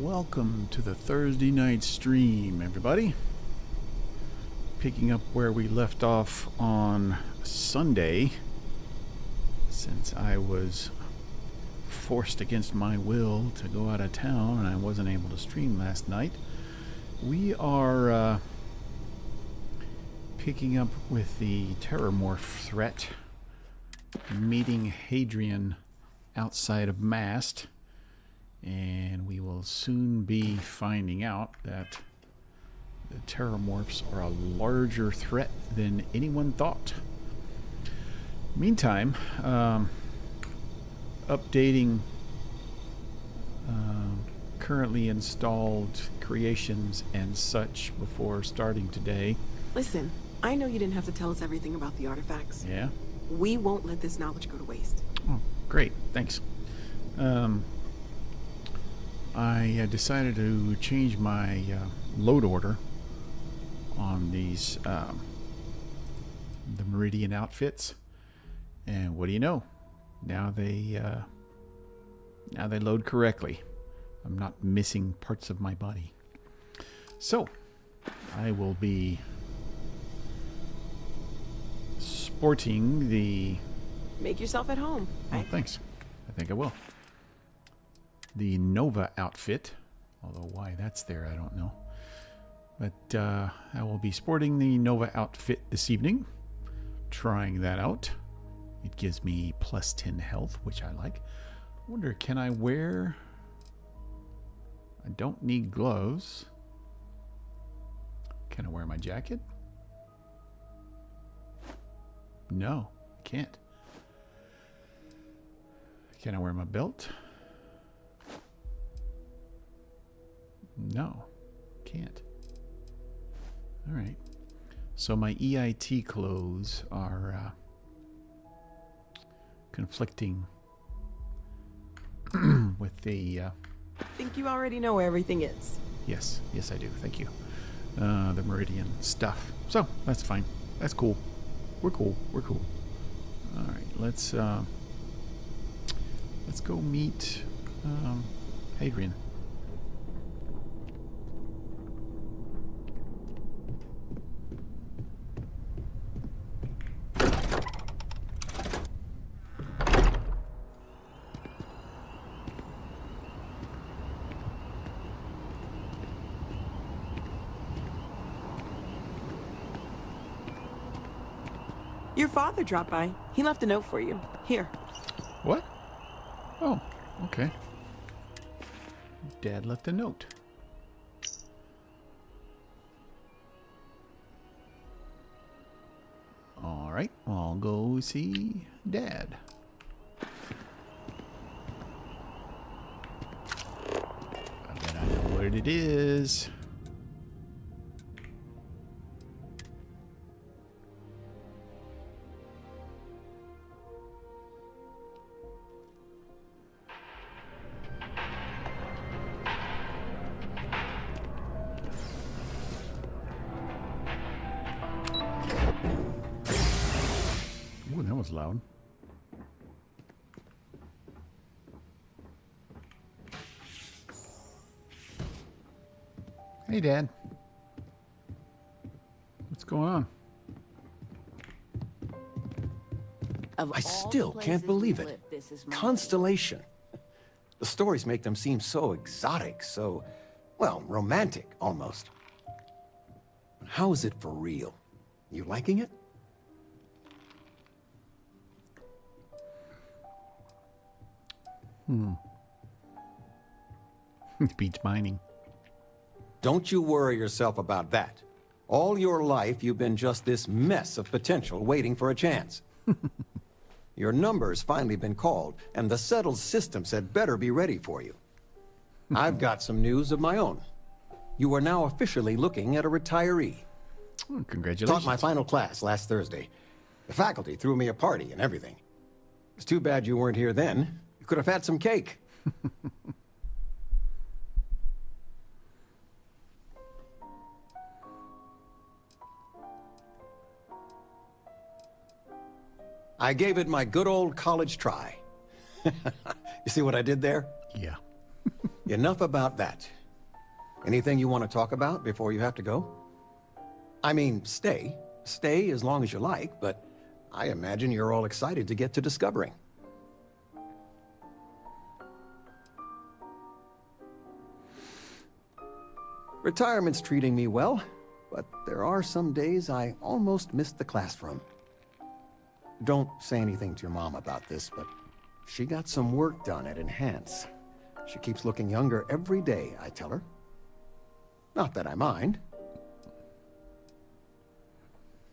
welcome to the Thursday night stream, everybody. Picking up where we left off on Sunday, since I was forced against my will to go out of town and I wasn't able to stream last night. We are picking up with the Terrormorph threat, meeting Hadrian outside of Mast, and we will soon be finding out that the Terrormorphs are a larger threat than anyone thought. Meantime, updating currently installed creations and such before starting today. Listen, I know you didn't have to tell us everything about the artifacts. Yeah? We won't let this knowledge go to waste. Oh, great. Thanks. I decided to change my load order on these the Meridian outfits, and what do you know? Now they load correctly. I'm not missing parts of my body. So I will be sporting the... Make yourself at home. Oh, thanks. I think I will. The Nova outfit, although why that's there I don't know. But I will be sporting the Nova outfit this evening, trying that out. It gives me plus 10 health, which I like. I wonder, can I wear... I don't need gloves. Can I wear my jacket? No, I can't. Can I wear my belt? No, can't. All right. So my EIT clothes are conflicting with the... I think you already know where everything is. Yes, I do. Thank you. The Meridian stuff. So that's fine. That's cool. We're cool. All right. Let's go meet Hadrian. Your father dropped by. He left a note for you. Here. What? Oh, okay. Dad left a note. All right, I'll go see Dad. I bet I know what it is. Ooh, that was loud. Hey, Dad. What's going on? I still can't believe it. Constellation. The stories make them seem so exotic, so, well, romantic, almost. How is it for real? You liking it? It beats mining. Don't you worry yourself about that. All your life, you've been just this mess of potential waiting for a chance. Your number's finally been called, and the settled systems had better be ready for you. I've got some news of my own. You are now officially looking at a retiree. Oh, congratulations. Taught my final class last Thursday. The faculty threw me a party and everything. It's too bad you weren't here then. You could have had some cake. I gave it my good old college try. You see what I did there? Yeah. Enough about that. Anything you want to talk about before you have to go? I mean, stay. Stay as long as you like, but I imagine you're all excited to get to discovering. Retirement's treating me well, but there are some days I almost missed the classroom. Don't say anything to your mom about this, but she got some work done at Enhance. She keeps looking younger every day, I tell her. Not that I mind.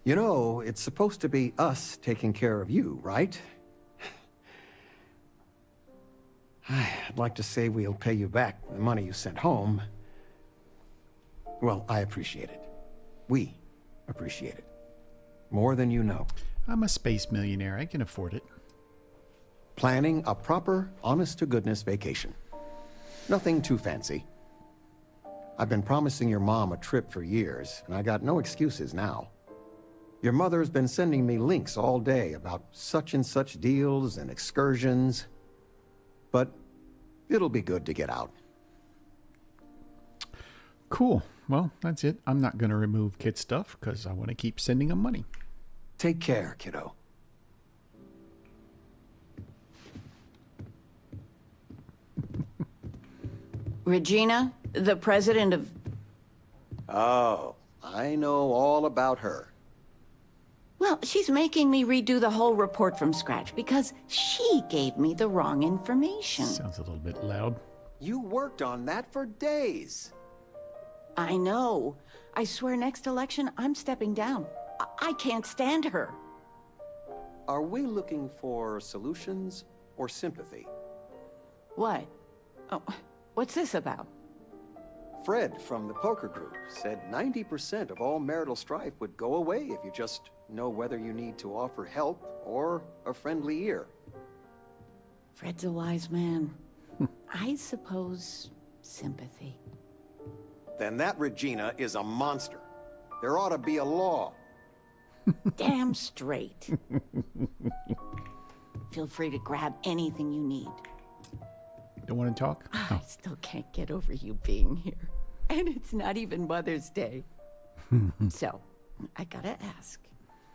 You know, it's supposed to be us taking care of you, right? I'd like to say we'll pay you back the money you sent home. Well, I appreciate it. We appreciate it. More than you know. I'm a space millionaire. I can afford it. Planning a proper, honest-to-goodness vacation. Nothing too fancy. I've been promising your mom a trip for years, and I got no excuses now. Your mother's been sending me links all day about such and such deals and excursions. But it'll be good to get out. Cool. Well, that's it. I'm not going to remove kid stuff because I want to keep sending them money. Take care, kiddo. Regina, the president of... Oh, I know all about her. Well, she's making me redo the whole report from scratch because she gave me the wrong information. Sounds a little bit loud. You worked on that for days. I know. I swear next election, I'm stepping down. I can't stand her. Are we looking for solutions or sympathy? What? Oh, what's this about? Fred from the poker group said 90% of all marital strife would go away if you just know whether you need to offer help or a friendly ear. Fred's a wise man. I suppose sympathy. Then that Regina is a monster. There ought to be a law. Damn straight. Feel free to grab anything you need. Don't want to talk? I still can't get over you being here. And it's not even Mother's Day. So, I gotta ask,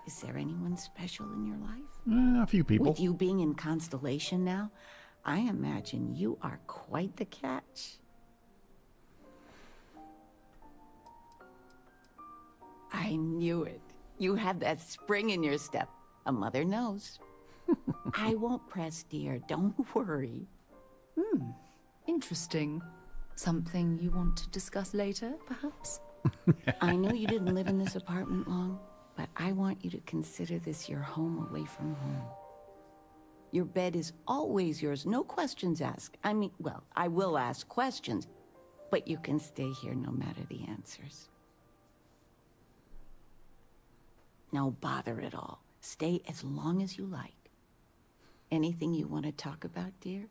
is there anyone special in your life? A few people. With you being in Constellation now, I imagine you are quite the catch. I knew it. You have that spring in your step. A mother knows. I won't press, dear. Don't worry. Interesting. Something you want to discuss later, perhaps? I know you didn't live in this apartment long, but I want you to consider this your home away from home. Your bed is always yours, no questions asked. I mean, well, I will ask questions, but you can stay here no matter the answers. No bother at all. Stay as long as you like. Anything you want to talk about, dear?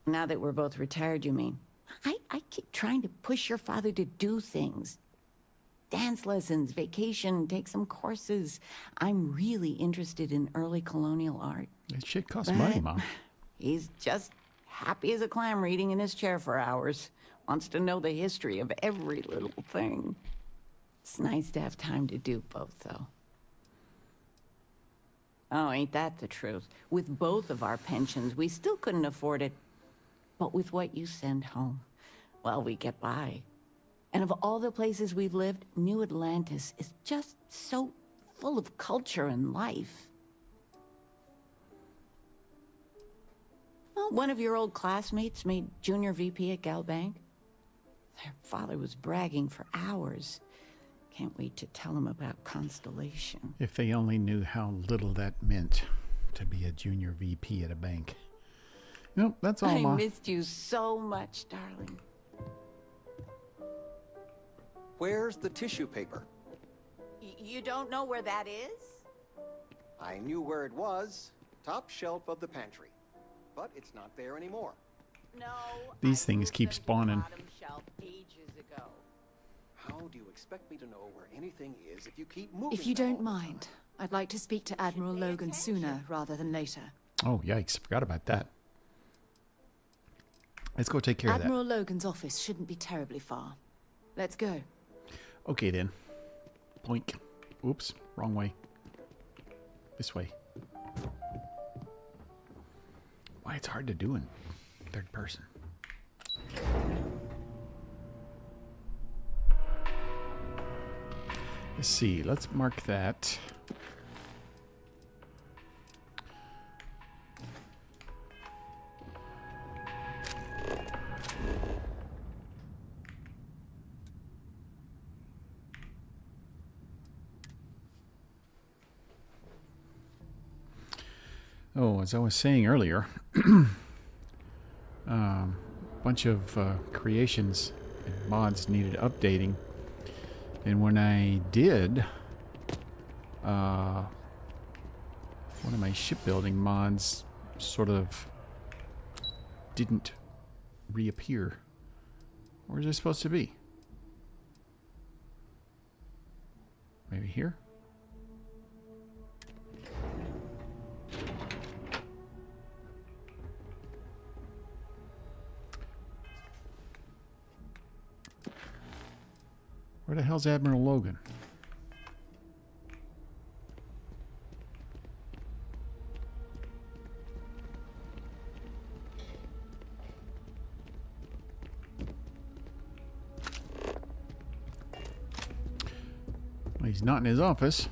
Now that we're both retired, you mean? I keep trying to push your father to do things. Dance lessons, vacation, take some courses. I'm really interested in early colonial art. That shit costs money, Mom. He's just happy as a clam reading in his chair for hours. Wants to know the history of every little thing. It's nice to have time to do both, though. Oh, ain't that the truth? With both of our pensions, we still couldn't afford it. But with what you send home, well, we get by. And of all the places we've lived, New Atlantis is just so full of culture and life. Well, one of your old classmates made junior VP at Gal Bank. Their father was bragging for hours. Can't wait to tell him about Constellation. If they only knew how little that meant to be a junior VP at a bank. Nope, that's all, I Ma. missed you so much, darling. Where's the tissue paper? You don't know where that is? I knew where it was. Top shelf of the pantry. But it's not there anymore. No. These I things moved keep them to the spawning. bottom shelf ages ago. How do you expect me to know where anything is if you keep moving? If you them don't all the time? mind, I'd like to speak to Admiral Logan sooner rather than later. Oh, yikes. Forgot about that. Let's go take care of that. Admiral Logan's office shouldn't be terribly far. Let's go. Okay then. Boink. Oops, wrong way. This way. Why it's hard to do in third person. Let's see, let's mark that. Oh, as I was saying earlier, bunch of creations and mods needed updating, and when I did, one of my shipbuilding mods sort of didn't reappear. Where's it supposed to be? Maybe here? Where the hell's Admiral Logan? Well, he's not in his office.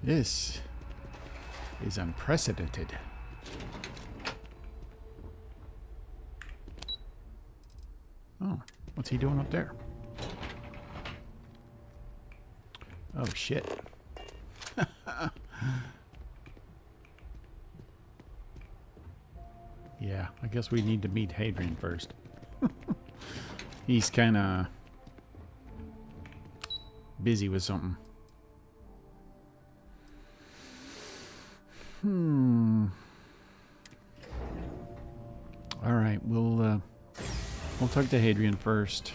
This is unprecedented. Oh, what's he doing up there? Oh, shit. Yeah, I guess we need to meet Hadrian first. He's kind of busy with something. All right, we'll talk to Hadrian first.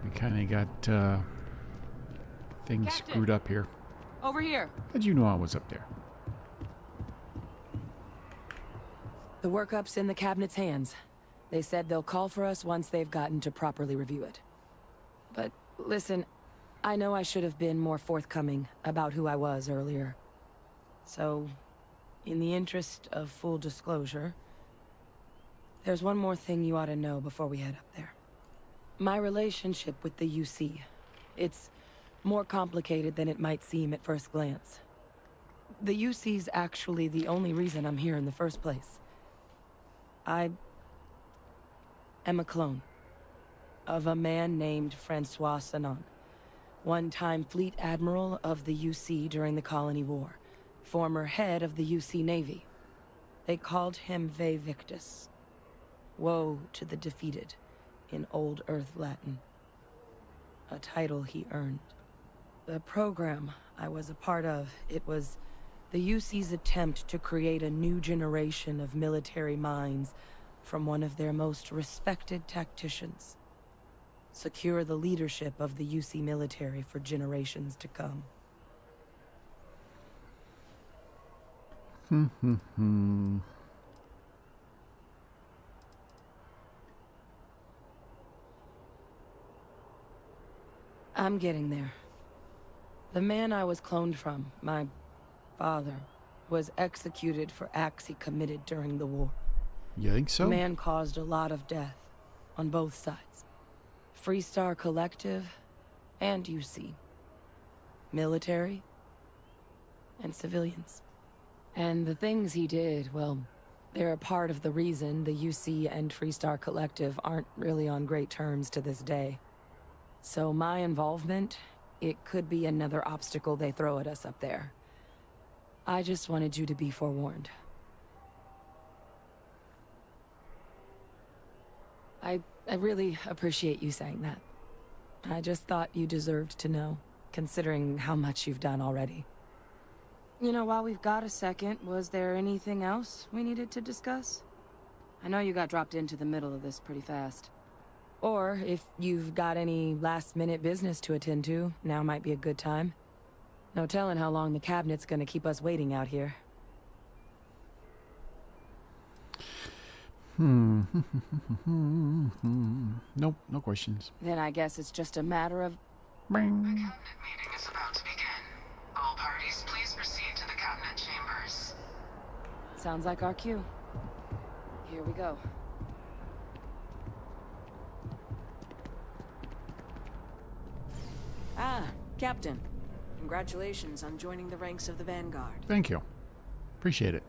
We kind of got things Captain. screwed up here. Over here. How'd you know I was up there? The workup's in the cabinet's hands. They said they'll call for us once they've gotten to properly review it. But listen, I know I should have been more forthcoming about who I was earlier. So, in the interest of full disclosure, there's one more thing you ought to know before we head up there. My relationship with the UC. It's more complicated than it might seem at first glance. The UC's actually the only reason I'm here in the first place. I am a clone of a man named Francois Sanon, one-time fleet admiral of the UC during the Colony War, former head of the UC Navy. They called him Ve Victus, woe to the defeated, in Old Earth Latin, a title he earned. The program I was a part of, it was the UC's attempt to create a new generation of military minds from one of their most respected tacticians. Secure the leadership of the UC military for generations to come. I'm getting there. The man I was cloned from, my father, was executed for acts he committed during the war. You think so? The man caused a lot of death on both sides. Freestar Collective and UC. Military and civilians. And the things he did, well, they're a part of the reason the UC and Freestar Collective aren't really on great terms to this day. So my involvement, it could be another obstacle they throw at us up there. I just wanted you to be forewarned. I really appreciate you saying that. I just thought you deserved to know, considering how much you've done already. You know, while we've got a second, was there anything else we needed to discuss? I know you got dropped into the middle of this pretty fast. Or, if you've got any last-minute business to attend to, now might be a good time. No telling how long the cabinet's gonna keep us waiting out here. Nope, no questions. Then I guess it's just a matter of... Bring. The cabinet meeting is about to begin. All parties, please proceed to the cabinet chambers. Sounds like our cue. Here we go. Ah, Captain. Congratulations on joining the ranks of the Vanguard. Thank you. Appreciate it.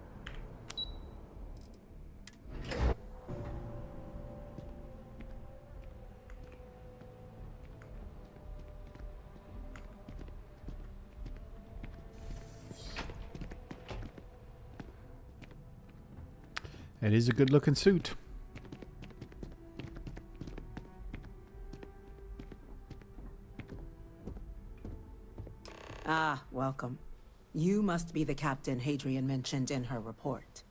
That is a good looking suit. Ah, welcome. You must be the captain Hadrian mentioned in her report.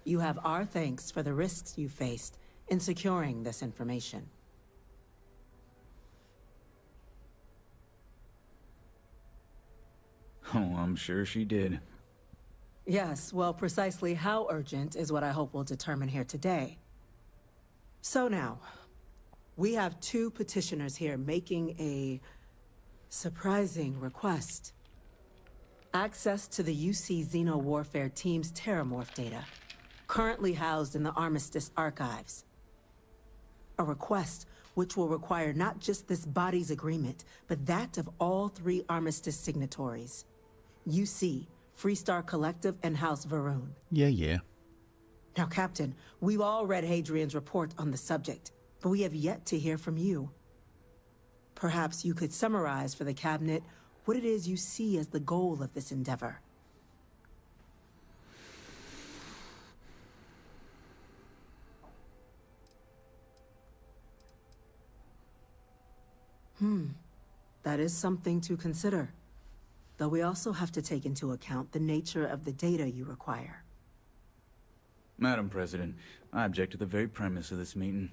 You have our thanks for the risks you faced in securing this information. Oh, I'm sure she did. Yes, well, precisely how urgent is what I hope we'll determine here today. So now, we have two petitioners here making a surprising request. Access to the UC Xeno Warfare Team's Terrormorph data, currently housed in the Armistice archives. A request which will require not just this body's agreement, but that of all three Armistice signatories. UC, Freestar Collective, and House Varun. Yeah. Now, Captain, we've all read Hadrian's report on the subject, but we have yet to hear from you. Perhaps you could summarize for the Cabinet what it is you see as the goal of this endeavor. That is something to consider. Though we also have to take into account the nature of the data you require. Madam President, I object to the very premise of this meeting.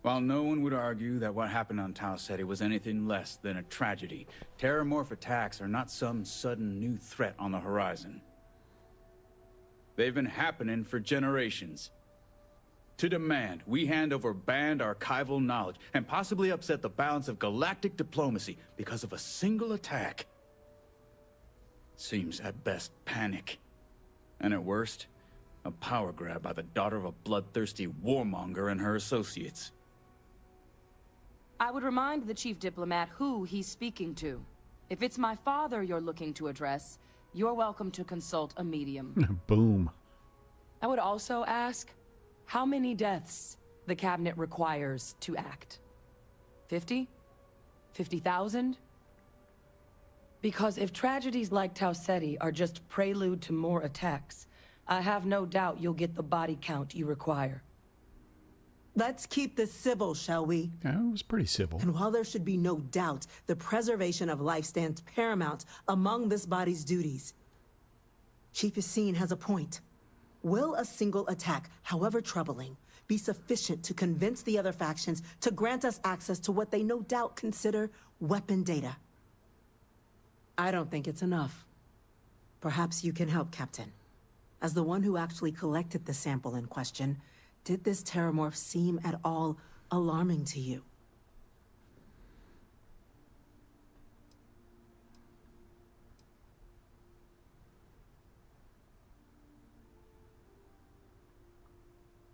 While no one would argue that what happened on Tau Ceti was anything less than a tragedy, Terrormorph attacks are not some sudden new threat on the horizon. They've been happening for generations. To demand we hand over banned archival knowledge and possibly upset the balance of galactic diplomacy because of a single attack seems at best panic, and at worst, a power grab by the daughter of a bloodthirsty warmonger and her associates. I would remind the chief diplomat who he's speaking to. If it's my father you're looking to address, you're welcome to consult a medium. Boom. I would also ask how many deaths the Cabinet requires to act. 50? 50,000? Because if tragedies like Tau Ceti are just prelude to more attacks, I have no doubt you'll get the body count you require. Let's keep this civil, shall we? Yeah, it was pretty civil. And while there should be no doubt, the preservation of life stands paramount among this body's duties. Chief Yassine has a point. Will a single attack, however troubling, be sufficient to convince the other factions to grant us access to what they no doubt consider weapon data? I don't think it's enough. Perhaps you can help, Captain. As the one who actually collected the sample in question, did this Terrormorph seem at all alarming to you?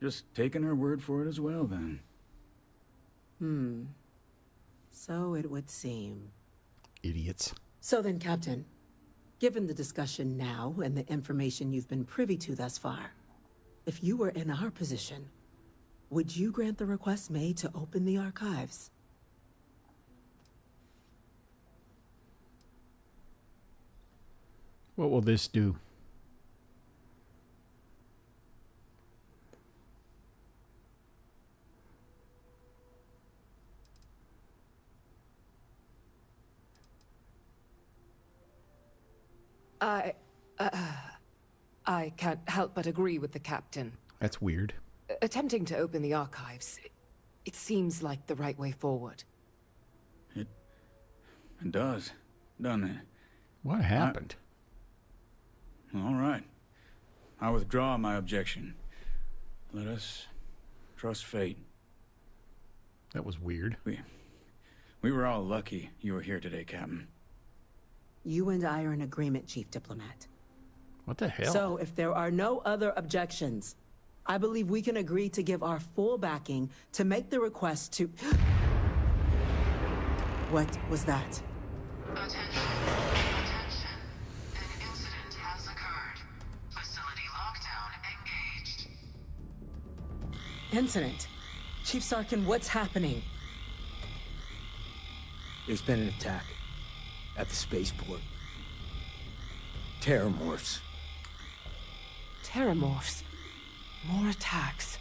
Just taking her word for it as well, then. So it would seem. Idiots. So then, Captain, given the discussion now and the information you've been privy to thus far, if you were in our position, would you grant the request made to open the archives? What will this do? I can't help but agree with the Captain. That's weird. Attempting to open the archives, it seems like the right way forward. It does, doesn't it? What happened? All right. I withdraw my objection. Let us trust fate. That was weird. We were all lucky you were here today, Captain. You and I are in agreement, Chief Diplomat. What the hell? So, if there are no other objections, I believe we can agree to give our full backing to make the request to... What was that? Attention. Attention. An incident has occurred. Facility lockdown engaged. Incident. Chief Sarkin, what's happening? There's been an attack at the spaceport. Terrormorphs. Terrormorphs. More attacks.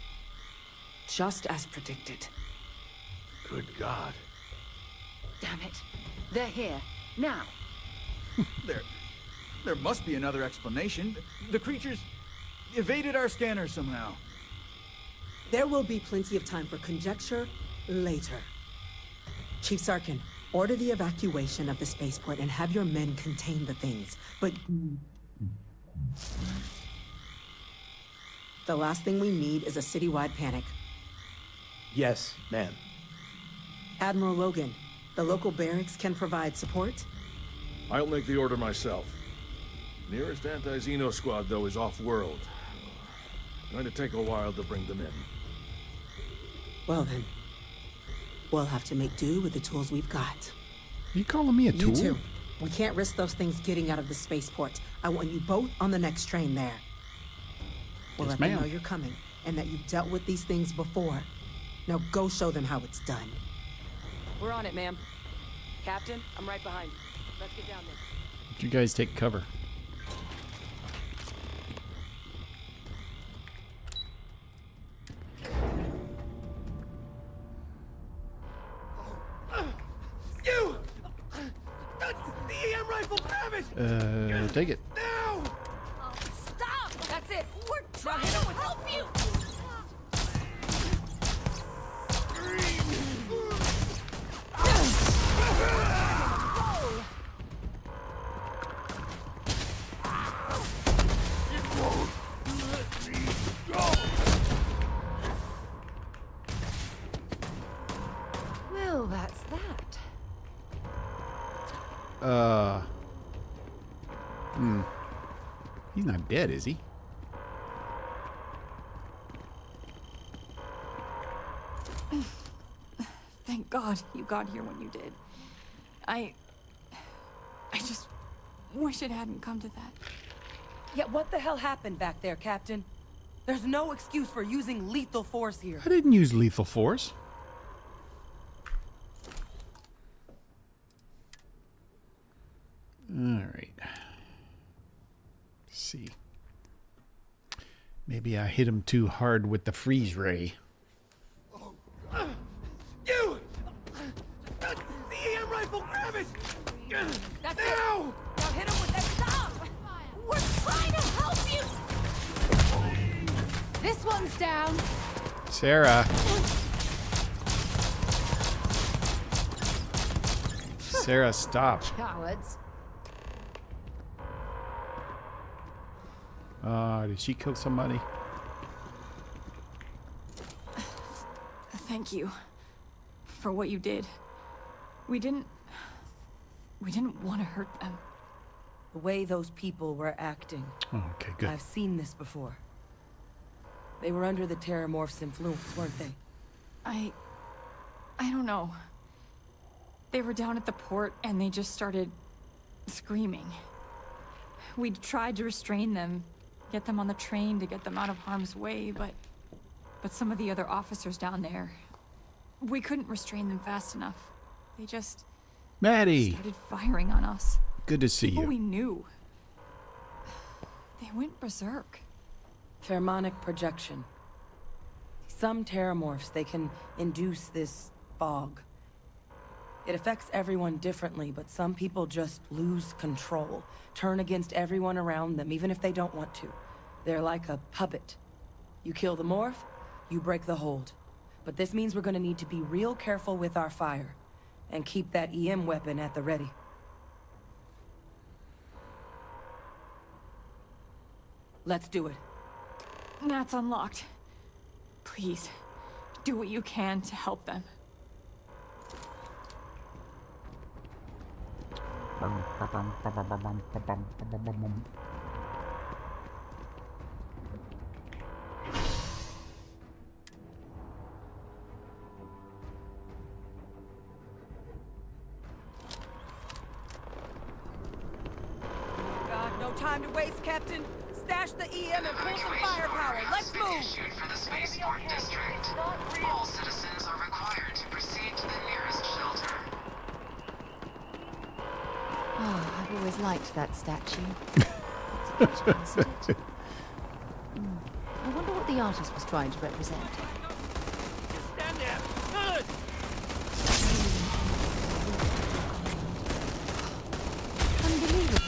Just as predicted. Good God. Damn it. They're here. Now. There must be another explanation. The creatures evaded our scanner somehow. There will be plenty of time for conjecture later. Chief Sarkin, order the evacuation of the spaceport and have your men contain the things. But... the last thing we need is a citywide panic. Yes, ma'am. Admiral Logan, the local barracks can provide support? I'll make the order myself. Nearest anti-Xeno squad, though, is off-world. Going to take a while to bring them in. Well then, we'll have to make do with the tools we've got. Are you calling me a tool? You too. We can't risk those things getting out of the spaceport. I want you both on the next train there. We'll Yes, let them ma'am. know you're coming, and that you've dealt with these things before. Now go show them how it's done. We're on it, ma'am. Captain, I'm right behind you. Let's get down there. You guys take cover. You! That's the EM rifle, grab it! Take it. Now! Stop! That's it! We're trying to help you! Well, that's that. He's not dead, is he? Thank God you got here when you did. I just wish it hadn't come to that. Yeah, what the hell happened back there, Captain? There's no excuse for using lethal force here. I didn't use lethal force. All right. Let's see. Maybe I hit him too hard with the freeze ray. You! That's the EM rifle, grab it! That's Now! it! Now hit him with that stop! We're trying to help you! This one's down. Sarah. Sarah, stop. Cowards. Did she kill somebody? Thank you for what you did. We didn't want to hurt them. The way those people were acting. Oh, okay, good. I've seen this before. They were under the Terrormorph's influence, weren't they? I don't know. They were down at the port and they just started screaming. We tried to restrain them, get them on the train to get them out of harm's way, but some of the other officers down there, we couldn't restrain them fast enough. They just Maddie, started firing on us. good to see People you. we knew. They went berserk. Pheromonic projection. Some Terrormorphs, they can induce this fog. It affects everyone differently, but some people just lose control, turn against everyone around them, even if they don't want to. They're like a puppet. You kill the morph, you break the hold. But this means we're gonna need to be real careful with our fire. And keep that EM weapon at the ready. Let's do it. That's unlocked. Please, do what you can to help them. God, no time to waste, Captain. Stash the EM and pull some firepower. Let's move! Issued for the Spaceport District. All citizens are required to proceed to the nearest shelter. Oh, I've always liked that statue. It's a picture, isn't it? I wonder what the artist was trying to represent. Stand there! Good! Unbelievable.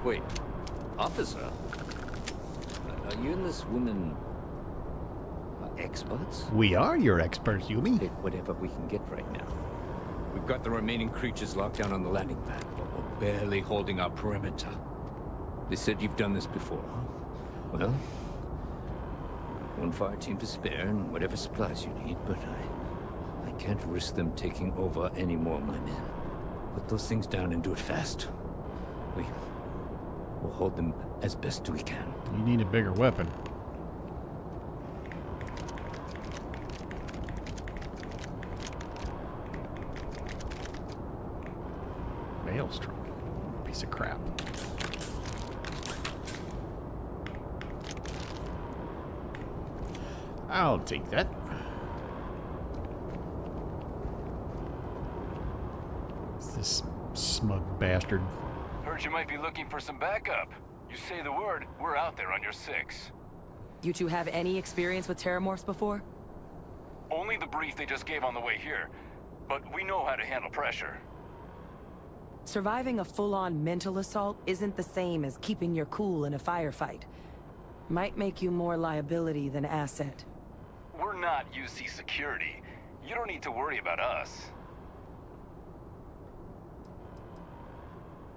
Wait, officer? Are you and this woman experts? We are your experts, Yumi. Take whatever we can get right now. We've got the remaining creatures locked down on the landing pad, but we're barely holding our perimeter. They said you've done this before, huh? Well, one fire team to spare and whatever supplies you need, but I can't risk them taking over any more of my men. Put those things down and do it fast. We'll hold them as best we can. You need a bigger weapon. Maelstrom. Piece of crap. I'll take that. It's this smug bastard. Heard you might be looking for some backup. You say the word, we're out there on your 6. You two have any experience with Terrormorphs before? Only the brief they just gave on the way here, but we know how to handle pressure. Surviving a full-on mental assault isn't the same as keeping your cool in a firefight. Might make you more liability than asset. We're not UC security. You don't need to worry about us.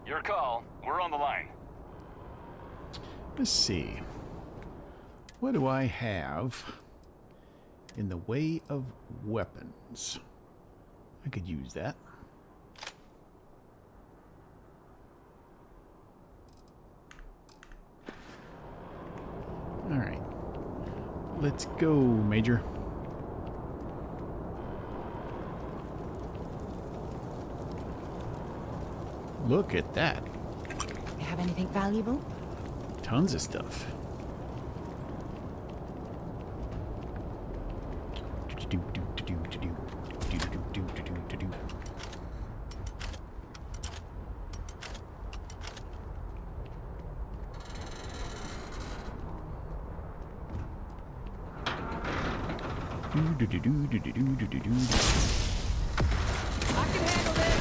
Your call. We're on the line. Let's see. What do I have in the way of weapons? I could use that. All right. Let's go, Major. Look at that. You have anything valuable? Tons of stuff. I can handle this!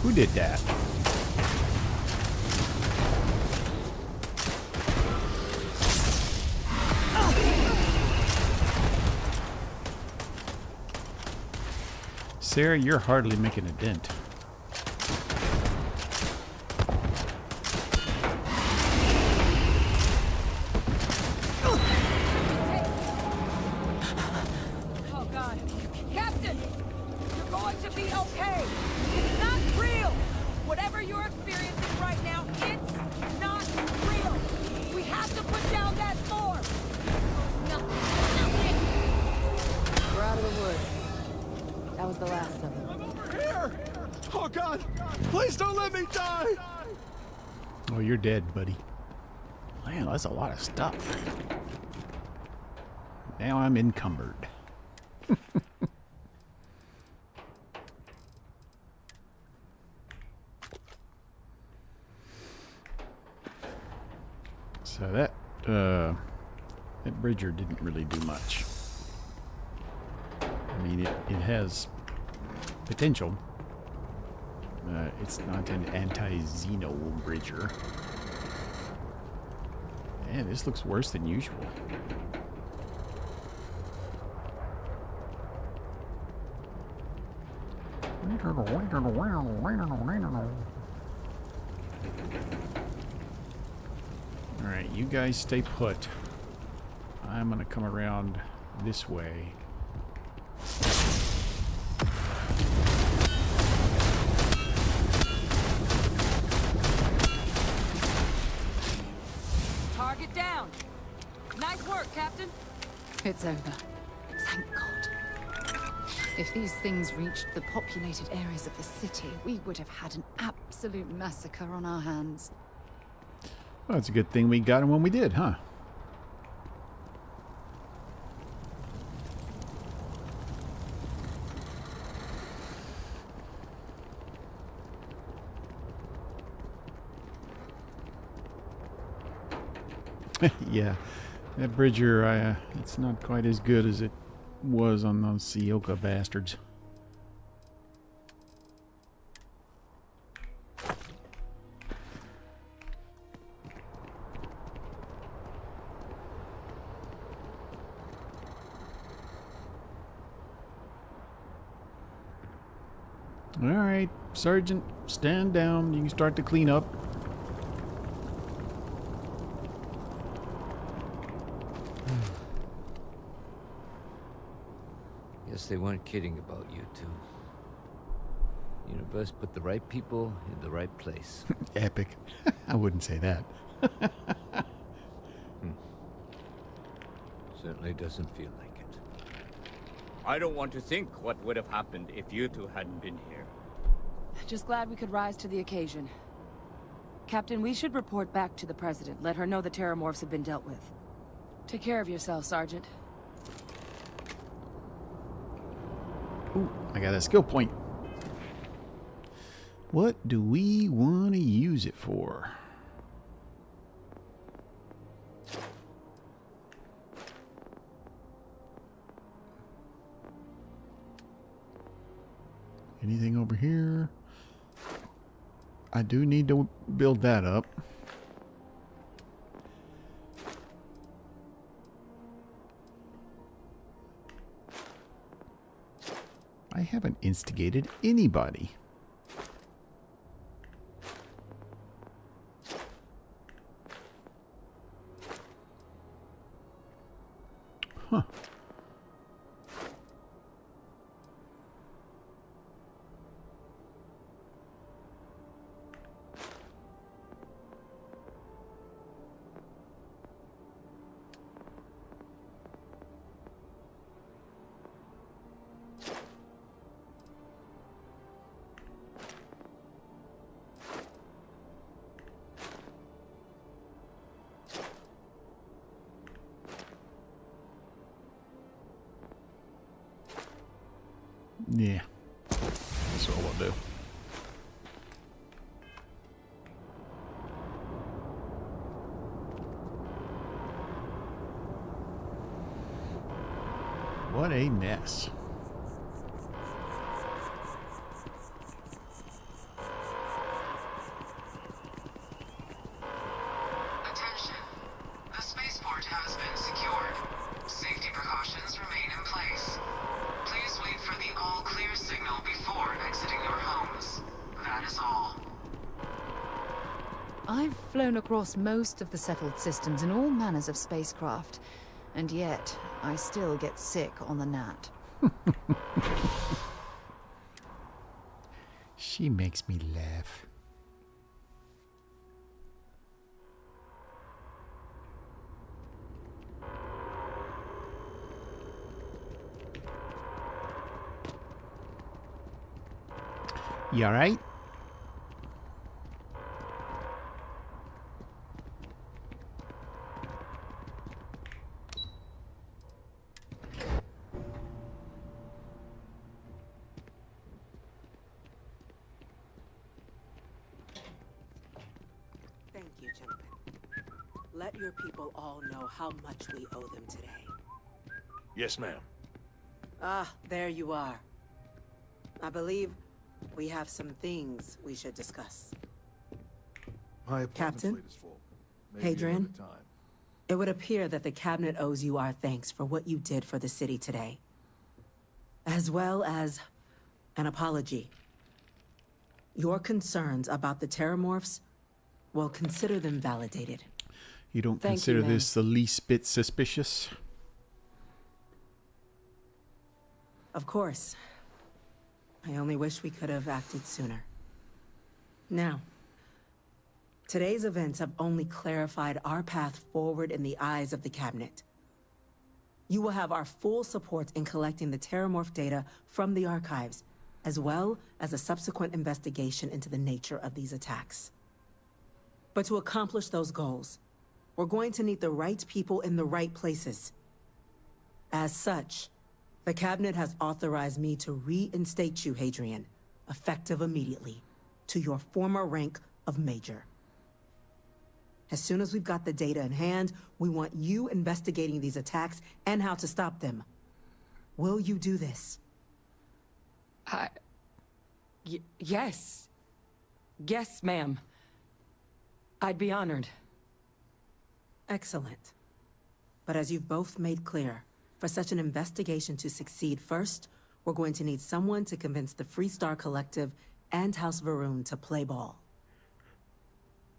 Who did that? Sarah, you're hardly making a dent. Oh God. Captain! You're going to be okay! It's not real! Whatever you're experiencing right now, it's not real! We have to put down that form! Nothing! We're out of the woods. That was the last of them. I'm over here! Oh God! Please don't let me die! Oh, you're dead, buddy. Man, that's a lot of stuff. Now I'm encumbered. So that bridger didn't really do much. I mean, it has potential. It's not an anti-Xeno bridger. Man, this looks worse than usual. Alright, you guys stay put. I'm gonna come around this way. Target down. Nice work, Captain. It's over. Thank God. If these things reached the populated areas of the city, we would have had an absolute massacre on our hands. Well, it's a good thing we got him when we did, huh? Yeah, that bridger, it's not quite as good as it was on those Sioka bastards. All right, Sergeant, stand down. You can start to clean up. Guess they weren't kidding about you two. Universe put the right people in the right place. Epic. I wouldn't say that. Certainly doesn't feel like it. I don't want to think what would have happened if you two hadn't been here. Just glad we could rise to the occasion. Captain, we should report back to the President. Let her know the Terrormorphs have been dealt with. Take care of yourself, Sergeant. Ooh, I got a skill point. What do we want to use it for? Anything over here? I do need to build that up. I haven't instigated anybody. Huh. Yeah, that's what we'll do. What a mess. Attention. The spaceport has been secured. Safety precautions remain in place. Please wait for the all-clear signal before exiting your homes. That is all. I've flown across most of the settled systems in all manners of spacecraft, and yet I still get sick on the gnat. She makes me laugh. You all right? Thank you, gentlemen. let your people all know how much we owe them today. Yes, ma'am. Ah, there you are. I believe we have some things we should discuss. My appointment Captain? slate is full. Maybe Hadrian? another time. It would appear that the Cabinet owes you our thanks for what you did for the city today. As well as an apology. Your concerns about the Terrormorphs, well, consider them validated. You don't Thank you, consider ma'am. this the least bit suspicious? Of course. I only wish we could have acted sooner. Now, today's events have only clarified our path forward in the eyes of the Cabinet. You will have our full support in collecting the Terrormorph data from the archives, as well as a subsequent investigation into the nature of these attacks. But to accomplish those goals, we're going to need the right people in the right places. As such, the Cabinet has authorized me to reinstate you, Hadrian, effective immediately, to your former rank of Major. As soon as we've got the data in hand, we want you investigating these attacks and how to stop them. Will you do this? Yes. Yes, ma'am. I'd be honored. Excellent. But as you've both made clear, for such an investigation to succeed first, we're going to need someone to convince the Freestar Collective and House Varun to play ball.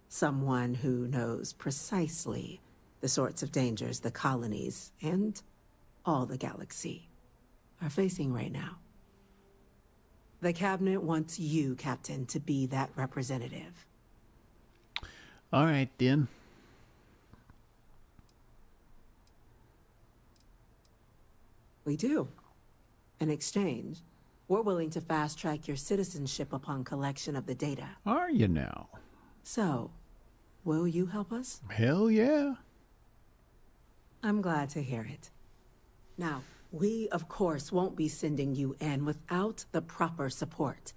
Someone who knows precisely the sorts of dangers the colonies and all the galaxy are facing right now. The Cabinet wants you, Captain, to be that representative. All right, then. We do. In exchange, we're willing to fast-track your citizenship upon collection of the data. Are you now? So, will you help us? Hell yeah. I'm glad to hear it. Now, we, of course, won't be sending you in without the proper support.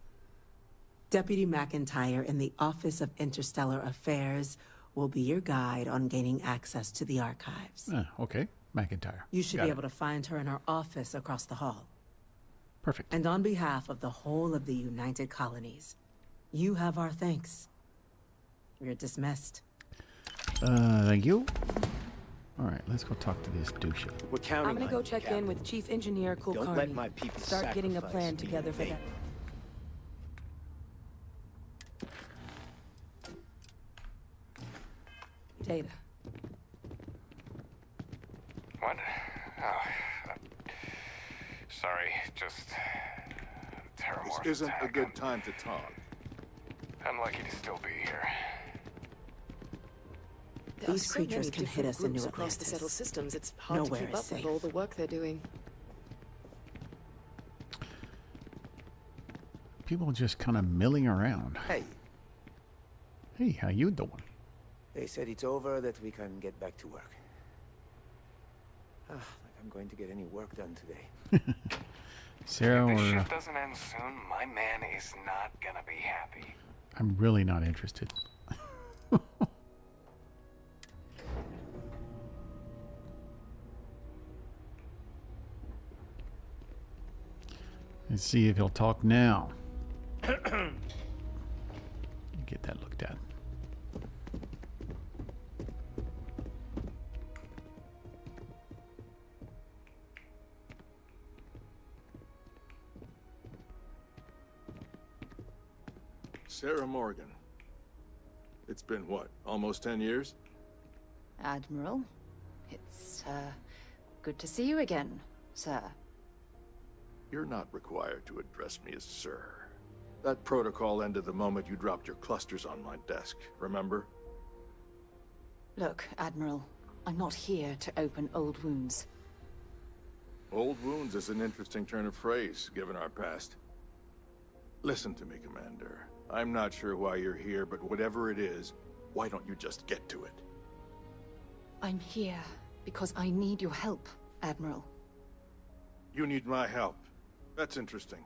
Deputy McIntyre in the Office of Interstellar Affairs will be your guide on gaining access to the archives. Okay, McIntyre. You should Got be it. able to find her in her office across the hall. Perfect. And on behalf of the whole of the United Colonies, you have our thanks. You're dismissed. Thank you. All right, let's go talk to this douche. We're counting I'm gonna on go you, check Captain. in with Chief Engineer Kulkarni. Don't let my people Start getting a sacrifice plan me together in for vain. that. Data. What? Oh, sorry, just Terrormorph. This isn't a attack. good time to talk. I'm lucky to still be here. These creatures can hit us in New across the settled Atlantis. systems. It's hard Nowhere to keep is up safe. with all the work they're doing. People just kind of milling around. Hey, Hey, how you doing? they said it's over, that we can get back to work. Like I'm going to get any work done today. Sarah, If this or shit doesn't end soon, my man is not gonna be happy. I'm really not interested. Let's see if he'll talk now. Get that looked at. Sarah Morgan. It's been what, almost 10 years? Admiral, it's, good to see you again, sir. You're not required to address me as sir. That protocol ended the moment you dropped your clusters on my desk, remember? Look, Admiral, I'm not here to open old wounds. Old wounds is an interesting turn of phrase, given our past. Listen to me, Commander. I'm not sure why you're here, but whatever it is, why don't you just get to it? I'm here because I need your help, Admiral. You need my help. That's interesting.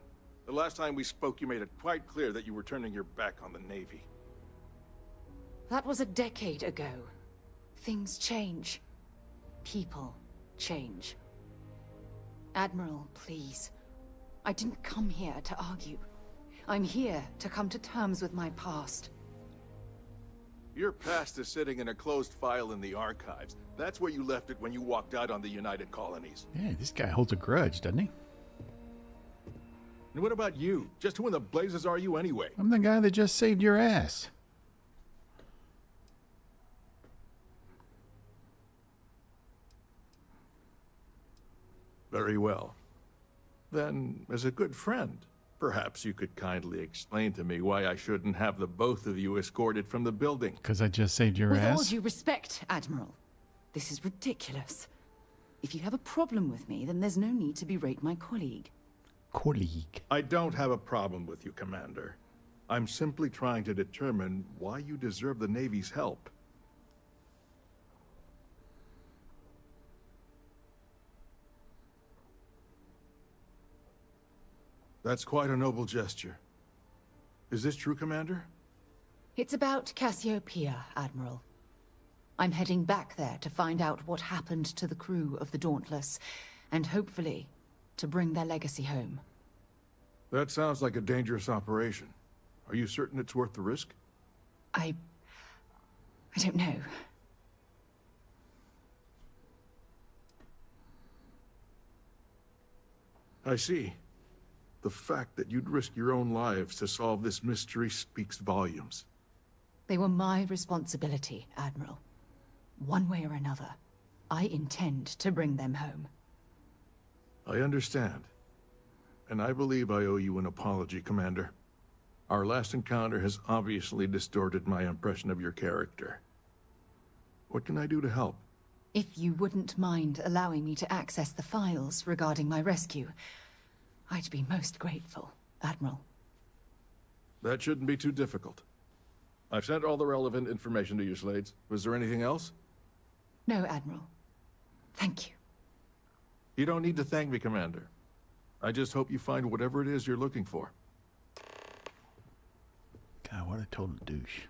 The last time we spoke, you made it quite clear that you were turning your back on the Navy. That was a decade ago. things change. People change. Admiral, please. I didn't come here to argue. I'm here to come to terms with my past. Your past is sitting in a closed file in the archives. That's where you left it when you walked out on the United Colonies. Yeah, this guy holds a grudge, doesn't he? And what about you? Just who in the blazes are you anyway? I'm the guy that just saved your ass. Very well. Then, as a good friend, perhaps you could kindly explain to me why I shouldn't have the both of you escorted from the building. Because I just saved your With all ass? due respect, Admiral, this is ridiculous. If you have a problem with me, then there's no need to berate my colleague. Colleague? I don't have a problem with you, Commander. I'm simply trying to determine why you deserve the Navy's help. That's quite a noble gesture. Is this true, Commander? It's about Cassiopeia, Admiral. I'm heading back there to find out what happened to the crew of the Dauntless, and hopefully, to bring their legacy home. That sounds like a dangerous operation. Are you certain it's worth the risk? I don't know. I see. The fact that you'd risk your own lives to solve this mystery speaks volumes. They were my responsibility, Admiral. One way or another, I intend to bring them home. I understand. And I believe I owe you an apology, Commander. Our last encounter has obviously distorted my impression of your character. What can I do to help? If you wouldn't mind allowing me to access the files regarding my rescue, I'd be most grateful, Admiral. That shouldn't be too difficult. I've sent all the relevant information to you, Slades. Was there anything else? No, Admiral. Thank you. You don't need to thank me, Commander. I just hope you find whatever it is you're looking for. God, what a total douche.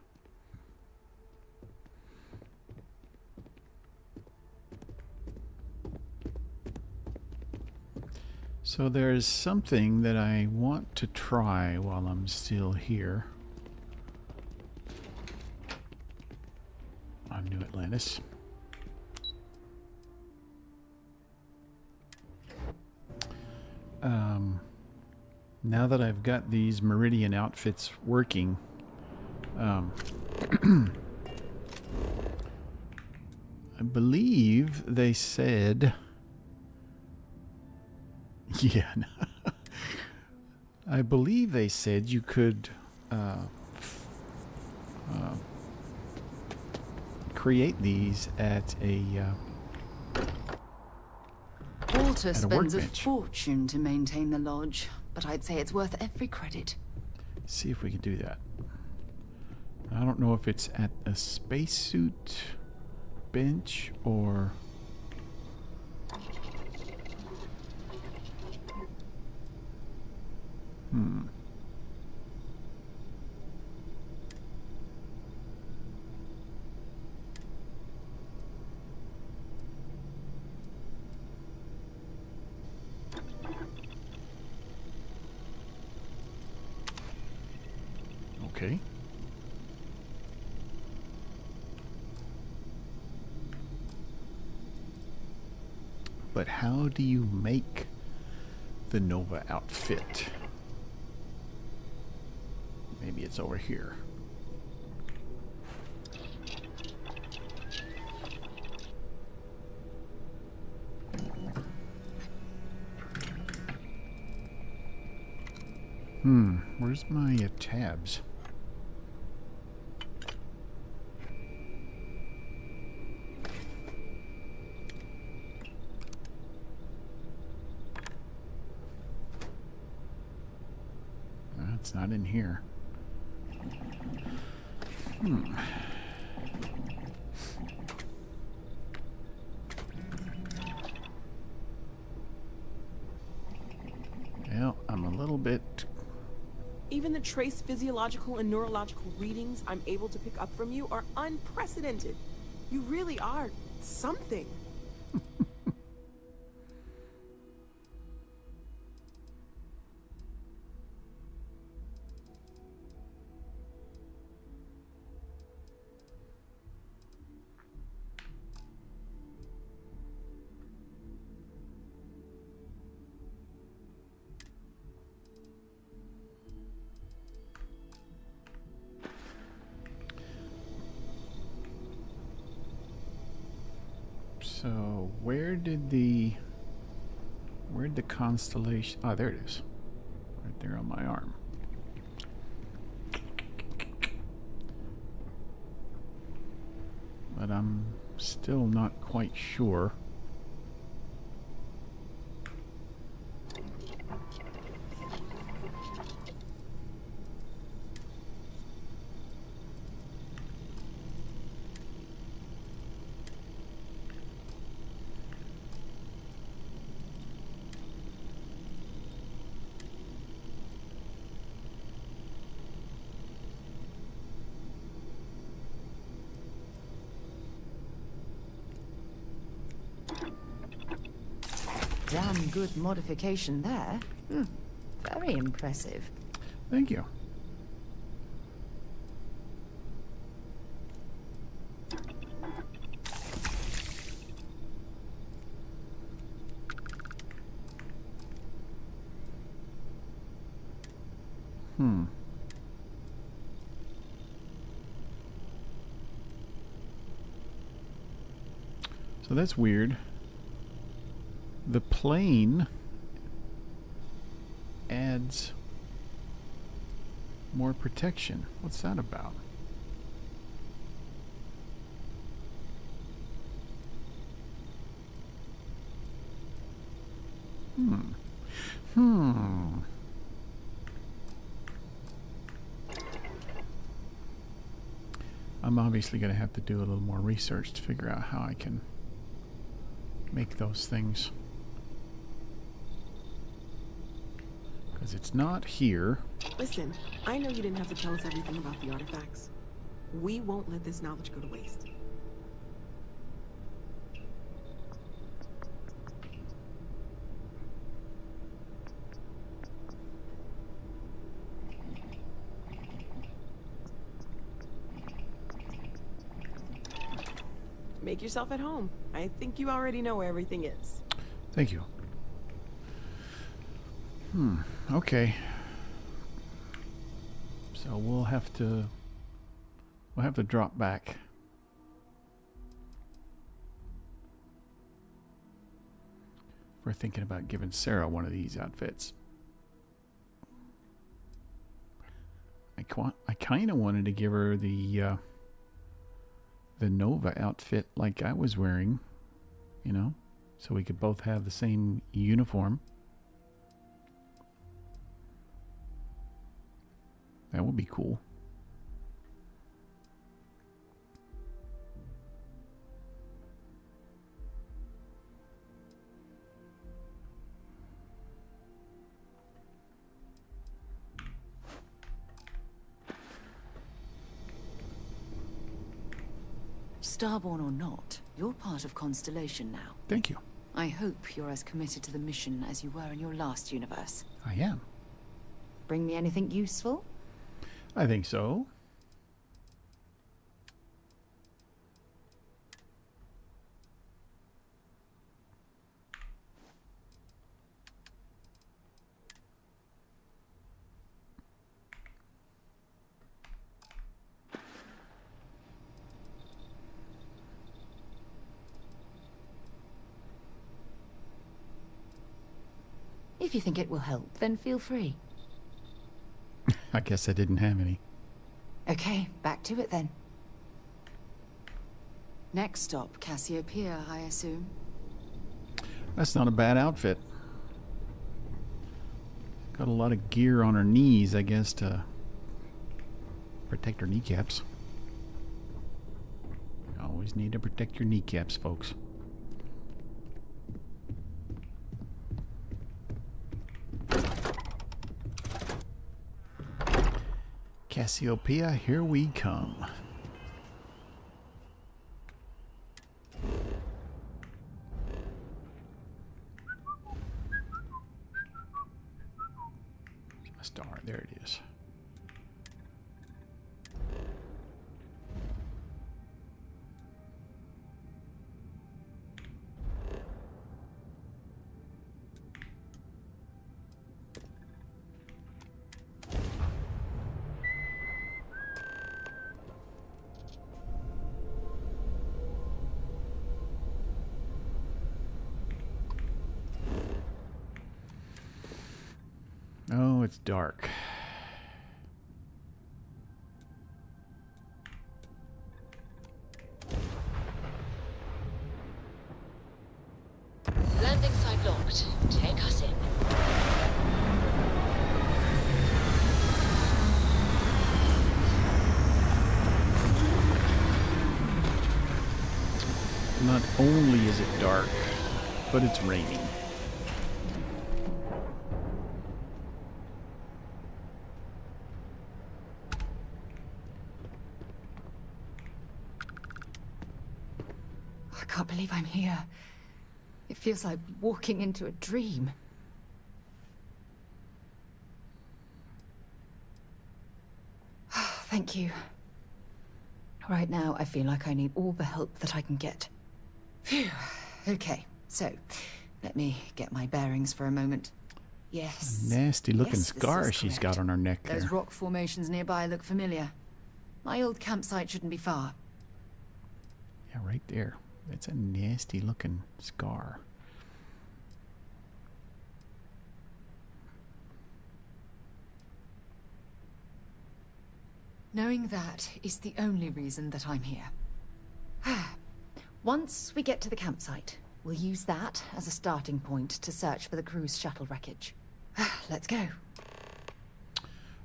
So there's something that I want to try while I'm still here on New Atlantis. Now that I've got these Meridian outfits working, I believe they said... Yeah, I believe they said you could create these at a Walter at a spends a workbench. fortune to maintain the lodge, but I'd say it's worth every credit. See if we can do that. I don't know if it's at a spacesuit bench or... Okay. But how do you make the Nova outfit? Maybe it's over here. Where's my tabs? It's not in here. Well, I'm a little bit... Even the trace physiological and neurological readings I'm able to pick up from you are unprecedented. You really are something. So where'd the constellation? Oh, there it is. Right there on my arm. But I'm still not quite sure. Damn good modification there. Very impressive. Thank you. So that's weird. The plane adds more protection. What's that about? I'm obviously going to have to do a little more research to figure out how I can make those things. Because it's not here. Listen, I know you didn't have to tell us everything about the artifacts. We won't let this knowledge go to waste. Make yourself at home. I think you already know where everything is. Thank you. Okay. So we'll have to drop back. We're thinking about giving Sarah one of these outfits. I kind of wanted to give her the Nova outfit like I was wearing, you know, so we could both have the same uniform. That would be cool. Starborn or not, you're part of Constellation now. Thank you. I hope you're as committed to the mission as you were in your last universe. I am. Bring me anything useful? I think so. If you think it will help, then feel free. I guess I didn't have any. Okay, back to it then. Next stop, Cassiopeia, I assume. That's not a bad outfit. Got a lot of gear on her knees, I guess, to protect her kneecaps. You always need to protect your kneecaps, folks. Cassiopeia, here we come. star. There it is. Oh, it's dark. Landing site locked. Take us in. Not only is it dark, but it's raining. I can't believe I'm here. It feels like walking into a dream. Thank you. Right now, I feel like I need all the help that I can get. Phew. Okay, so let me get my bearings for a moment. Yes. Nasty looking Yes, this scar is she's correct. got on her neck there. Those rock formations nearby look familiar. My old campsite shouldn't be far. Yeah, right there. It's a nasty looking scar. Knowing that is the only reason that I'm here. Once we get to the campsite, we'll use that as a starting point to search for the cruise shuttle wreckage. Let's go.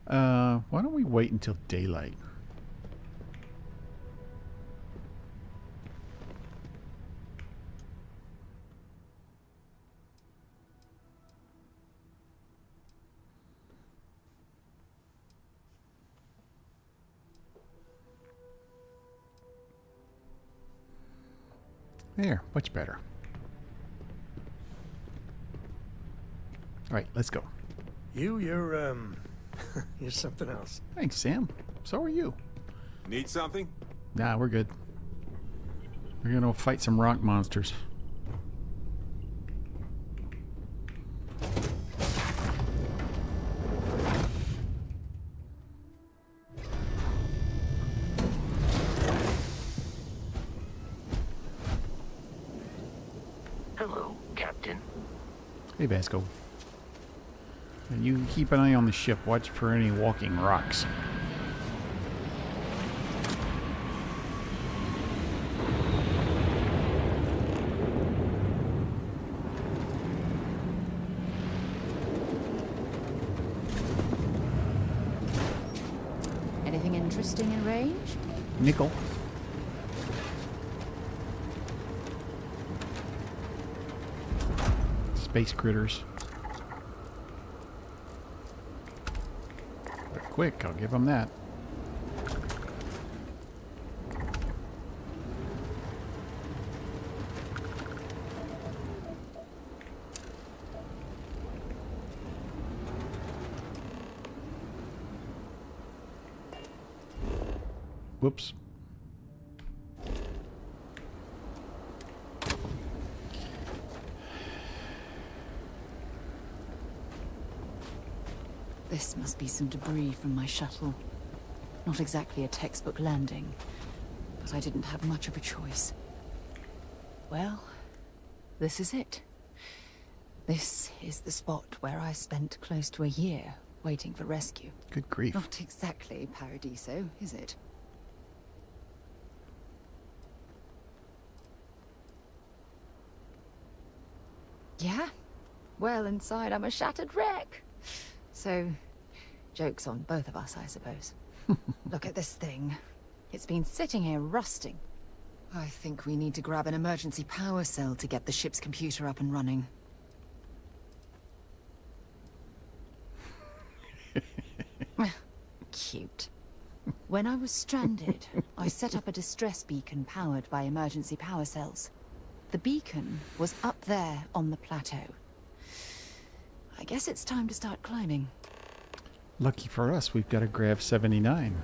Why don't we wait until daylight? There, much better. All right, let's go. You're you're something else. Thanks, Sam. So are you. Need something? Nah, we're good. We're gonna fight some rock monsters. Hello, Captain. Hey, Vasco. And you keep an eye on the ship. Watch for any walking rocks. Anything interesting in range? Nickel. Space critters. They're quick, I'll give them that. Whoops. This must be some debris from my shuttle. Not exactly a textbook landing, but I didn't have much of a choice. Well, this is it. This is the spot where I spent close to a year waiting for rescue. Good grief. Not exactly Paradiso, is it? Yeah? Well, inside I'm a shattered wreck. So, joke's on both of us, I suppose. Look at this thing. It's been sitting here rusting. I think we need to grab an emergency power cell to get the ship's computer up and running. Cute. When I was stranded, I set up a distress beacon powered by emergency power cells. The beacon was up there on the plateau. I guess it's time to start climbing. Lucky for us, we've got a Grav 79.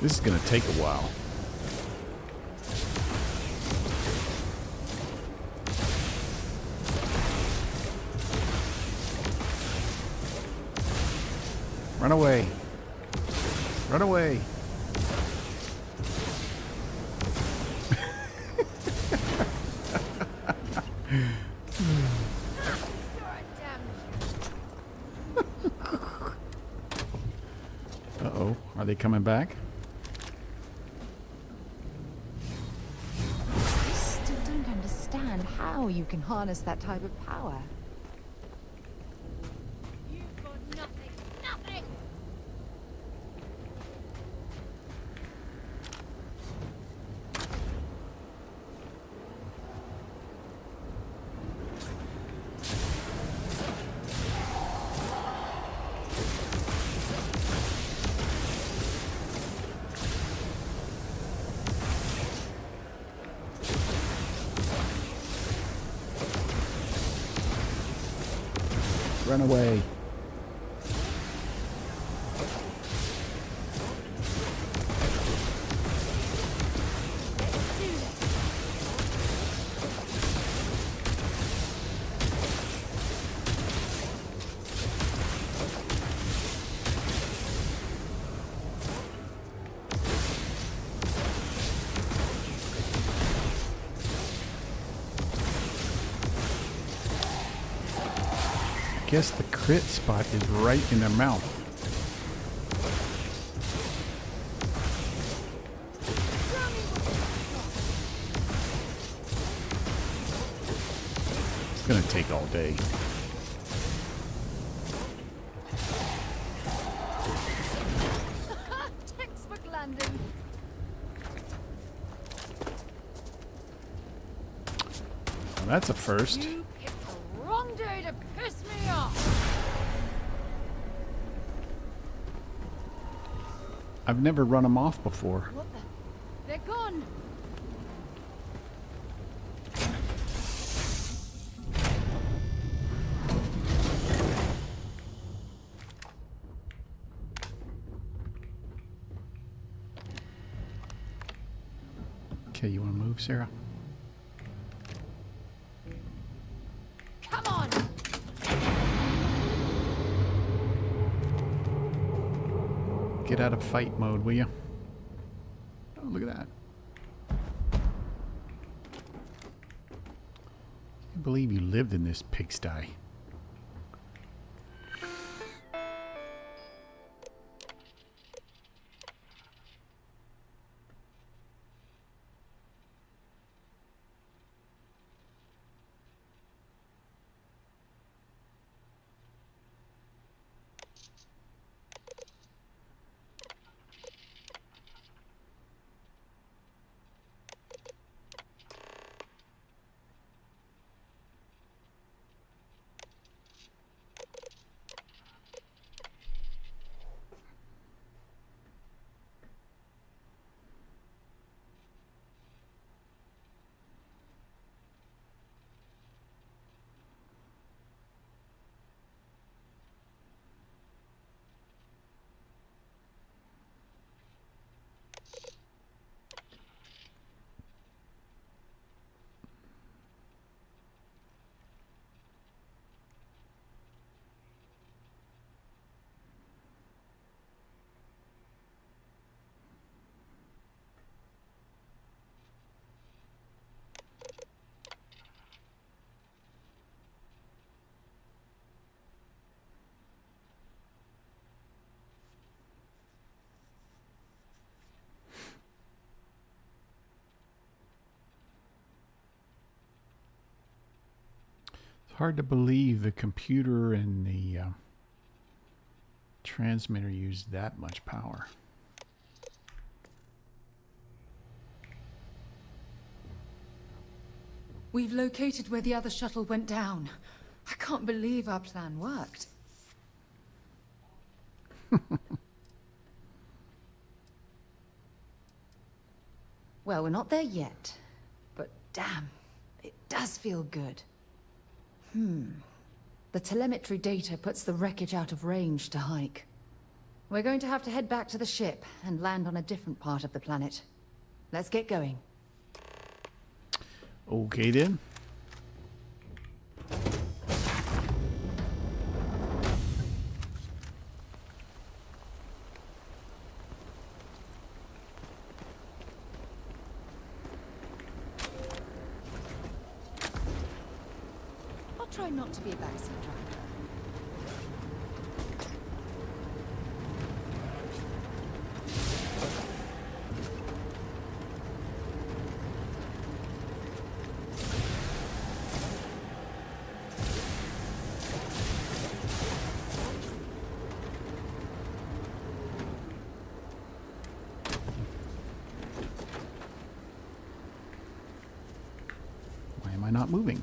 This is going to take a while. Run away. Run away. Uh-oh. Are they coming back? I still don't understand how you can harness that type of power. Run away. I guess the crit spot is right in their mouth. It's gonna take all day. Textbook landing. Well, that's a first. You picked the wrong day to piss me off. I've never run them off before. What the? They're gone. Okay, you want to move, Sarah? Come on. Get out of fight mode, will you? Oh, look at that. Can't believe you lived in this pigsty. Hard to believe the computer and the transmitter used that much power. We've located where the other shuttle went down. I can't believe our plan worked. Well, we're not there yet. But damn, it does feel good. The telemetry data puts the wreckage out of range to hike. We're going to have to head back to the ship and land on a different part of the planet. Let's get going. Okay then. I'll try not to be a backseat driver. Why am I not moving?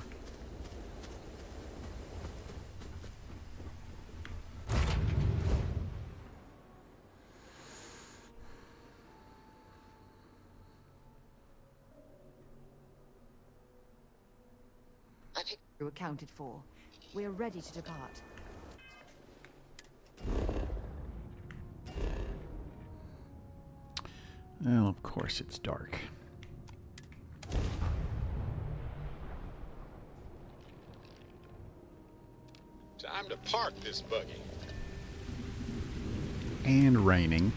Crew accounted for. We're ready to depart. Well, of course it's dark. Time to park this buggy. And raining.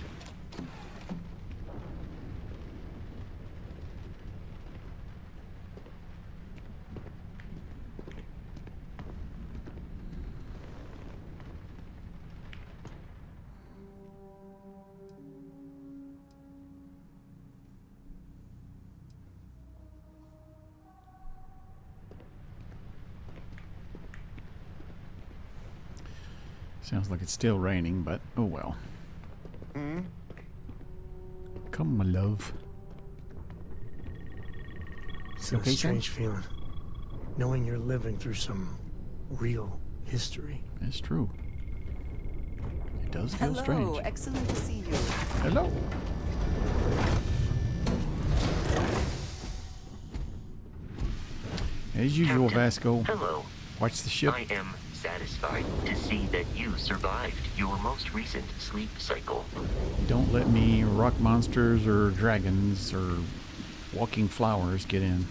Sounds like it's still raining, but oh well. Come, my love. It's Okay, a strange feeling, knowing you're living through some real history. It's true. It does feel strange. Hello, excellent to see you. Hello. As usual, Vasco. Hello. Watch the ship. I am satisfied to see that you survived your most recent sleep cycle. Don't let me rock monsters or dragons or walking flowers get in.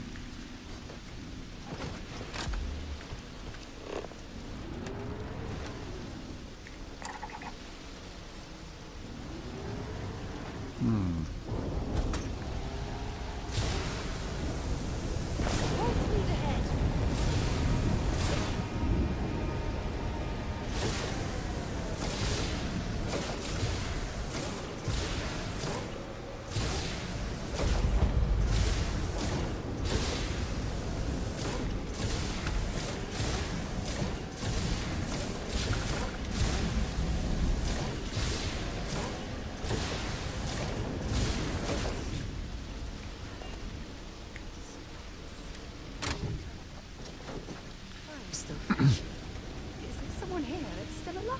Still fresh. Is there someone here that's still alive?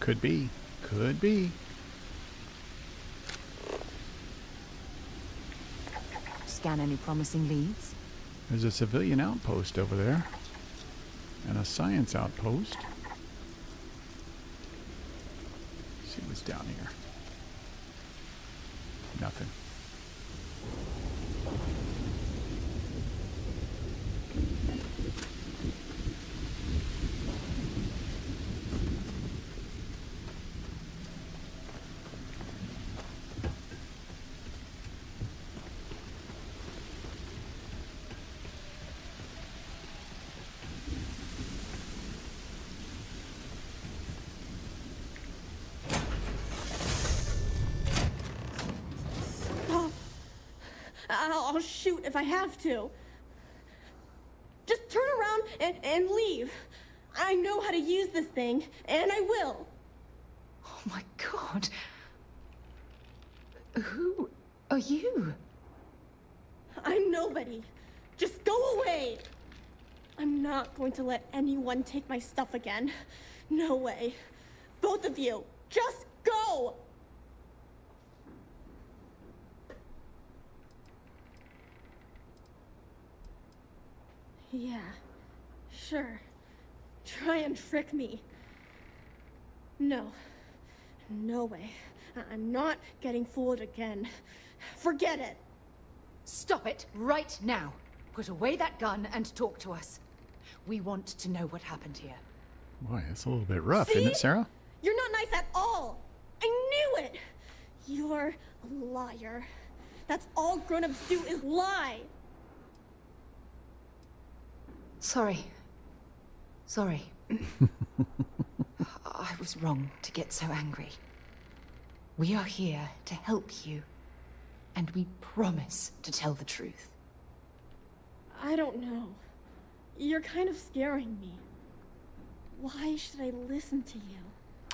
Could be. Could be. Scan any promising leads? There's a civilian outpost over there. And a science outpost. Let's see what's down here. Nothing. I'll shoot if I have to. Just turn around and leave. I know how to use this thing, and I will. Oh my god. Who are you? I'm nobody. Just go away. I'm not going to let anyone take my stuff again. No way. Both of you, just go! Yeah, sure. Try and trick me. No. No way. I'm not getting fooled again. Forget it. Stop it right now. Put away that gun and talk to us. We want to know what happened here. Boy, that's a little bit rough, See? isn't it, Sarah? You're not nice at all. I knew it. You're a liar. That's all grown-ups do is lie. Sorry. Sorry. I was wrong to get so angry. We are here to help you, and we promise to tell the truth. I don't know. You're kind of scaring me. Why should I listen to you?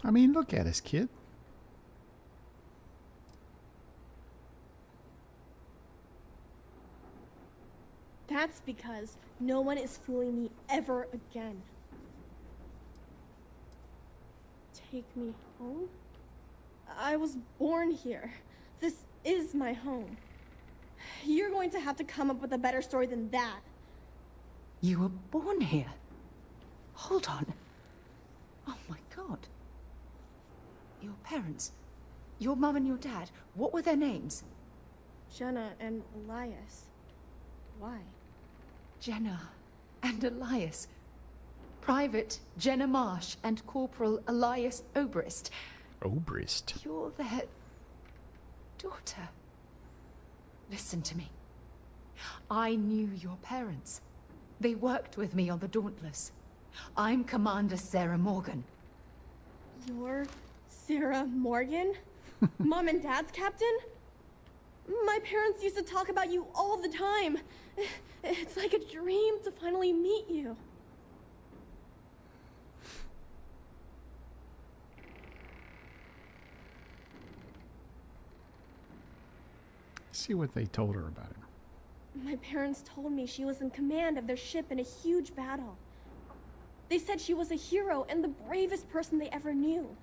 I mean, look at us, kid. That's because no one is fooling me ever again. Take me home? I was born here. This is my home. You're going to have to come up with a better story than that. You were born here? Hold on. Oh my god. Your parents, your mum and your dad, what were their names? Jenna and Elias. Why? Jenna and Elias. Private Jenna Marsh and Corporal Elias Obrist. Obrist? You're their daughter. Listen to me. I knew your parents. They worked with me on the Dauntless. I'm Commander Sarah Morgan. You're Sarah Morgan? Mom and Dad's captain? My parents used to talk about you all the time. It's like a dream to finally meet you. See what they told her about him. My parents told me she was in command of their ship in a huge battle. They said she was a hero and the bravest person they ever knew.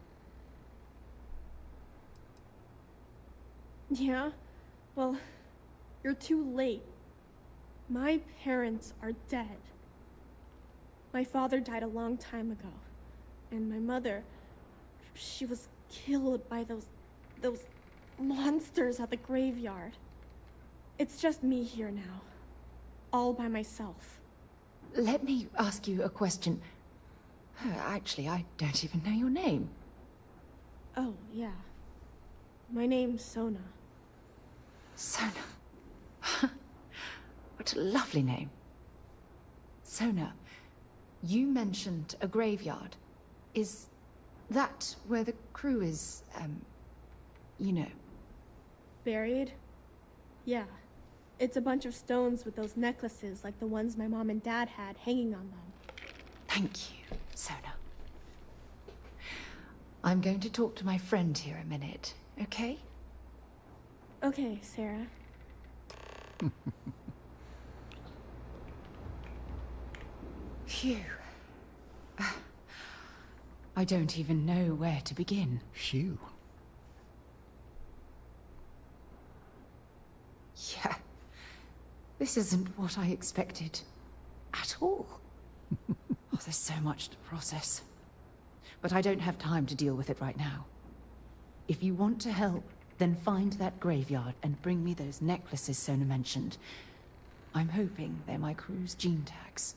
Yeah? Well, you're too late. My parents are dead. My father died a long time ago. And my mother, she was killed by those monsters at the graveyard. It's just me here now. All by myself. Let me ask you a question. Actually, I don't even know your name. Oh, yeah. My name's Sona. Sona. What a lovely name. Sona, you mentioned a graveyard. Is that where the crew is, you know? Buried? Yeah. It's a bunch of stones with those necklaces like the ones my mom and dad had hanging on them. Thank you, Sona. I'm going to talk to my friend here a minute, okay? Okay, Sarah. Phew. I don't even know where to begin. Phew. Yeah. This isn't what I expected. At all. Oh, there's so much to process. But I don't have time to deal with it right now. If you want to help, then find that graveyard and bring me those necklaces Sona mentioned. I'm hoping they're my crew's gene tags.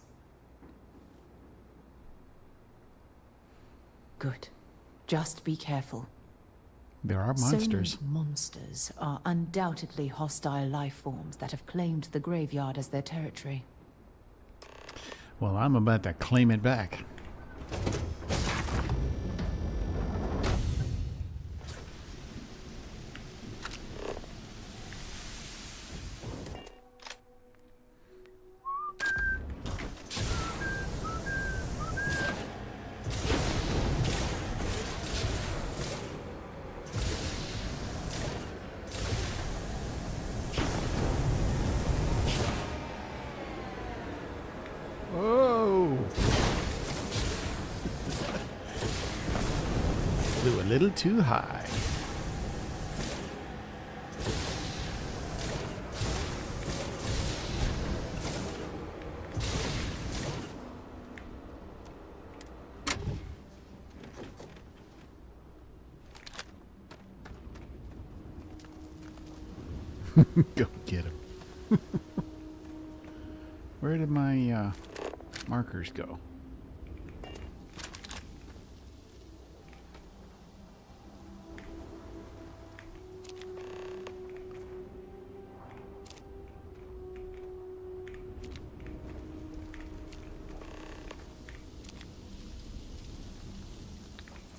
Good. Just be careful. There are monsters. Sona's monsters are undoubtedly hostile life forms that have claimed the graveyard as their territory. Well, I'm about to claim it back. Flew a little too high. Go get him. Where did my markers go?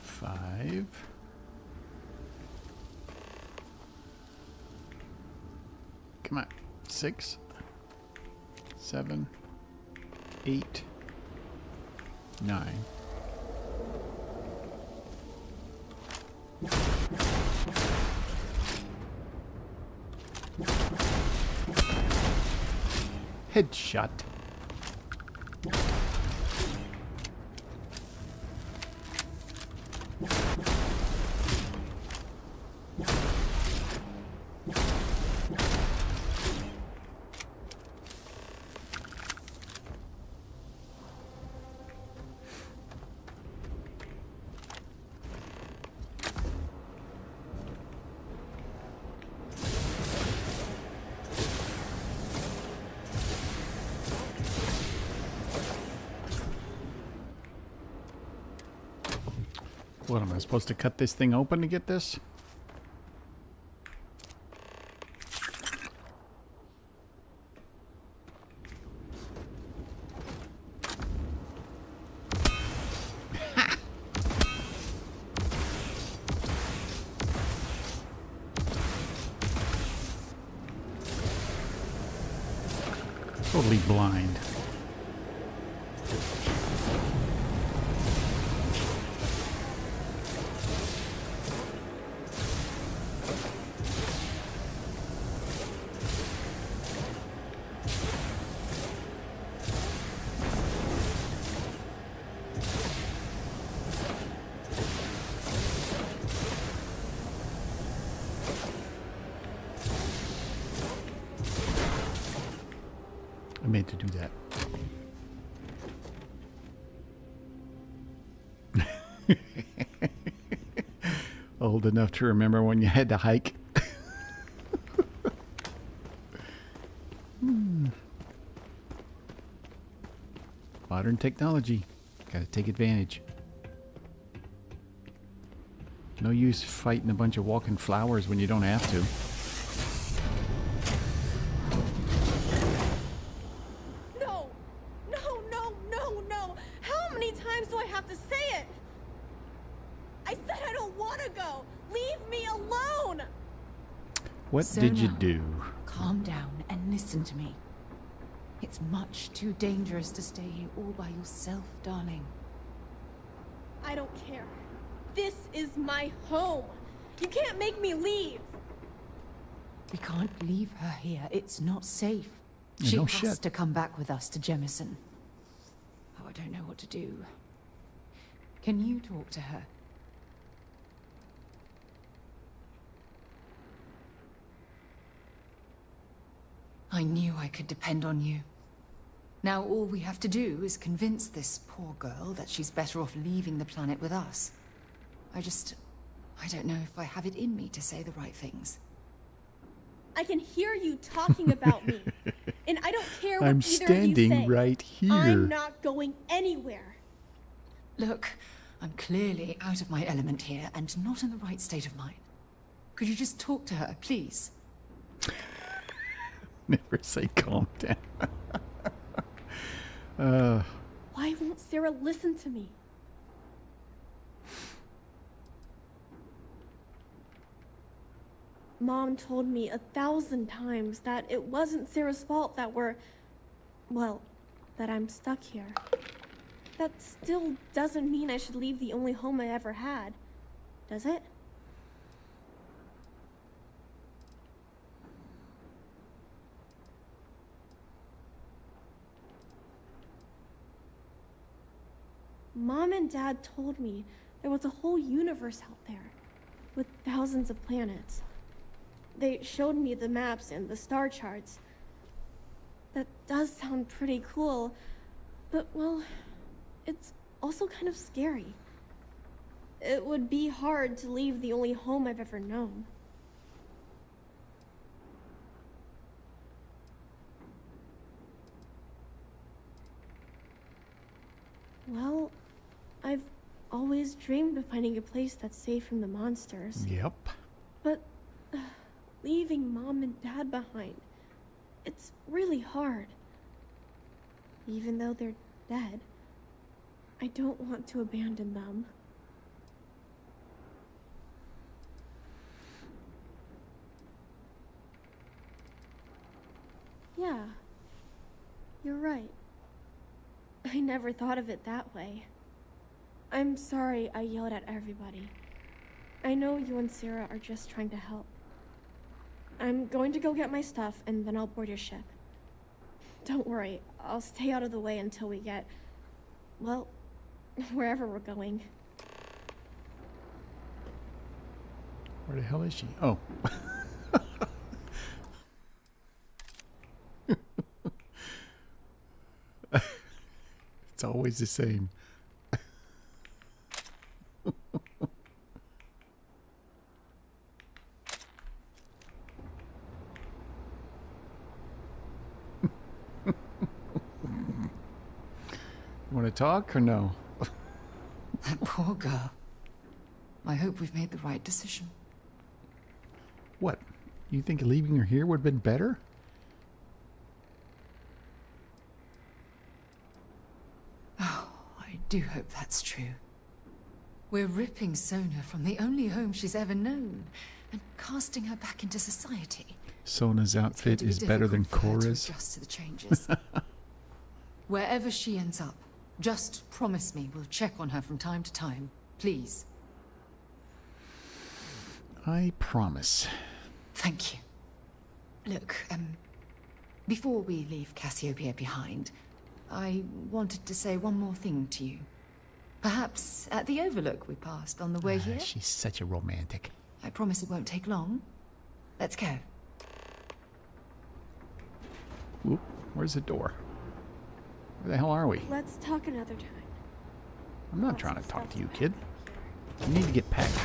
Five. Come on. 6, 7, 8, 9. Headshot. What, am I supposed to cut this thing open to get this? Totally blind. I meant to do that. Old enough to remember when you had to hike. Modern technology. Gotta take advantage. No use fighting a bunch of walking flowers when you don't have to. No! No, no, no, no! How many times do I have to say it? I said I don't want to go! Leave me alone! What did you do? Calm down and listen to me. It's much too dangerous to stay here all by yourself, darling. I don't care. This is my home. You can't make me leave. We can't leave her here. It's not safe. Yeah, She no has shit. to come back with us to Jemison. Oh, I don't know what to do. Can you talk to her? I knew I could depend on you. Now all we have to do is convince this poor girl that she's better off leaving the planet with us. I don't know if I have it in me to say the right things. I can hear you talking about me. And I don't care what I'm either of you standing say. right here. I'm not going anywhere. Look, I'm clearly out of my element here and not in the right state of mind. Could you just talk to her, please? Never say calm down. Why won't Sarah listen to me? Mom told me 1,000 times that it wasn't Sarah's fault that that I'm stuck here. That still doesn't mean I should leave the only home I ever had, does it? Mom and Dad told me there was a whole universe out there, with thousands of planets. They showed me the maps and the star charts. That does sound pretty cool, but, well, it's also kind of scary. It would be hard to leave the only home I've ever known. Well, I've always dreamed of finding a place that's safe from the monsters. Yep. But leaving Mom and Dad behind, it's really hard. Even though they're dead, I don't want to abandon them. Yeah, you're right. I never thought of it that way. I'm sorry I yelled at everybody. I know you and Sarah are just trying to help. I'm going to go get my stuff, and then I'll board your ship. Don't worry, I'll stay out of the way until we get, well, wherever we're going. Where the hell is she? Oh. It's always the same. You want to talk or no? That poor girl. I hope we've made the right decision. What? You think leaving her here would have been better? Oh, I do hope that's true. We're ripping Sona from the only home she's ever known and casting her back into society. Sona's outfit is better than Cora's. Adjust to the changes. Wherever she ends up, just promise me we'll check on her from time to time, please. I promise. Thank you. Look, before we leave Cassiopeia behind, I wanted to say one more thing to you. Perhaps at the overlook we passed on the way here? She's such a romantic. I promise it won't take long. Let's go. Oop, where's the door? Where the hell are we? Let's talk another time. I'm not trying to talk to you, kid. You need to get packed.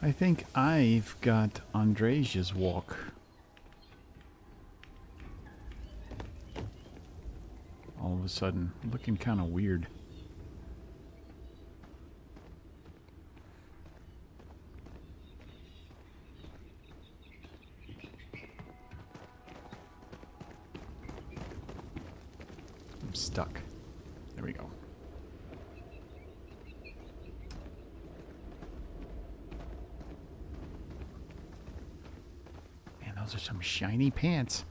I think I've got Andresia's walk. All of a sudden, looking kind of weird. I'm stuck. There we go. Man, those are some shiny pants.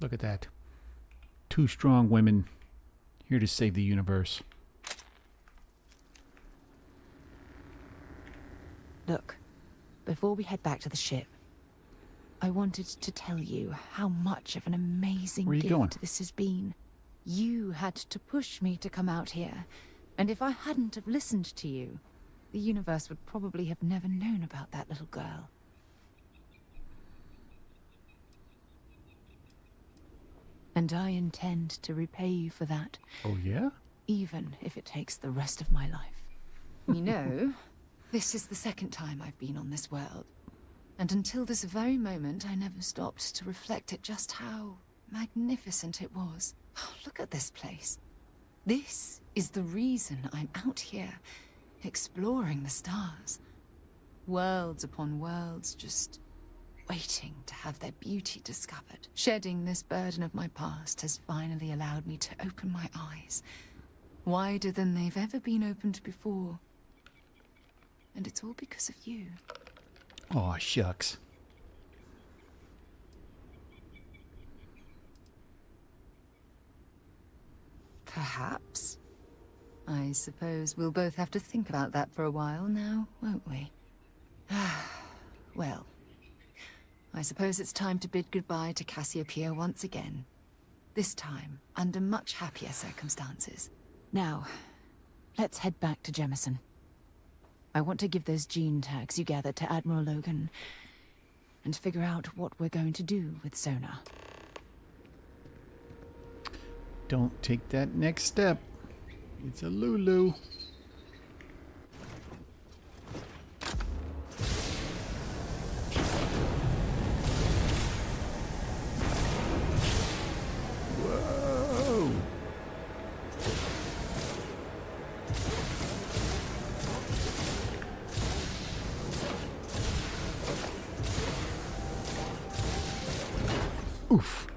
Look at that. 2 strong women here to save the universe. Look, before we head back to the ship, I wanted to tell you how much of an amazing Where are you gift going? this has been. You had to push me to come out here, and if I hadn't have listened to you, the universe would probably have never known about that little girl. And I intend to repay you for that. Oh, yeah? Even if it takes the rest of my life. You know, this is the second time I've been on this world. And until this very moment, I never stopped to reflect at just how magnificent it was. Oh, look at this place. This is the reason I'm out here, exploring the stars. Worlds upon worlds, just waiting to have their beauty discovered. Shedding this burden of my past has finally allowed me to open my eyes, wider than they've ever been opened before. And it's all because of you. Aw, shucks. Perhaps. I suppose we'll both have to think about that for a while now, won't we? Well, I suppose it's time to bid goodbye to Cassiopeia once again. This time, under much happier circumstances. Now, let's head back to Jemison. I want to give those gene tags you gathered to Admiral Logan, and figure out what we're going to do with Sona. Don't take that next step. It's a Lulu. Whoa. Oof.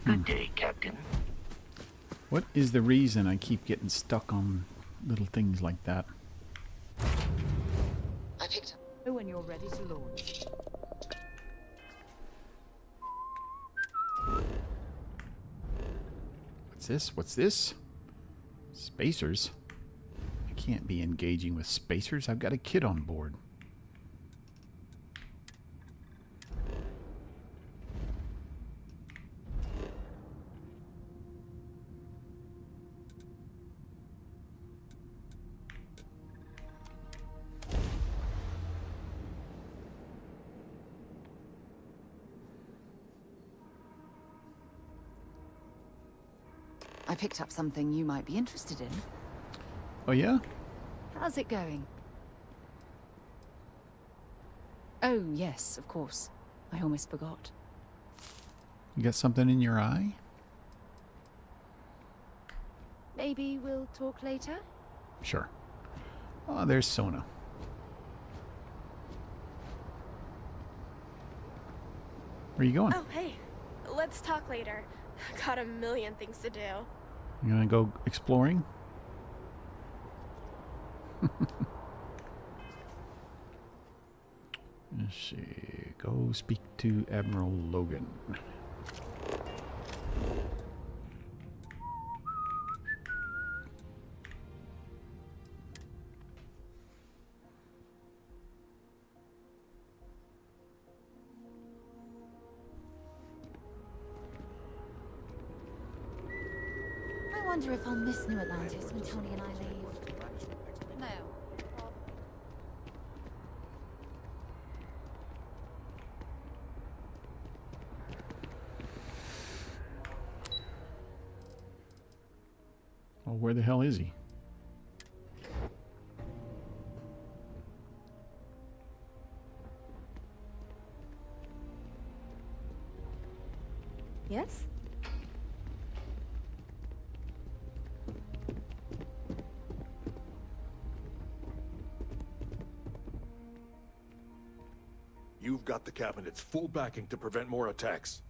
Good day, Captain. What is the reason I keep getting stuck on little things like that? I picked up. When you're ready to launch. What's this? What's this? Spacers? I can't be engaging with spacers. I've got a kid on board. I picked up something you might be interested in. Oh, yeah? How's it going? Oh, yes, of course. I almost forgot. You got something in your eye? Maybe we'll talk later? Sure. Oh, there's Sona. Where are you going? Oh, hey. Let's talk later. Got a million things to do. You gonna go exploring? Let's see. Go speak to Admiral Logan. I wonder if I'll miss New Atlantis when Tony and I leave. No. Well, where the hell is he? Yes? You've got the cabinet's full backing to prevent more attacks.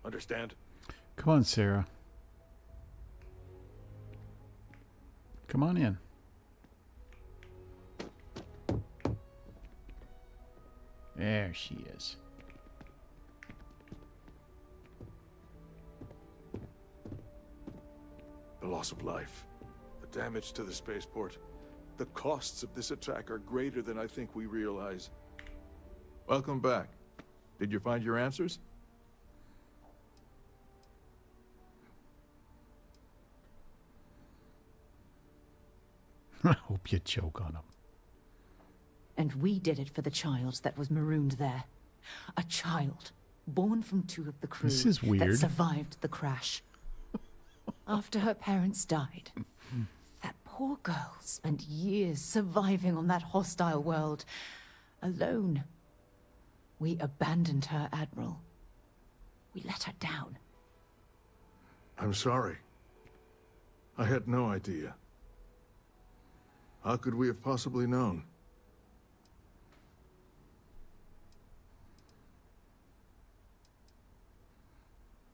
Understand? Come on, Sarah. Come on in. There she is. The loss of life, the damage to the spaceport. The costs of this attack are greater than I think we realize. Welcome back. Did you find your answers? I hope you choke on him. And we did it for the child that was marooned there. A child born from two of the crew This is weird. that survived the crash. After her parents died, that poor girl spent years surviving on that hostile world, alone. We abandoned her, Admiral. We let her down. I'm sorry. I had no idea. How could we have possibly known?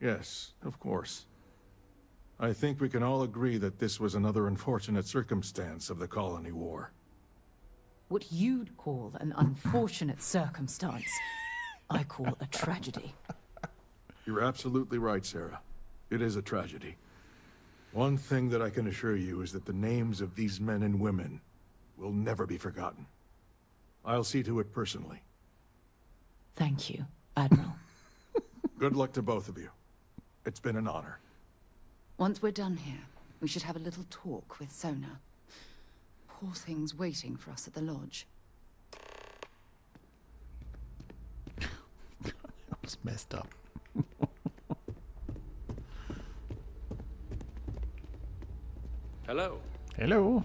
Yes, of course. I think we can all agree that this was another unfortunate circumstance of the Colony War. What you'd call an unfortunate circumstance, I call a tragedy. You're absolutely right, Sarah. It is a tragedy. One thing that I can assure you is that the names of these men and women will never be forgotten. I'll see to it personally. Thank you, Admiral. Good luck to both of you. It's been an honor. Once we're done here, we should have a little talk with Sona. Poor thing's waiting for us at the lodge. That was messed up. Hello. Hello.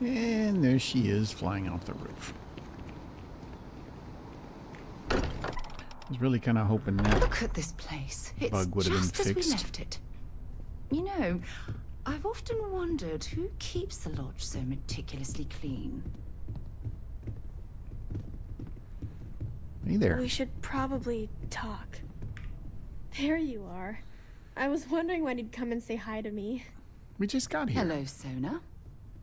And there she is, flying off the roof. I was really kind of hoping that Look at this place. It's bug would have been just as we fixed. left it. You know, I've often wondered who keeps the lodge so meticulously clean. Hey there. We should probably talk. There you are. I was wondering when you'd come and say hi to me. We just got here. Hello, Sona.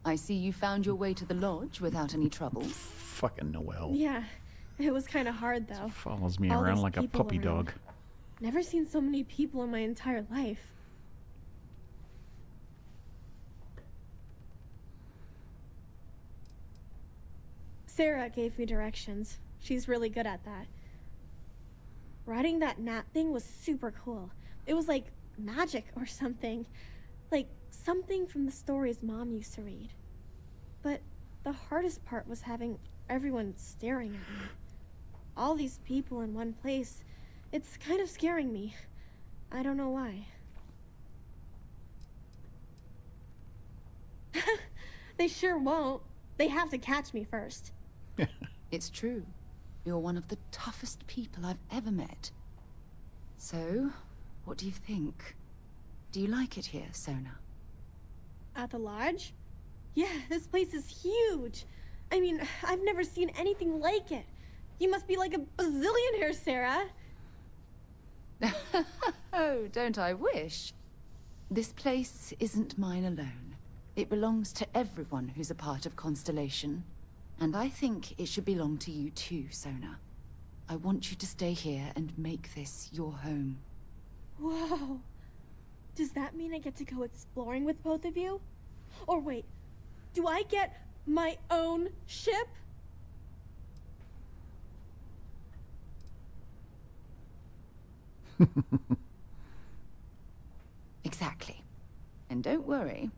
I see you found your way to the lodge without any trouble. Fucking Noelle. Yeah, it was kind of hard though. Follows me All around these like a people puppy around. dog. Never seen so many people in my entire life. Sarah gave me directions. She's really good at that. Riding that gnat thing was super cool. It was like magic or something. Like something from the stories Mom used to read. But the hardest part was having everyone staring at me. All these people in one place. It's kind of scaring me. I don't know why. They sure won't. They have to catch me first. It's true. You're one of the toughest people I've ever met. So, what do you think? Do you like it here, Sona? At the lodge? Yeah, this place is huge. I mean, I've never seen anything like it. You must be like a bazillionaire, Sarah. Oh, don't I wish? This place isn't mine alone. It belongs to everyone who's a part of Constellation. And I think it should belong to you too, Sona. I want you to stay here and make this your home. Whoa. Does that mean I get to go exploring with both of you? Or wait, do I get my own ship? Exactly. And don't worry.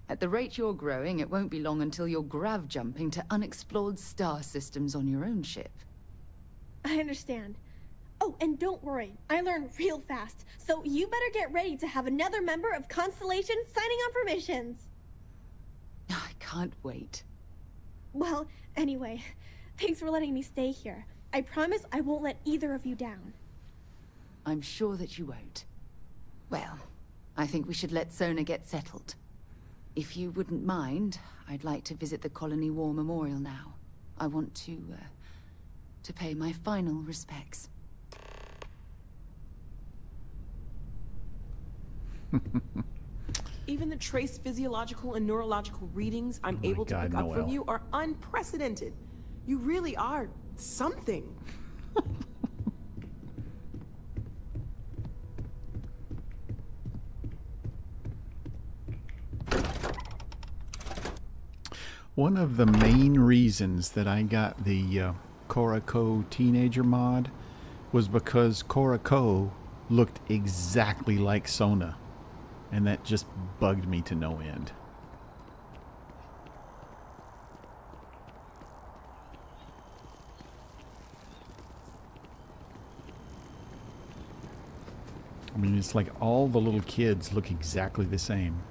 At the rate you're growing, it won't be long until you're grav jumping to unexplored star systems on your own ship. I understand. Oh, and don't worry, I learn real fast, so you better get ready to have another member of Constellation signing on for missions. I can't wait. Well, anyway, thanks for letting me stay here. I promise I won't let either of you down. I'm sure that you won't. Well, I think we should let Sona get settled. If you wouldn't mind, I'd like to visit the Colony War Memorial now. I want to pay my final respects. Even the trace physiological and neurological readings I'm able to God, pick up from Noelle. you are unprecedented. You really are something. One of the main reasons that I got the Korako Teenager mod was because Korako looked exactly like Sona, and that just bugged me to no end. I mean, it's like all the little kids look exactly the same.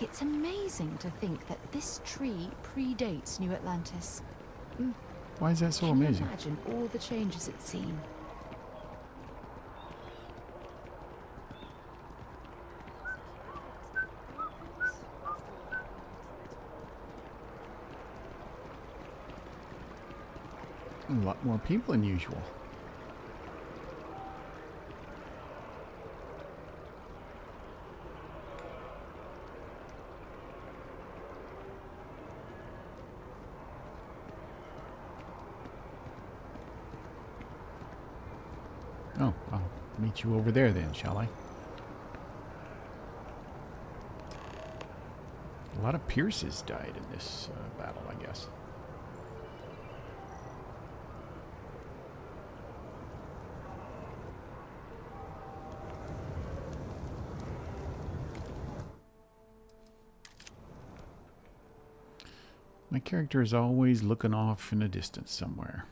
It's amazing to think that this tree predates New Atlantis. Why is that so Can you amazing? imagine all the changes it's seen? A lot more people than usual. Oh, I'll meet you over there then, shall I? A lot of Pierces died in this battle, I guess. My character is always looking off in the distance somewhere.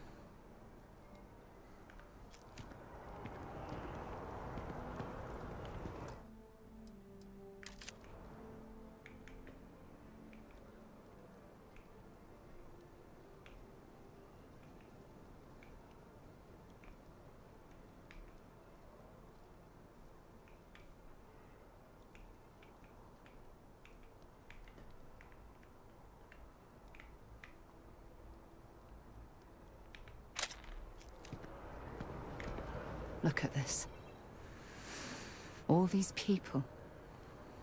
Look at this. All these people.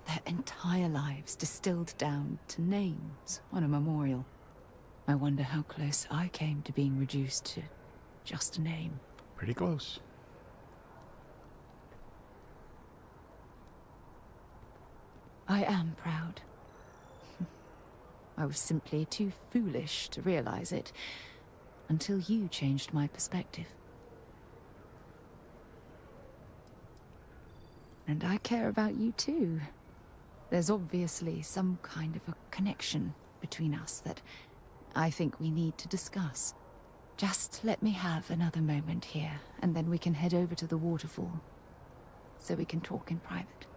Their entire lives distilled down to names on a memorial. I wonder how close I came to being reduced to just a name. Pretty close. I am proud. I was simply too foolish to realize it until you changed my perspective. And I care about you too. There's obviously some kind of a connection between us that I think we need to discuss. Just let me have another moment here, and then we can head over to the waterfall, so we can talk in private.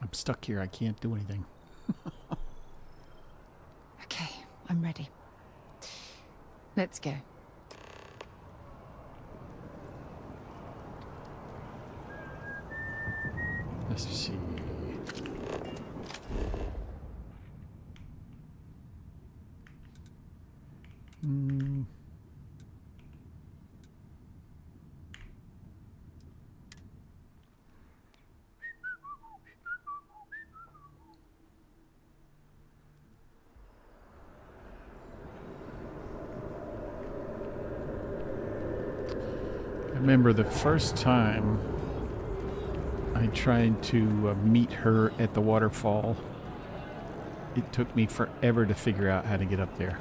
I'm stuck here. I can't do anything. Okay, I'm ready. Let's go. Let's see. I remember the first time I tried to meet her at the waterfall. It took me forever to figure out how to get up there.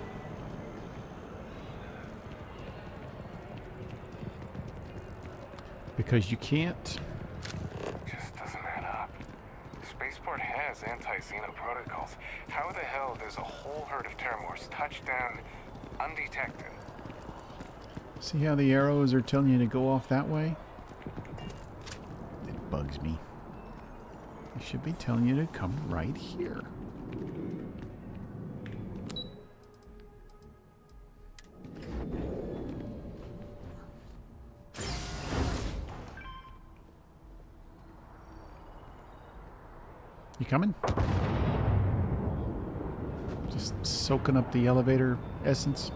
Because you can't. Just doesn't add up. Spaceport has anti-Xeno protocols. How the hell does a whole herd of Terrormorphs touch down undetected? See how the arrows are telling you to go off that way? It bugs me. They should be telling you to come right here. You coming? Just soaking up the elevator essence.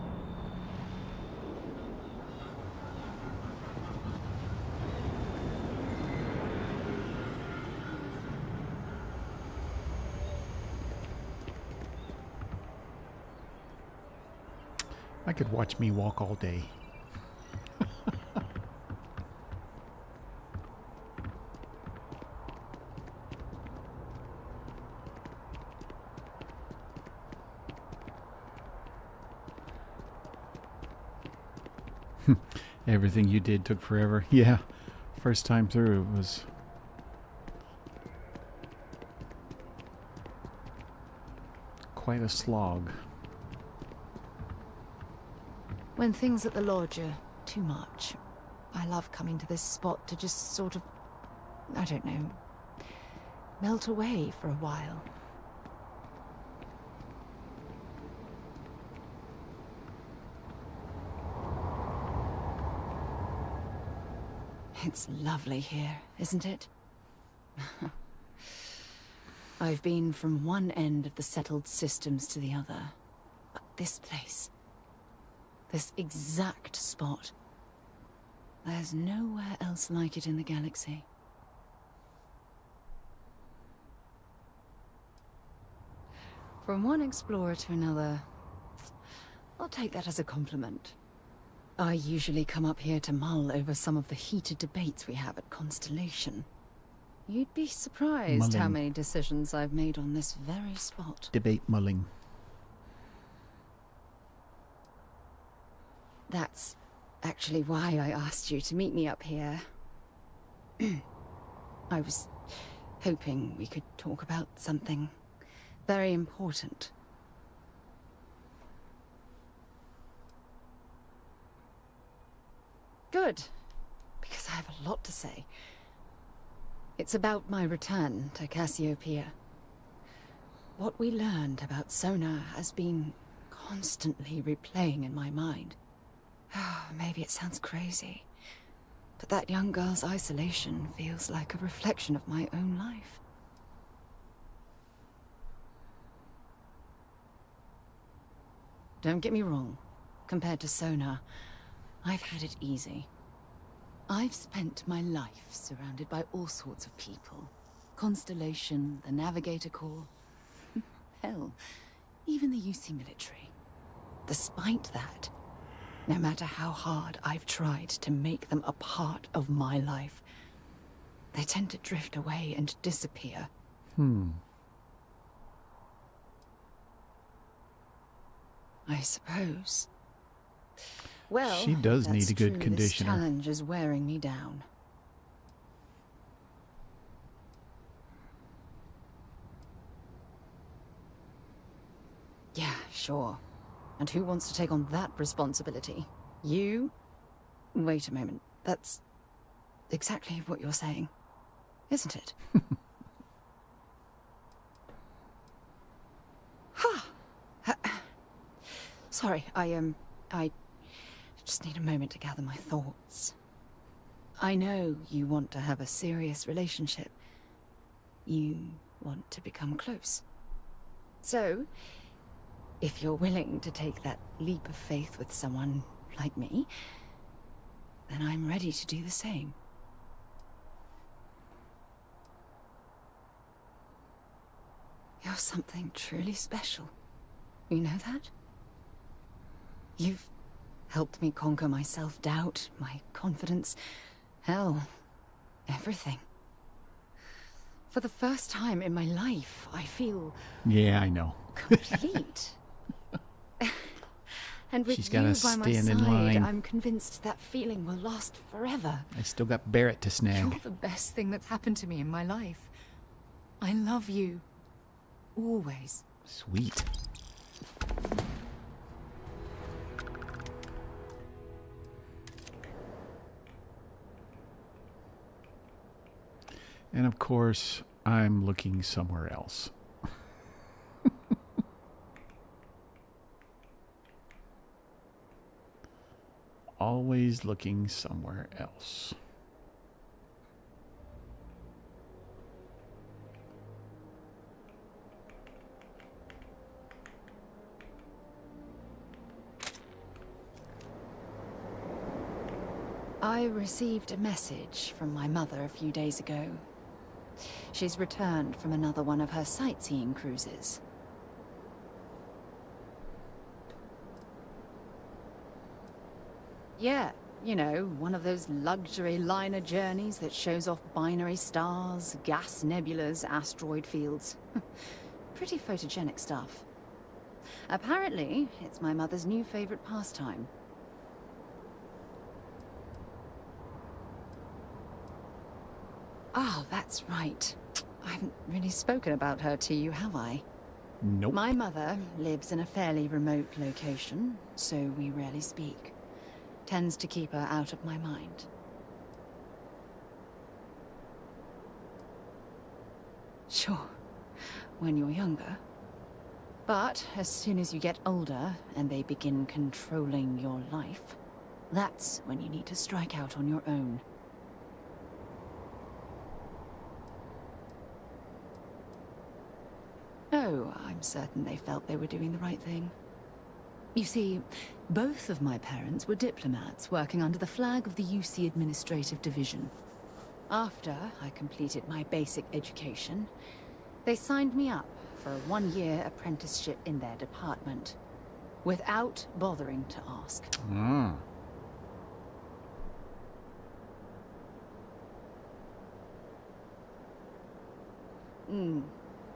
I could watch me walk all day. Everything you did took forever. Yeah, first time through it was quite a slog. When things at the lodge are too much, I love coming to this spot to just sort of, I don't know, melt away for a while. It's lovely here, isn't it? I've been from one end of the settled systems to the other. But this place, this exact spot, there's nowhere else like it in the galaxy. From one explorer to another, I'll take that as a compliment. I usually come up here to mull over some of the heated debates we have at Constellation. You'd be surprised how many decisions I've made on this very spot. Debate mulling. That's actually why I asked you to meet me up here. I was hoping we could talk about something very important. Good, because I have a lot to say. It's about my return to Cassiopeia. What we learned about Sona has been constantly replaying in my mind. Maybe it sounds crazy, but that young girl's isolation feels like a reflection of my own life. Don't get me wrong, compared to Sona, I've had it easy. I've spent my life surrounded by all sorts of people. Constellation, the Navigator Corps. Hell, even the UC military. Despite that, no matter how hard I've tried to make them a part of my life, they tend to drift away and disappear. I suppose. Well, she does need a good conditioner. This challenge is wearing me down. Yeah, sure. And who wants to take on that responsibility? You? Wait a moment. That's exactly what you're saying, isn't it? Sorry, I just need a moment to gather my thoughts. I know you want to have a serious relationship. You want to become close. So, if you're willing to take that leap of faith with someone like me, then I'm ready to do the same. You're something truly special. You know that? You've helped me conquer my self-doubt, my confidence, hell, everything. For the first time in my life, I feel... Yeah, I know. complete. And with She's you gotta by my stand in side, line. I'm convinced that feeling will last forever. I still got Barrett to snag. You're the best thing that's happened to me in my life. I love you. Always. Sweet. And of course, I'm looking somewhere else. Always looking somewhere else. I received a message from my mother a few days ago. She's returned from another one of her sightseeing cruises. Yeah, you know, one of those luxury liner journeys that shows off binary stars, gas nebulas, asteroid fields. Pretty photogenic stuff. Apparently, it's my mother's new favorite pastime. Oh, that's right. I haven't really spoken about her to you, have I? Nope. My mother lives in a fairly remote location, so we rarely speak. Tends to keep her out of my mind. Sure, when you're younger. But as soon as you get older and they begin controlling your life, that's when you need to strike out on your own. Oh, I'm certain they felt they were doing the right thing. You see, both of my parents were diplomats working under the flag of the UC Administrative Division. After I completed my basic education, they signed me up for a one-year apprenticeship in their department, without bothering to ask. Ah.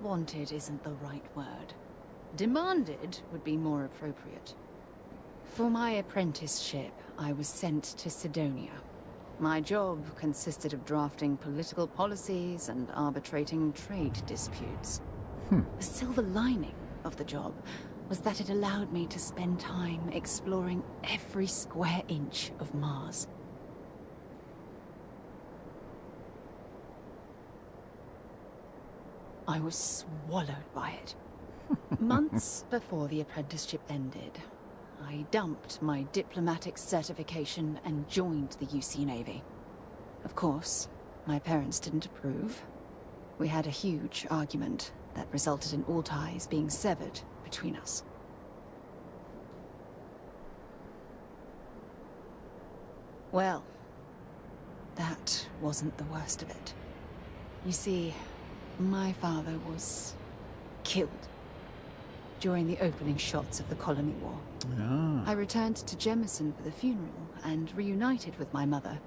Wanted isn't the right word. Demanded would be more appropriate. For my apprenticeship, I was sent to Sidonia. My job consisted of drafting political policies and arbitrating trade disputes. The silver lining of the job was that it allowed me to spend time exploring every square inch of Mars. I was swallowed by it. Months before the apprenticeship ended, I dumped my diplomatic certification and joined the UC Navy. Of course, my parents didn't approve. We had a huge argument that resulted in all ties being severed between us. Well, that wasn't the worst of it. You see, my father was killed during the opening shots of the Colony War. Ah. I returned to Jemison for the funeral and reunited with my mother.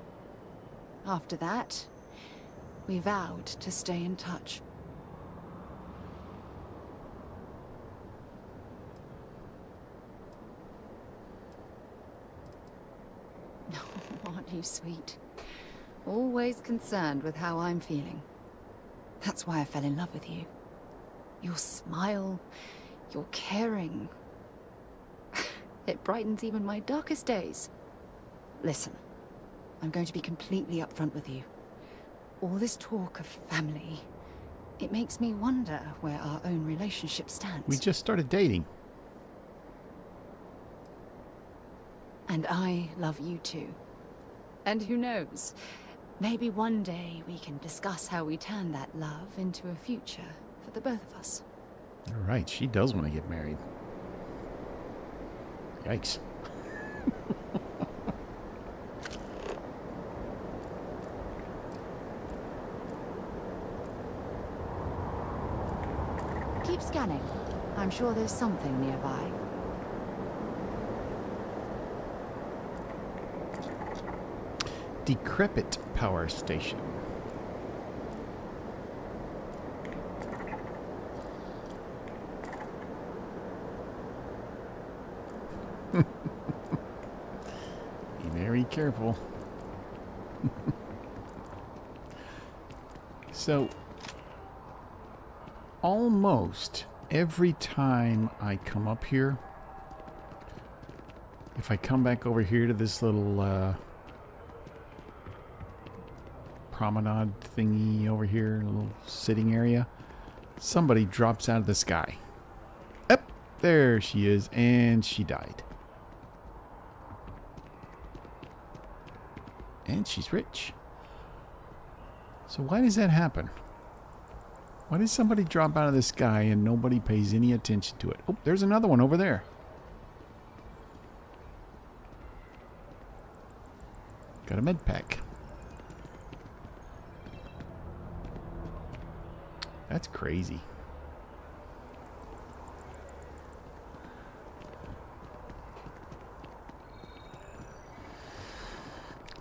After that, we vowed to stay in touch. Aren't you sweet? Always concerned with how I'm feeling. That's why I fell in love with you. Your smile, your caring. It brightens even my darkest days. Listen, I'm going to be completely upfront with you. All this talk of family, it makes me wonder where our own relationship stands. We just started dating. And I love you too. And who knows? Maybe one day we can discuss how we turn that love into a future for the both of us. All right, she does want to get married. Yikes. Keep scanning. I'm sure there's something nearby. Decrepit power station. Be very careful. So, almost every time I come up here, if I come back over here to this little promenade thingy over here, a little sitting area, somebody drops out of the sky. Up there she is, and she died. And she's rich. So why does that happen? Why does somebody drop out of the sky and nobody pays any attention to it? Oh, there's another one over there. Got a med pack. That's crazy.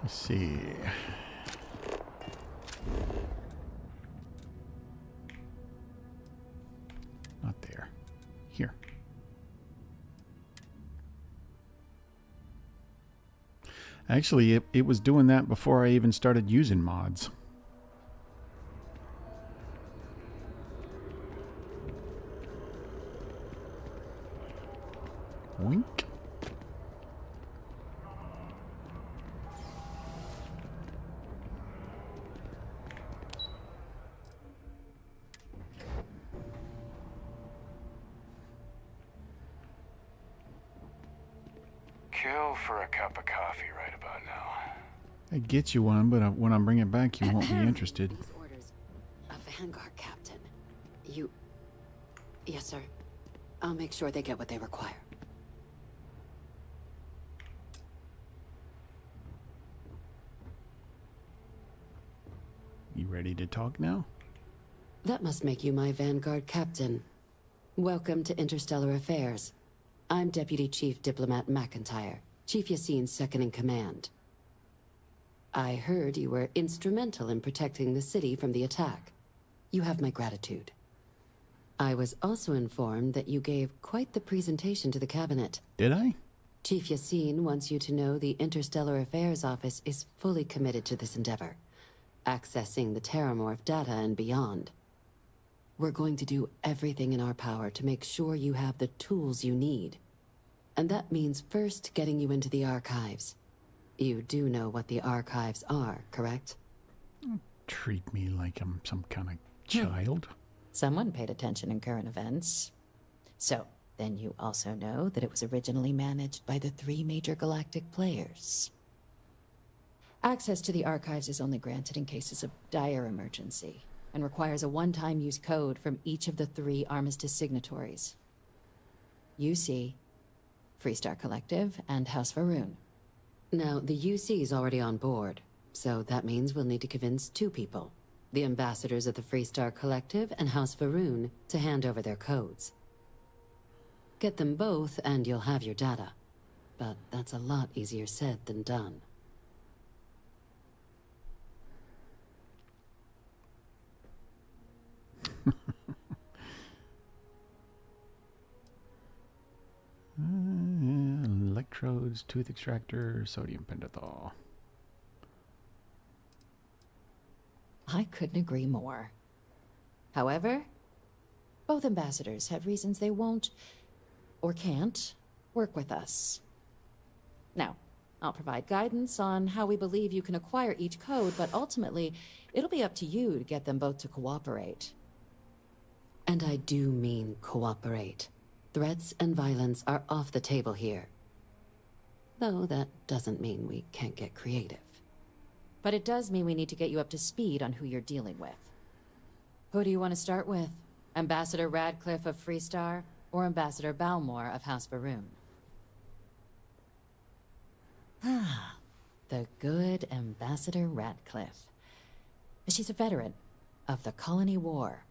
Let's see. Not there. Here. Actually, it was doing that before I even started using mods. Wink. Kill for a cup of coffee right about now. I get you one, but when I bring it back, you won't be interested. These orders, a Vanguard captain. You... Yes, sir. I'll make sure they get what they require. You ready to talk now? That must make you my Vanguard captain. Welcome to Interstellar Affairs. I'm Deputy Chief Diplomat McIntyre, Chief Yassine's second-in-command. I heard you were instrumental in protecting the city from the attack. You have my gratitude. I was also informed that you gave quite the presentation to the cabinet. Did I? Chief Yassine wants you to know the Interstellar Affairs Office is fully committed to this endeavor, accessing the Terrormorph data and beyond. We're going to do everything in our power to make sure you have the tools you need. And that means first getting you into the archives. You do know what the archives are, correct? Treat me like I'm some kind of child. Someone paid attention in current events. So, then you also know that it was originally managed by the 3 major galactic players. Access to the archives is only granted in cases of dire emergency, and requires a one-time use code from each of the 3 Armistice signatories. UC, Freestar Collective, and House Varun. Now, the UC is already on board, so that means we'll need to convince 2 people. The ambassadors of the Freestar Collective and House Varun to hand over their codes. Get them both and you'll have your data. But that's a lot easier said than done. Electrodes, tooth extractor, sodium pentothal. I couldn't agree more. However, both ambassadors have reasons they won't, or can't, work with us. Now, I'll provide guidance on how we believe you can acquire each code, but ultimately, it'll be up to you to get them both to cooperate. And I do mean cooperate. Threats and violence are off the table here. Though that doesn't mean we can't get creative. But it does mean we need to get you up to speed on who you're dealing with. Who do you want to start with? Ambassador Radcliffe of Freestar, or Ambassador Balmore of House Varun? Ah, the good Ambassador Radcliffe. She's a veteran of the Colony War,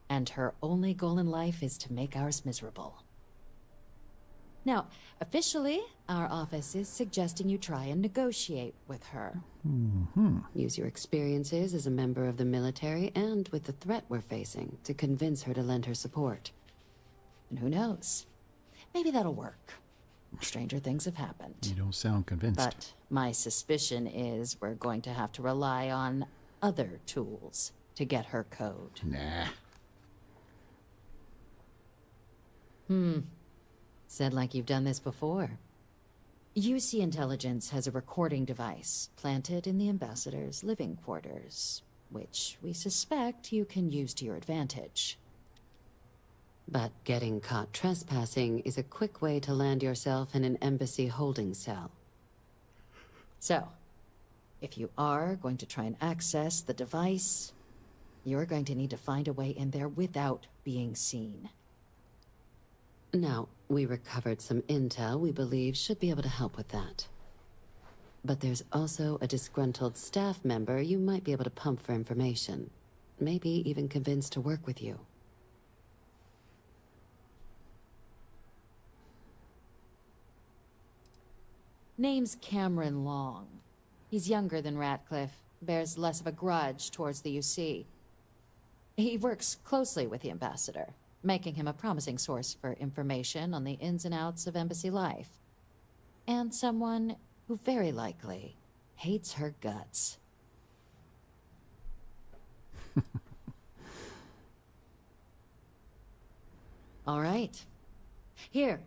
and her only goal in life is to make ours miserable. Now, officially, our office is suggesting you try and negotiate with her. Use your experiences as a member of the military and with the threat we're facing to convince her to lend her support. And who knows? Maybe that'll work. Stranger things have happened. You don't sound convinced. But my suspicion is we're going to have to rely on other tools to get her code. Nah. Said like you've done this before. UC Intelligence has a recording device planted in the ambassador's living quarters, which we suspect you can use to your advantage. But getting caught trespassing is a quick way to land yourself in an embassy holding cell. So, if you are going to try and access the device, you're going to need to find a way in there without being seen. Now, we recovered some intel we believe should be able to help with that. But there's also a disgruntled staff member you might be able to pump for information. Maybe even convince to work with you. Name's Cameron Long. He's younger than Ratcliffe, bears less of a grudge towards the UC. He works closely with the ambassador, making him a promising source for information on the ins and outs of embassy life. And someone who very likely hates her guts. All right. Here,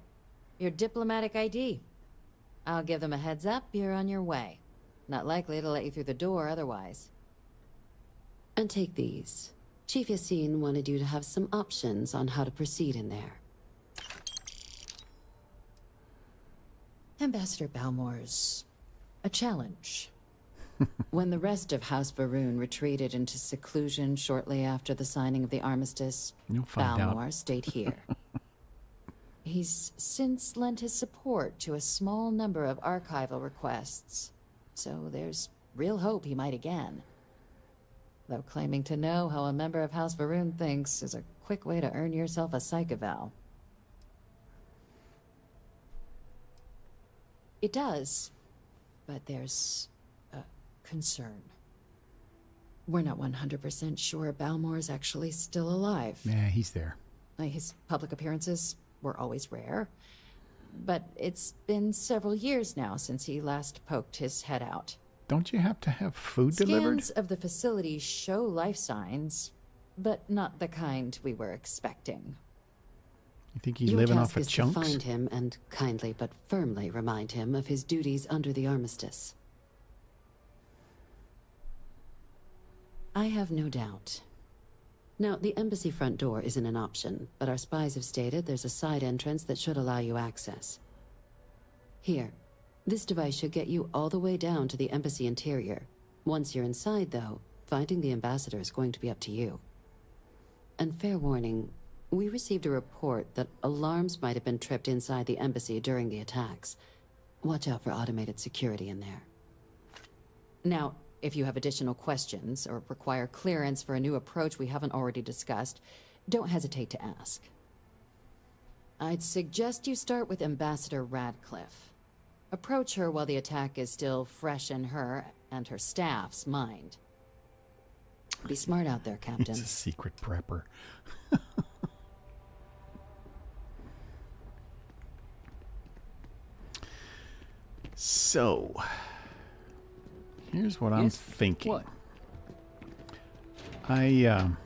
your diplomatic ID. I'll give them a heads up, you're on your way. Not likely to let you through the door otherwise. And take these. Chief Yassine wanted you to have some options on how to proceed in there. Ambassador Balmore's a challenge. When the rest of House Varun retreated into seclusion shortly after the signing of the armistice, You'll find out. Balmore stayed here. He's since lent his support to a small number of archival requests, so there's real hope he might again. Though claiming to know how a member of House Varun thinks is a quick way to earn yourself a psych eval. It does, but there's a concern. We're not 100% sure Balmore's actually still alive. Yeah, he's there. His public appearances were always rare, but it's been several years now since he last poked his head out. Don't you have to have food delivered? Scans of the facility show life signs, but not the kind we were expecting. You think he's Your living task off of is chunks? to find him and kindly but firmly remind him of his duties under the armistice. I have no doubt. Now, the embassy front door isn't an option, but our spies have stated there's a side entrance that should allow you access. Here, this device should get you all the way down to the embassy interior. Once you're inside, though, finding the ambassador is going to be up to you. And fair warning, we received a report that alarms might have been tripped inside the embassy during the attacks. Watch out for automated security in there. Now, if you have additional questions or require clearance for a new approach we haven't already discussed, don't hesitate to ask. I'd suggest you start with Ambassador Radcliffe. Approach her while the attack is still fresh in her and her staff's mind. Be smart out there, Captain. He's a secret prepper. So, here's what I'm thinking. What? I'm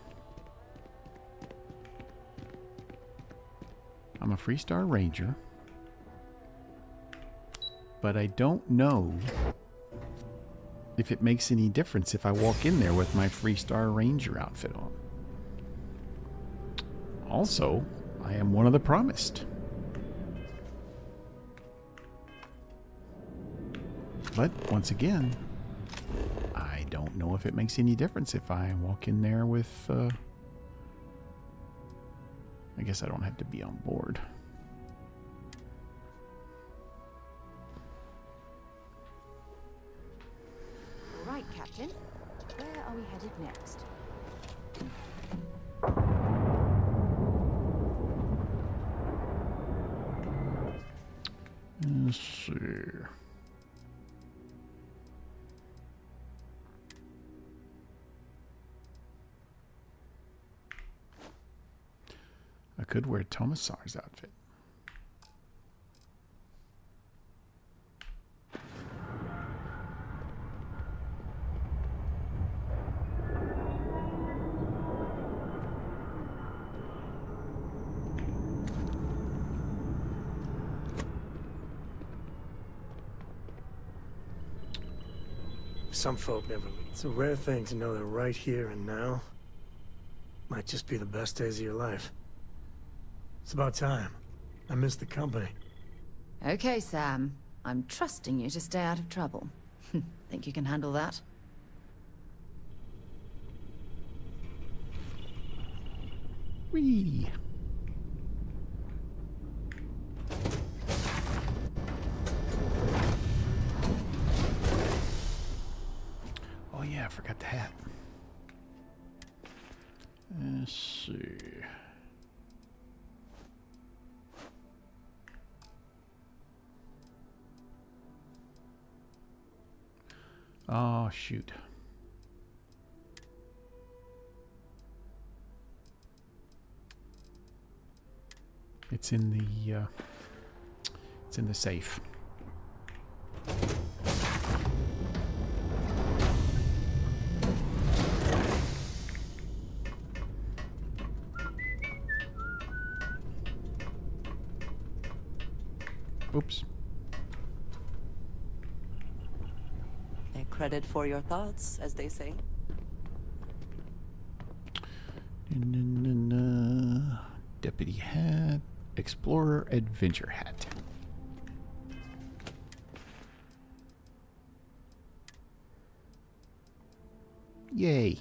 a Freestar Ranger, but I don't know if it makes any difference if I walk in there with my Freestar Ranger outfit on. Also, I am one of the promised. But once again, I don't know if it makes any difference if I walk in there with, I guess I don't have to be on board. All right, Captain. Where are we headed next? Let's see. I could wear Tomasar's outfit. Some folk never leave. It's a rare thing to know that right here and now might just be the best days of your life. It's about time. I miss the company. Okay, Sam. I'm trusting you to stay out of trouble. Think you can handle that? Whee! hat. Let's see. Oh, shoot. It's in the safe. Oops. A credit for your thoughts, as they say. Deputy hat, explorer, adventure hat. Yay.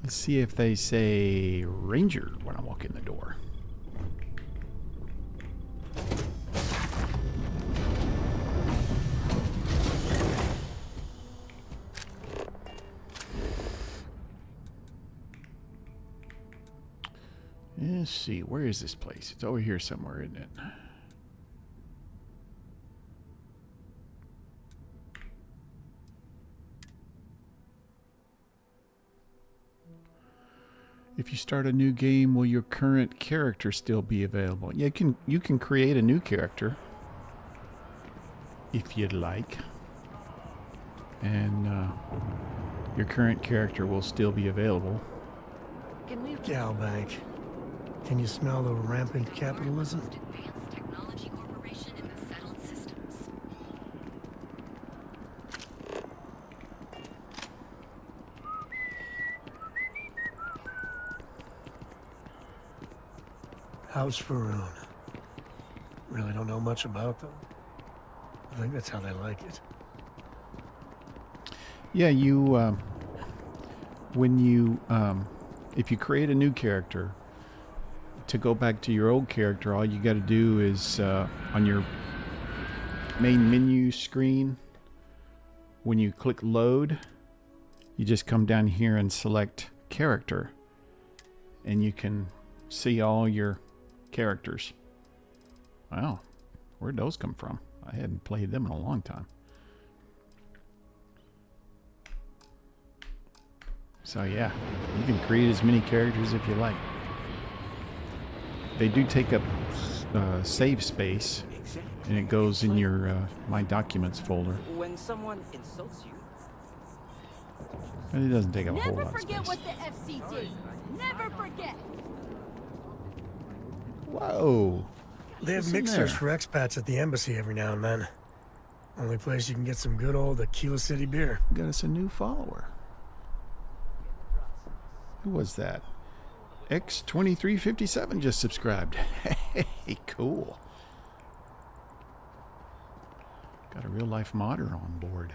Let's see if they say ranger when I walk in the door. Let's see, where is this place? It's over here somewhere, isn't it? If you start a new game, will your current character still be available? Yeah, you can create a new character if you'd like, and your current character will still be available. Galbank, can you smell the rampant capitalism? House Faroon. Really don't know much about them. I think that's how they like it. Yeah, you when you if you create a new character, to go back to your old character, all you got to do is on your main menu screen, when you click load, you just come down here and select character, and you can see all your characters. Wow, where'd those come from? I hadn't played them in a long time. So yeah, you can create as many characters if you like. They do take up save space, and it goes in your My Documents folder. When someone insults you, And it doesn't take up a whole Never lot of forget space. what the FC did. Never forget. Whoa. They have What's in mixers there? for expats at the embassy every now and then. Only place you can get some good old Aquila City beer. Got us a new follower. Who was that? X2357 just subscribed. Hey, cool. Got a real life modder on board.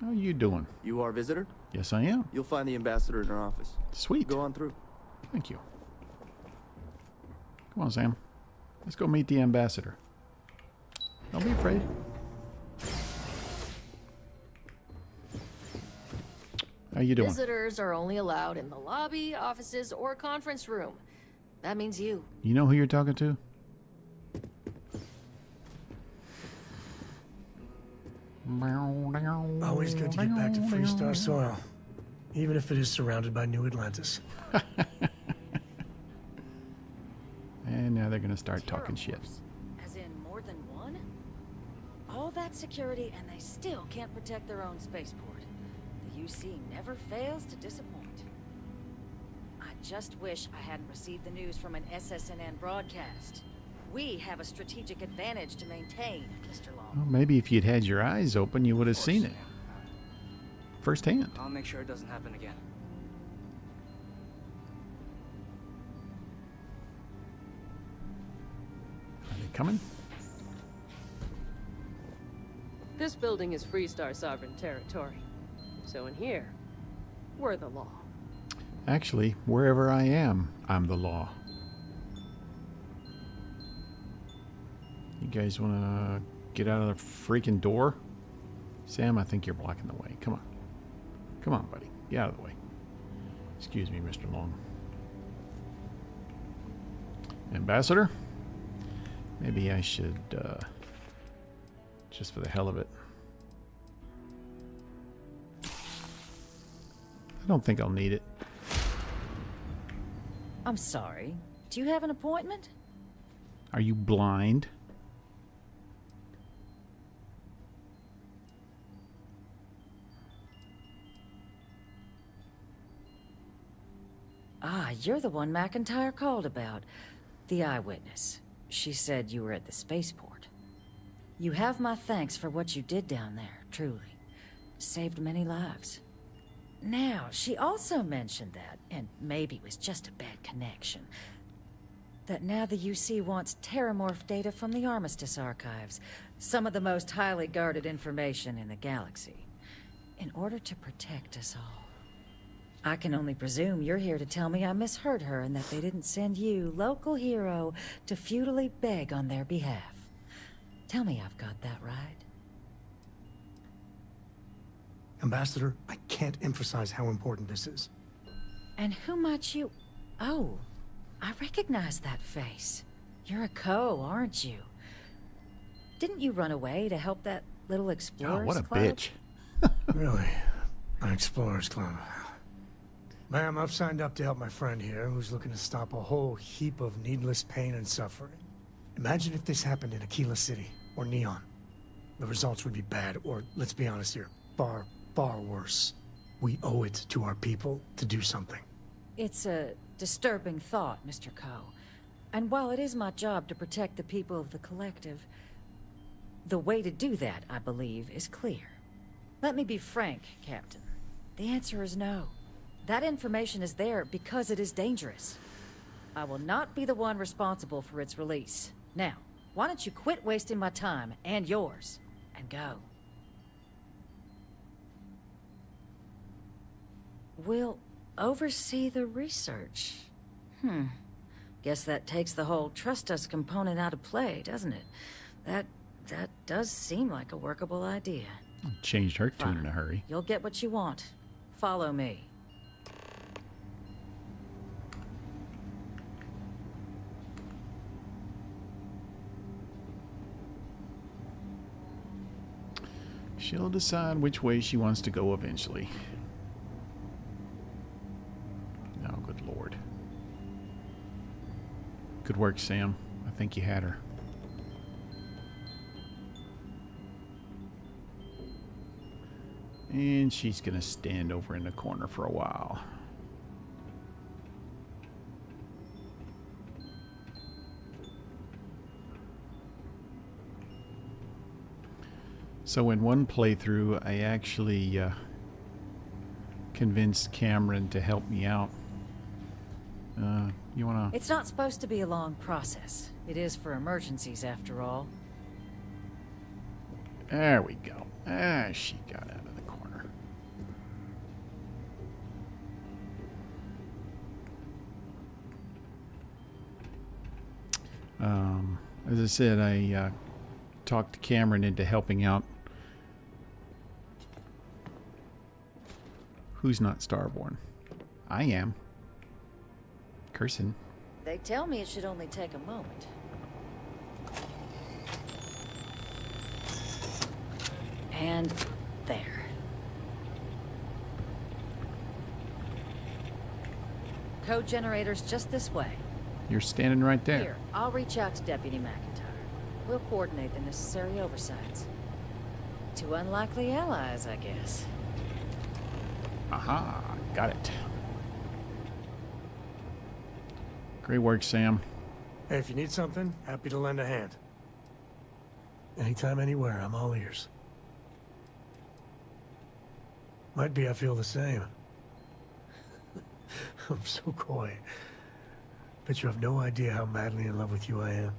How you doing? You are a visitor? Yes, I am. You'll find the ambassador in her office. Sweet. Go on through. Thank you. Come on, Sam. Let's go meet the ambassador. Don't be afraid. How you doing? Visitors are only allowed in the lobby, offices, or conference room. That means you. You know who you're talking to? Always good to get back to Freestar soil. Even if it is surrounded by New Atlantis. And now they're gonna start talking shit. As in more than one? All that security and they still can't protect their own spaceport. The UC never fails to disappoint. I just wish I hadn't received the news from an SSNN broadcast. We have a strategic advantage to maintain, Mr. Long. Well, maybe if you'd had your eyes open, you would have seen it firsthand. I'll make sure it doesn't happen again. Are they coming? This building is Freestar sovereign territory. So in here, we're the law. Actually, wherever I am, I'm the law. You guys want to get out of the freaking door? Sam, I think you're blocking the way. Come on. Come on, buddy. Get out of the way. Excuse me, Mr. Long. Ambassador? Maybe I should, just for the hell of it. I don't think I'll need it. I'm sorry. Do you have an appointment? Are you blind? Ah, you're the one McIntyre called about. The eyewitness. She said you were at the spaceport. You have my thanks for what you did down there, truly. Saved many lives. Now, she also mentioned that, and maybe it was just a bad connection, that now the UC wants Terrormorph data from the Armistice archives, some of the most highly guarded information in the galaxy, in order to protect us all. I can only presume you're here to tell me I misheard her and that they didn't send you, local hero, to futilely beg on their behalf. Tell me I've got that right. Ambassador, I can't emphasize how important this is. And who might you... Oh, I recognize that face. You're a Co, aren't you? Didn't you run away to help that little Explorers Oh, what a Club? bitch. Really? An Explorers Club. Ma'am, I've signed up to help my friend here, who's looking to stop a whole heap of needless pain and suffering. Imagine if this happened in Aquila City, or Neon. The results would be bad, or, let's be honest here, far, far worse. We owe it to our people to do something. It's a disturbing thought, Mr. Co. And while it is my job to protect the people of the Collective, the way to do that, I believe, is clear. Let me be frank, Captain. The answer is no. That information is there because it is dangerous. I will not be the one responsible for its release. Now, why don't you quit wasting my time, and yours, and go? We'll oversee the research. Guess that takes the whole trust us component out of play, doesn't it? That does seem like a workable idea. Changed her tune in a hurry. You'll get what you want. Follow me. She'll decide which way she wants to go eventually. Oh, good lord. Good work, Sam. I think you had her. And she's gonna stand over in the corner for a while. So in one playthrough, I actually convinced Cameron to help me out. You wanna... It's not supposed to be a long process. It is for emergencies, after all. There we go. Ah, she got out of the corner. As I said, I talked Cameron into helping out. Who's not Starborn? I am. Cursin. They tell me it should only take a moment. And there. Code generator's just this way. You're standing right there. Here, I'll reach out to Deputy McIntyre. We'll coordinate the necessary oversights. Two unlikely allies, I guess. Aha, got it. Great work, Sam. Hey, if you need something, happy to lend a hand. Anytime, anywhere, I'm all ears. Might be I feel the same. I'm so coy. Bet you have no idea how madly in love with you I am.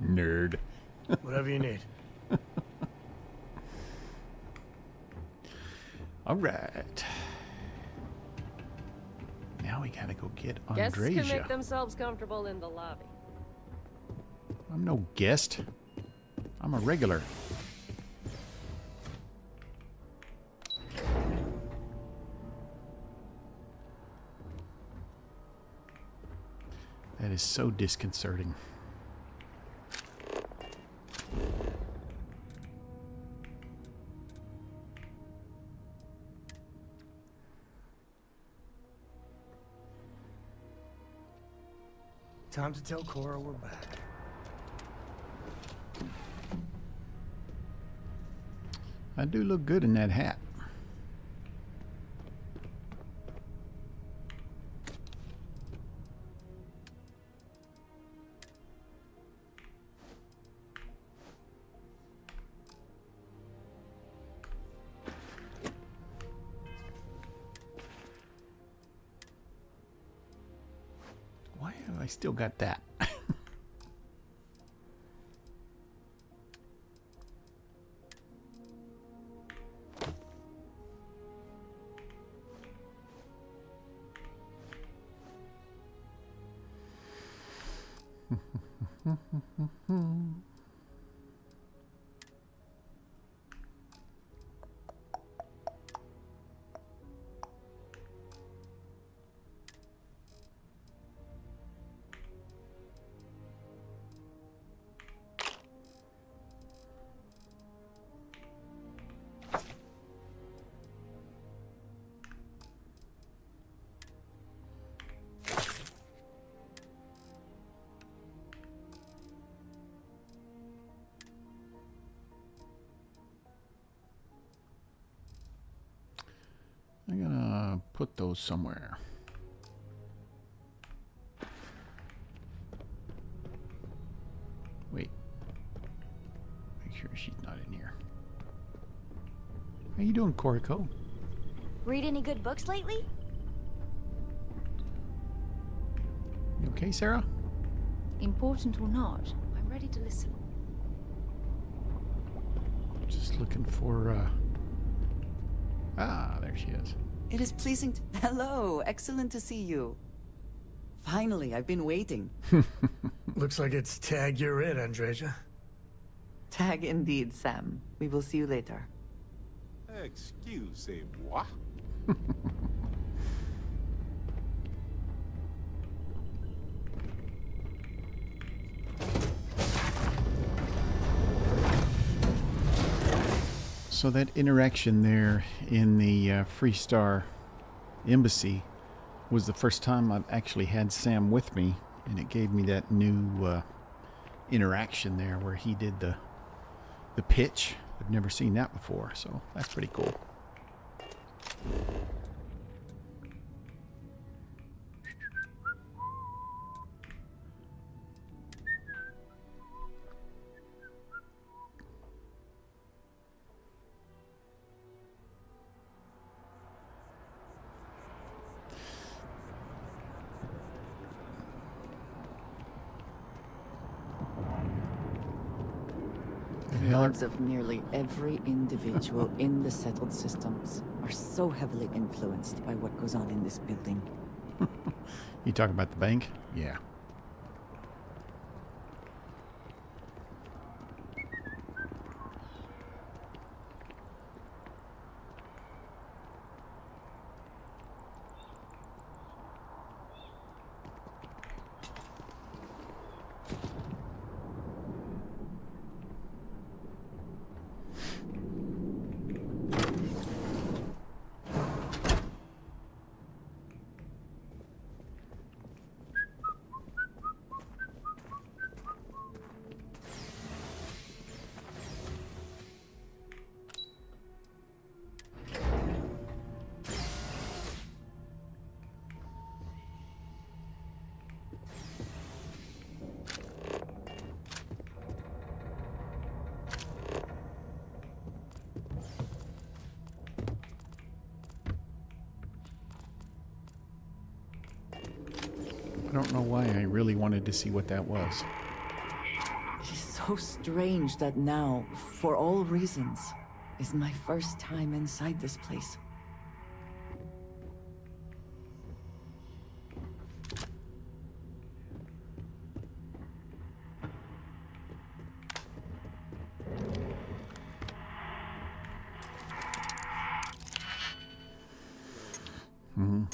Nerd. Whatever you need. All right. Now we gotta go get Guests can Andresia. make themselves comfortable in the lobby. I'm no guest. I'm a regular. That is so disconcerting. Time to tell Cora we're back. I do look good in that hat. Why have I still got that? I'm gonna put those somewhere. Wait. Make sure she's not in here. How you doing, Koriko? Read any good books lately? You okay, Sarah? Important or not, I'm ready to listen. Just looking for, Ah, there she is. It is pleasing to... Hello, excellent to see you. Finally, I've been waiting. Looks like it's tag you're it, Andreja. Tag indeed, Sam. We will see you later. Excusez-moi. So that interaction there in the Freestar Embassy was the first time I've actually had Sam with me, and it gave me that new interaction there where he did the pitch. I've never seen that before, so that's pretty cool. The lives of nearly every individual in the settled systems are so heavily influenced by what goes on in this building. You talking about the bank? Yeah. I don't know why I really wanted to see what that was. It is so strange that now, for all reasons, is my first time inside this place.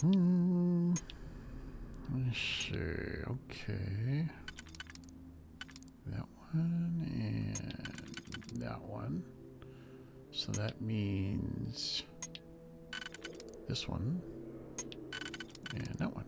Let's see. Okay. That one and that one. So that means this one and that one.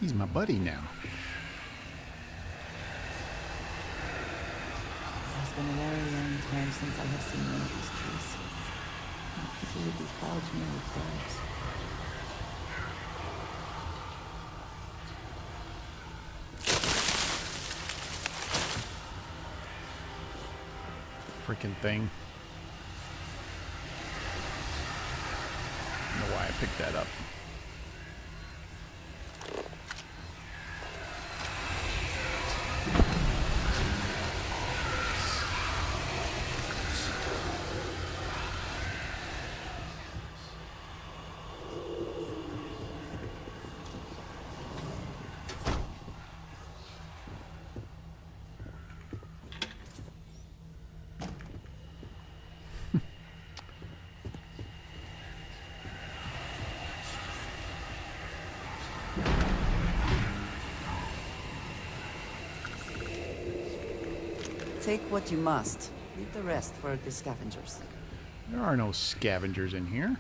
He's my buddy now. It's been a very long time since I have seen one of these trees. It would be called many tribes. Freaking thing. I don't know why I picked that up. Take what you must. Leave the rest for the scavengers. There are no scavengers in here.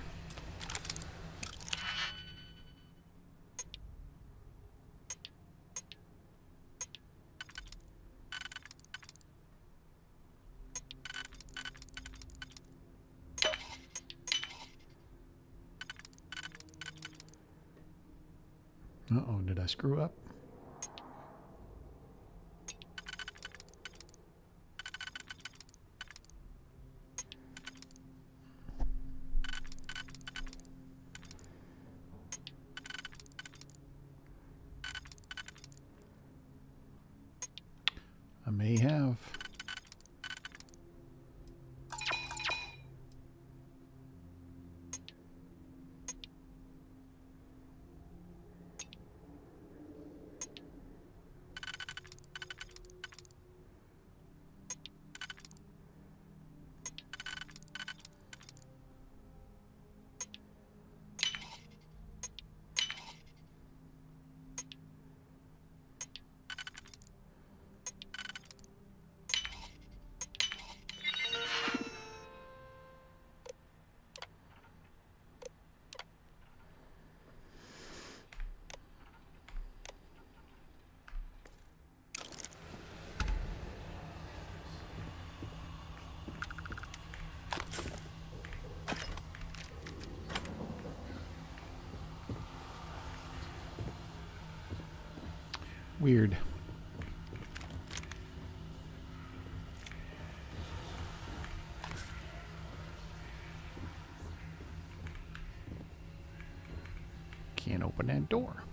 Uh-oh, did I screw up? I may have. Weird. Can't open that door.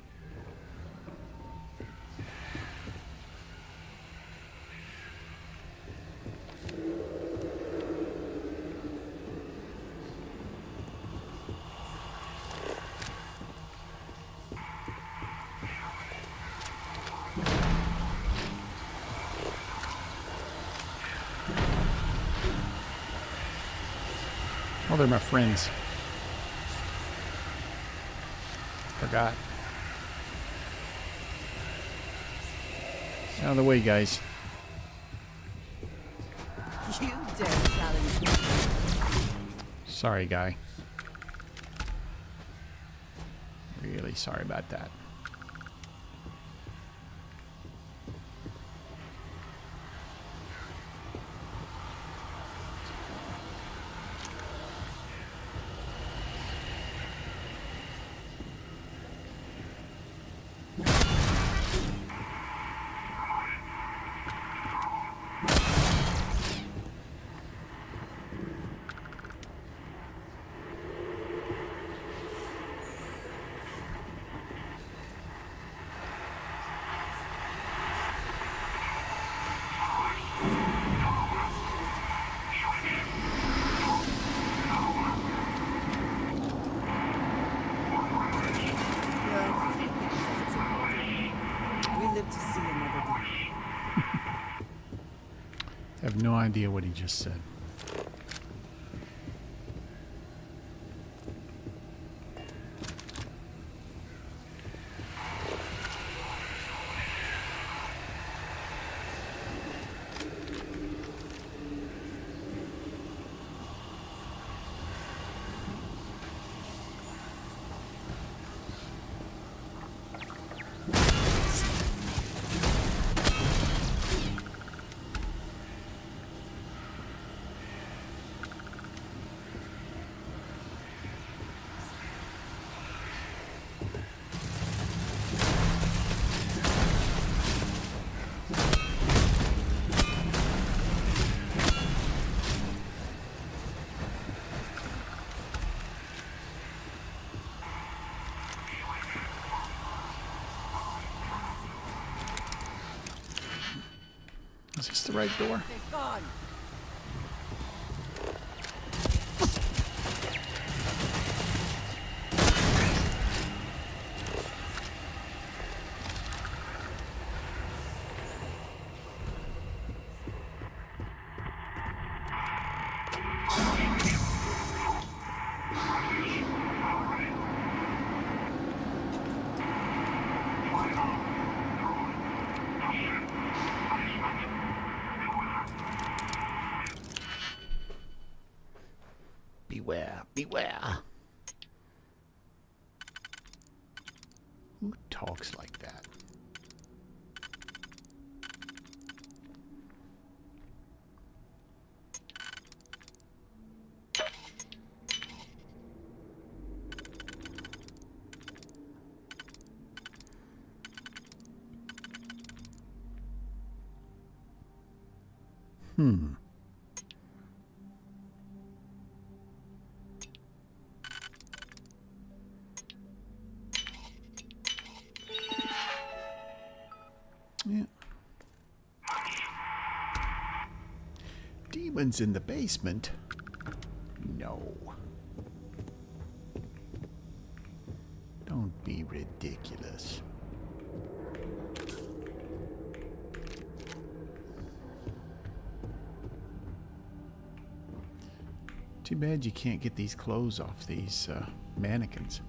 Oh, they're my friends. Forgot. Out of the way, guys. You dare challenge me. Sorry, guy. Really sorry about that. no idea what he just said. Is this the right door? Gone. Beware, beware. Who talks like that? Hmm. Yeah. Demons in the basement? No. Don't be ridiculous. Too bad you can't get these clothes off these mannequins.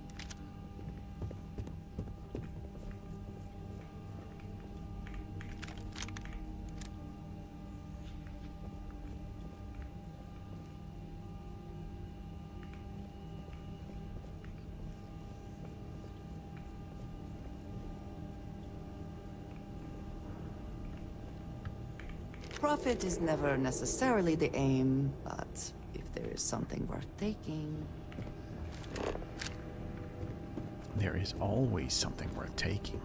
Profit is never necessarily the aim, but if there is something worth taking... There is always something worth taking.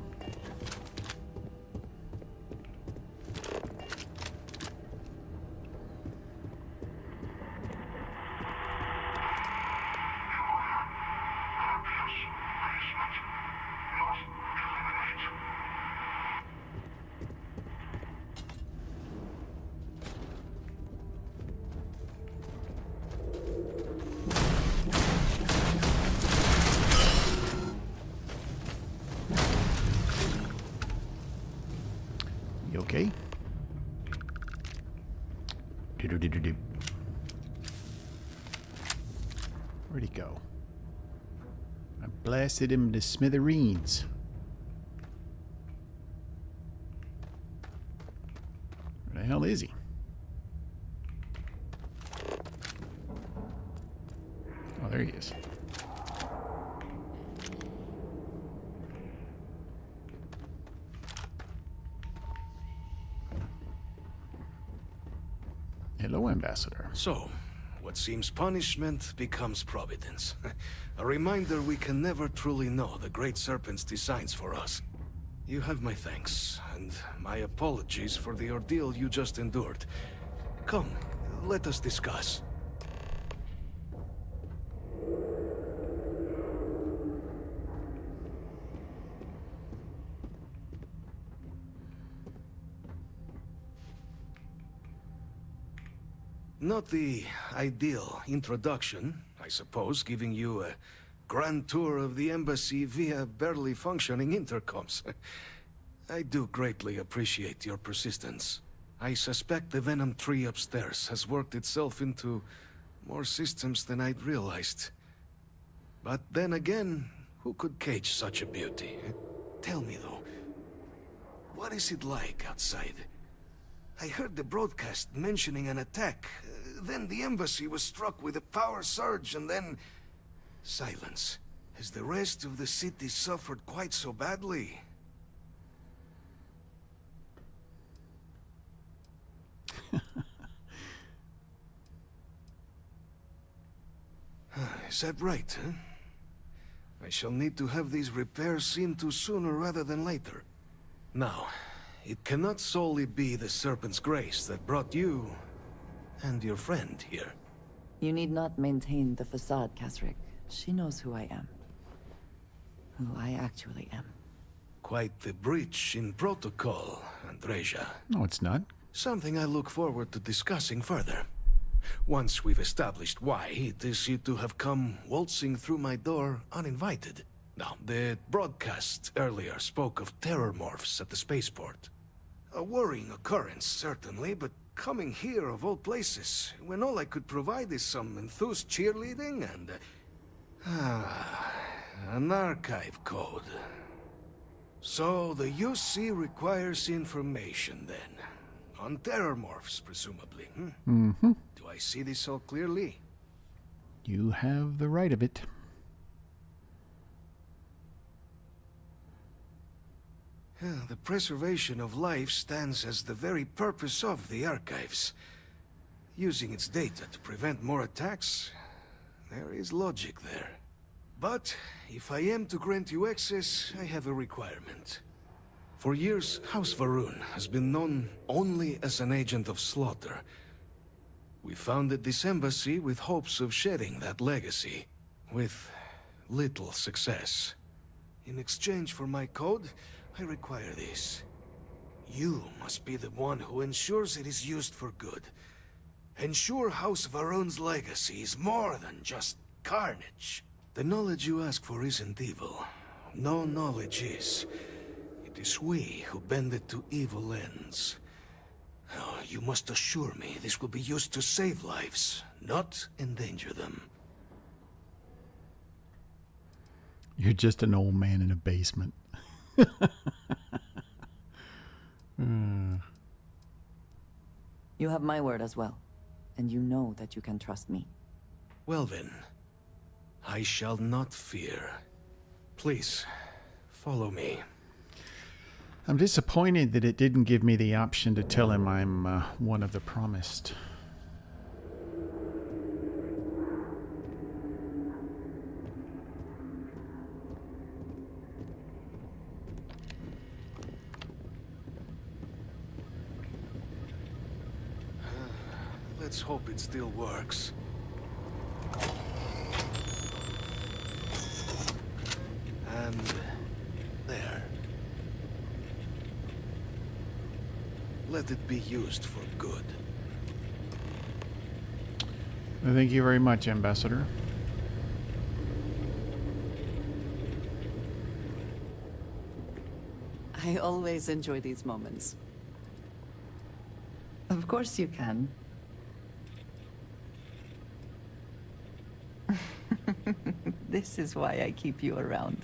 You okay? Do-do-do-do-do. Where'd he go? I blasted him to smithereens. Where the hell is he? Oh, there he is. Hello, Ambassador. So, what seems punishment becomes providence. A reminder we can never truly know the Great Serpent's designs for us. You have my thanks, and my apologies for the ordeal you just endured. Come, let us discuss. Not the ideal introduction, I suppose, giving you a grand tour of the embassy via barely functioning intercoms. I do greatly appreciate your persistence. I suspect the Venom tree upstairs has worked itself into more systems than I'd realized. But then again, who could cage such a beauty? Eh? Tell me though, what is it like outside? I heard the broadcast mentioning an attack. Then the embassy was struck with a power surge and then... silence. Has the rest of the city suffered quite so badly? Is that right, huh? I shall need to have these repairs seen to sooner rather than later. Now, it cannot solely be the Serpent's grace that brought you and your friend here. You need not maintain the facade, Kasric. She knows who I am. Who I actually am. Quite the breach in protocol, Andreja. No, it's not. Something I look forward to discussing further. Once we've established why it is you to have come waltzing through my door uninvited. Now, the broadcast earlier spoke of Terrormorphs at the spaceport. A worrying occurrence, certainly, but coming here of all places, when all I could provide is some enthused cheerleading and... an archive code. So the UC requires information, then. On Terrormorphs, presumably, hmm? Mm-hmm. Do I see this all clearly? You have the right of it. The preservation of life stands as the very purpose of the archives. Using its data to prevent more attacks, there is logic there. But if I am to grant you access, I have a requirement. For years, House Varun has been known only as an agent of slaughter. We founded this embassy with hopes of shedding that legacy, with little success. In exchange for my code, I require this. You must be the one who ensures it is used for good. Ensure House Varun's legacy is more than just carnage. The knowledge you ask for isn't evil. No knowledge is. It is we who bend it to evil ends. Oh, you must assure me this will be used to save lives, not endanger them. You're just an old man in a basement. You have my word as well, and you know that you can trust me. Well then, I shall not fear. Please, follow me. I'm disappointed that it didn't give me the option to tell him I'm one of the promised. Let's hope it still works. And there. Let it be used for good. Thank you very much, Ambassador. I always enjoy these moments. Of course you can. This is why I keep you around.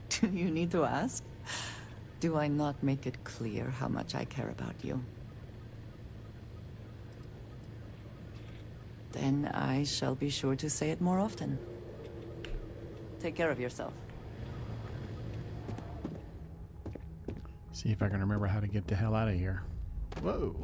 Do you need to ask? Do I not make it clear how much I care about you? Then I shall be sure to say it more often. Take care of yourself. See if I can remember how to get the hell out of here. Whoa.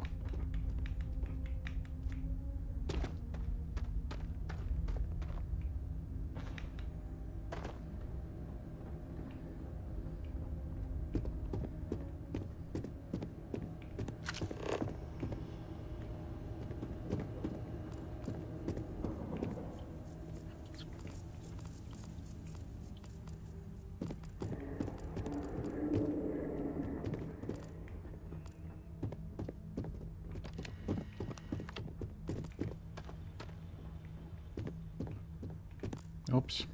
Oops.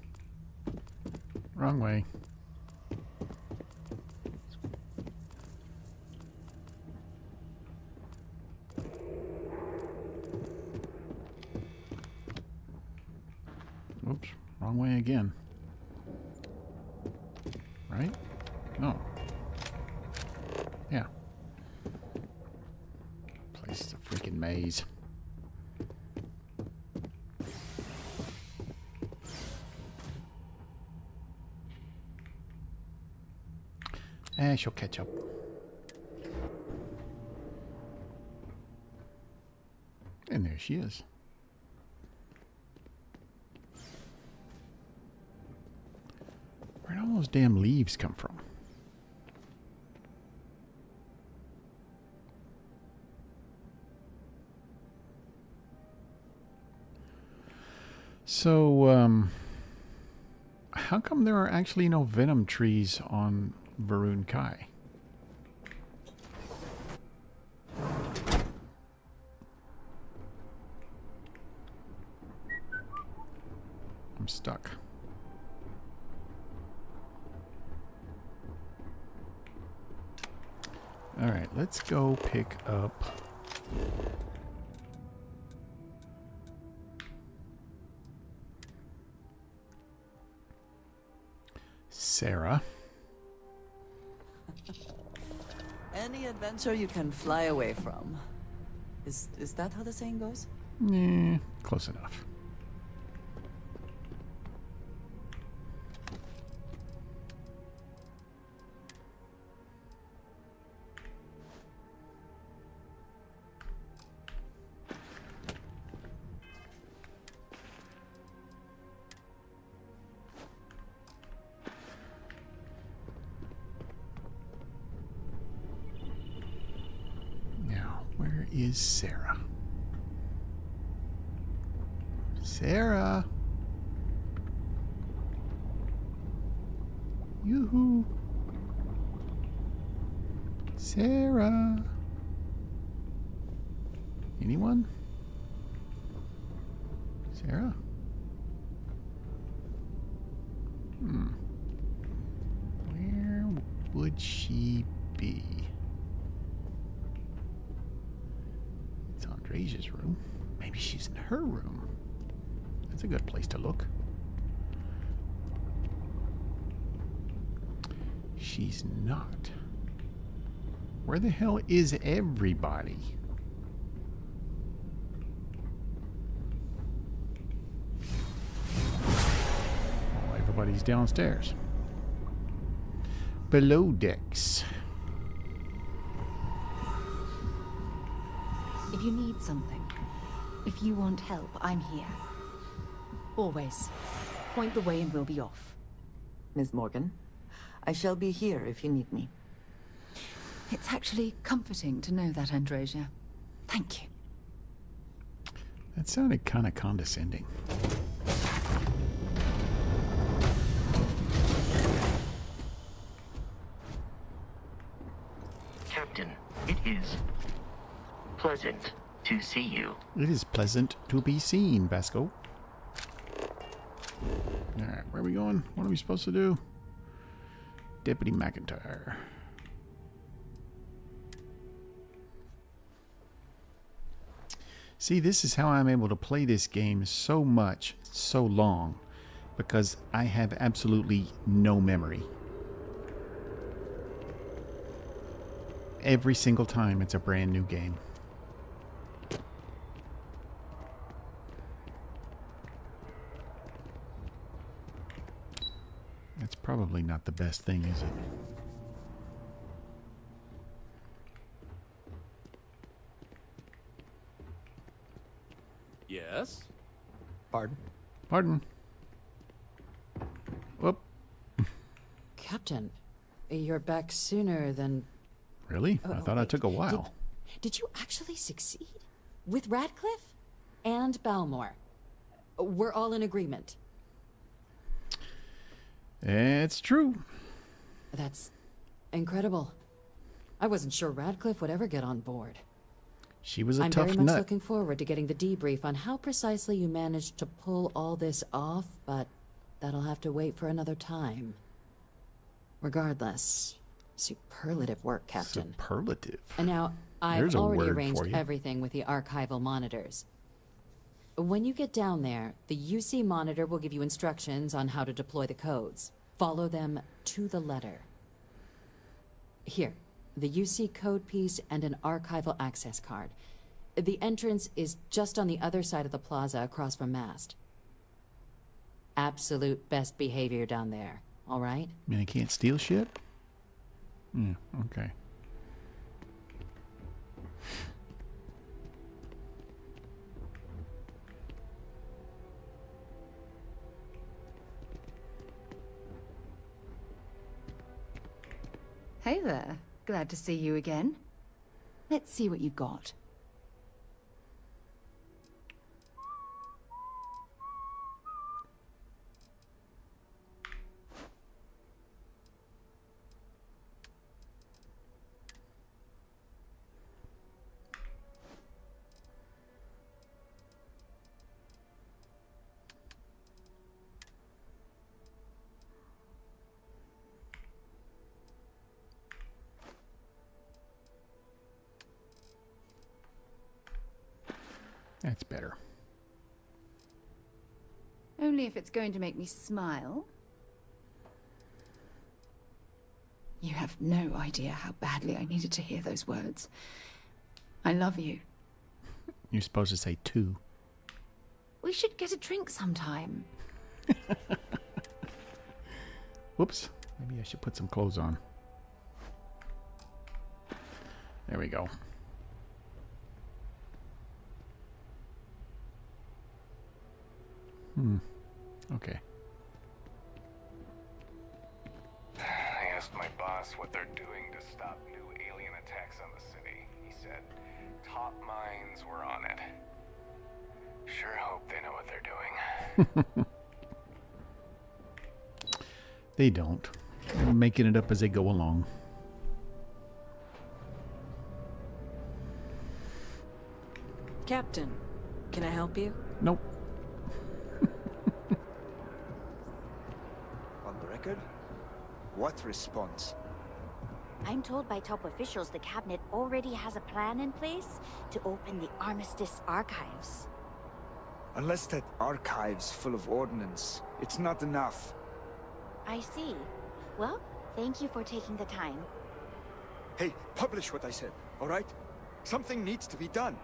Wrong way. Wrong way again. Right? No. Yeah. Place is a freaking maze. She'll catch up. And there she is. Where'd all those damn leaves come from? So, how come there are actually no venom trees on Varun Kai? I'm stuck. All right, let's go pick up Sarah. Any adventure you can fly away from. Is that how the saying goes? Yeah, close enough. Is Sarah. Sarah. Yoo-hoo. Sarah. Anyone? Sarah? Where would she be? Asia's room. Maybe she's in her room. That's a good place to look. She's not. Where the hell is everybody? Oh, everybody's downstairs. Below decks. If you need something, if you want help, I'm here. Always. Point the way and we'll be off. Ms. Morgan, I shall be here if you need me. It's actually comforting to know that, Androsia. Thank you. That sounded kind of condescending. Captain, it is pleasant to see you. It is pleasant to be seen, Vasco. Alright, where are we going? What are we supposed to do? Deputy McIntyre. See, this is how I'm able to play this game so much, so long, because I have absolutely no memory. Every single time it's a brand new game. That's probably not the best thing, is it? Yes? Pardon? Pardon. Whoop. Captain, you're back sooner than... Really? I thought I took a while. Did you actually succeed? With Radcliffe? And Balmore? We're all in agreement. It's true. That's incredible. I wasn't sure Radcliffe would ever get on board. She was a I'm tough very much nut. looking forward to getting the debrief on how precisely you managed to pull all this off, but that'll have to wait for another time. Regardless, superlative work, Captain. Superlative? And now, I've There's a already word for arranged you. everything with the archival monitors. When you get down there, the UC monitor will give you instructions on how to deploy the codes. Follow them to the letter. Here, the UC code piece and an archival access card. The entrance is just on the other side of the plaza across from Mast. Absolute best behavior down there, all right? I mean, I can't steal shit? Yeah, okay. Hey there. Glad to see you again. Let's see what you've got. That's better. Only if it's going to make me smile. You have no idea how badly I needed to hear those words. I love you. You're supposed to say 2. We should get a drink sometime. Whoops. Maybe I should put some clothes on. There we go. Okay. I asked my boss what they're doing to stop new alien attacks on the city. He said top minds were on it. Sure hope they know what they're doing. They don't. They're making it up as they go along. Captain, can I help you? Nope. On the record? What response? I'm told by top officials the cabinet already has a plan in place to open the Armistice archives. Unless that archive's full of ordnance, it's not enough. I see. Well, thank you for taking the time. Hey, publish what I said, all right? Something needs to be done.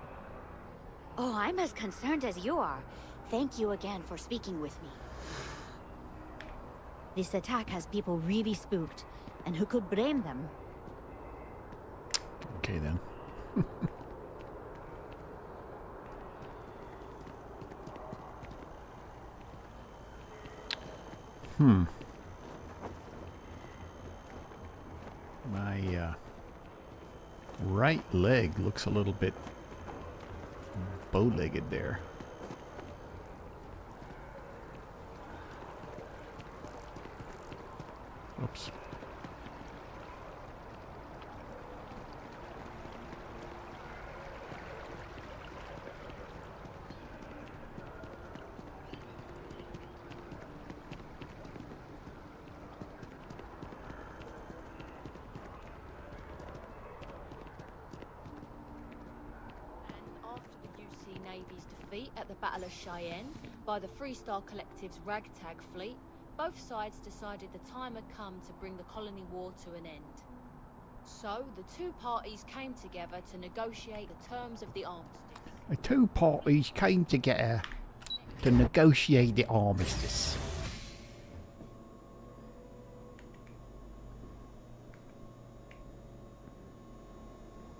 Oh, I'm as concerned as you are. Thank you again for speaking with me. This attack has people really spooked, and who could blame them? Okay then. My right leg looks a little bit bow-legged there. Oops. Navy's defeat at the Battle of Cheyenne by the Freestar Collective's ragtag fleet, both sides decided the time had come to bring the colony war to an end. So, the two parties came together to negotiate the terms of the armistice. The two parties came together to negotiate the armistice.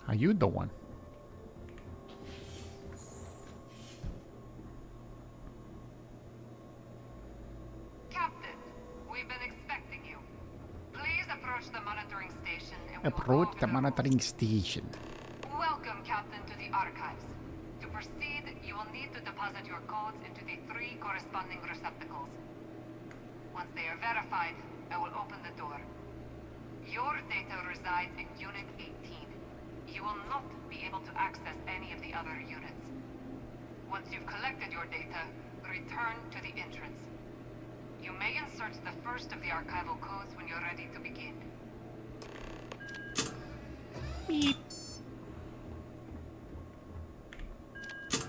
How you doing? Approach the monitoring station. Welcome, Captain, to the archives. To proceed, you will need to deposit your codes into the 3 corresponding receptacles. Once they are verified, I will open the door. Your data resides in Unit 18. You will not be able to access any of the other units. Once you've collected your data, return to the entrance. You may insert the first of the archival codes when you're ready to begin. Beep.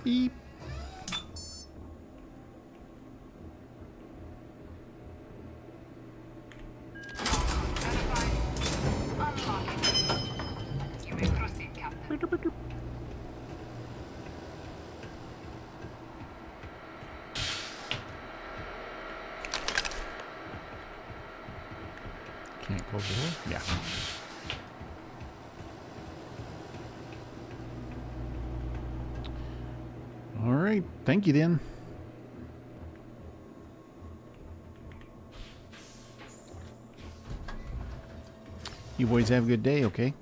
Beep. Can't close the door? Yeah. All right. Thank you, then. You boys have a good day, okay?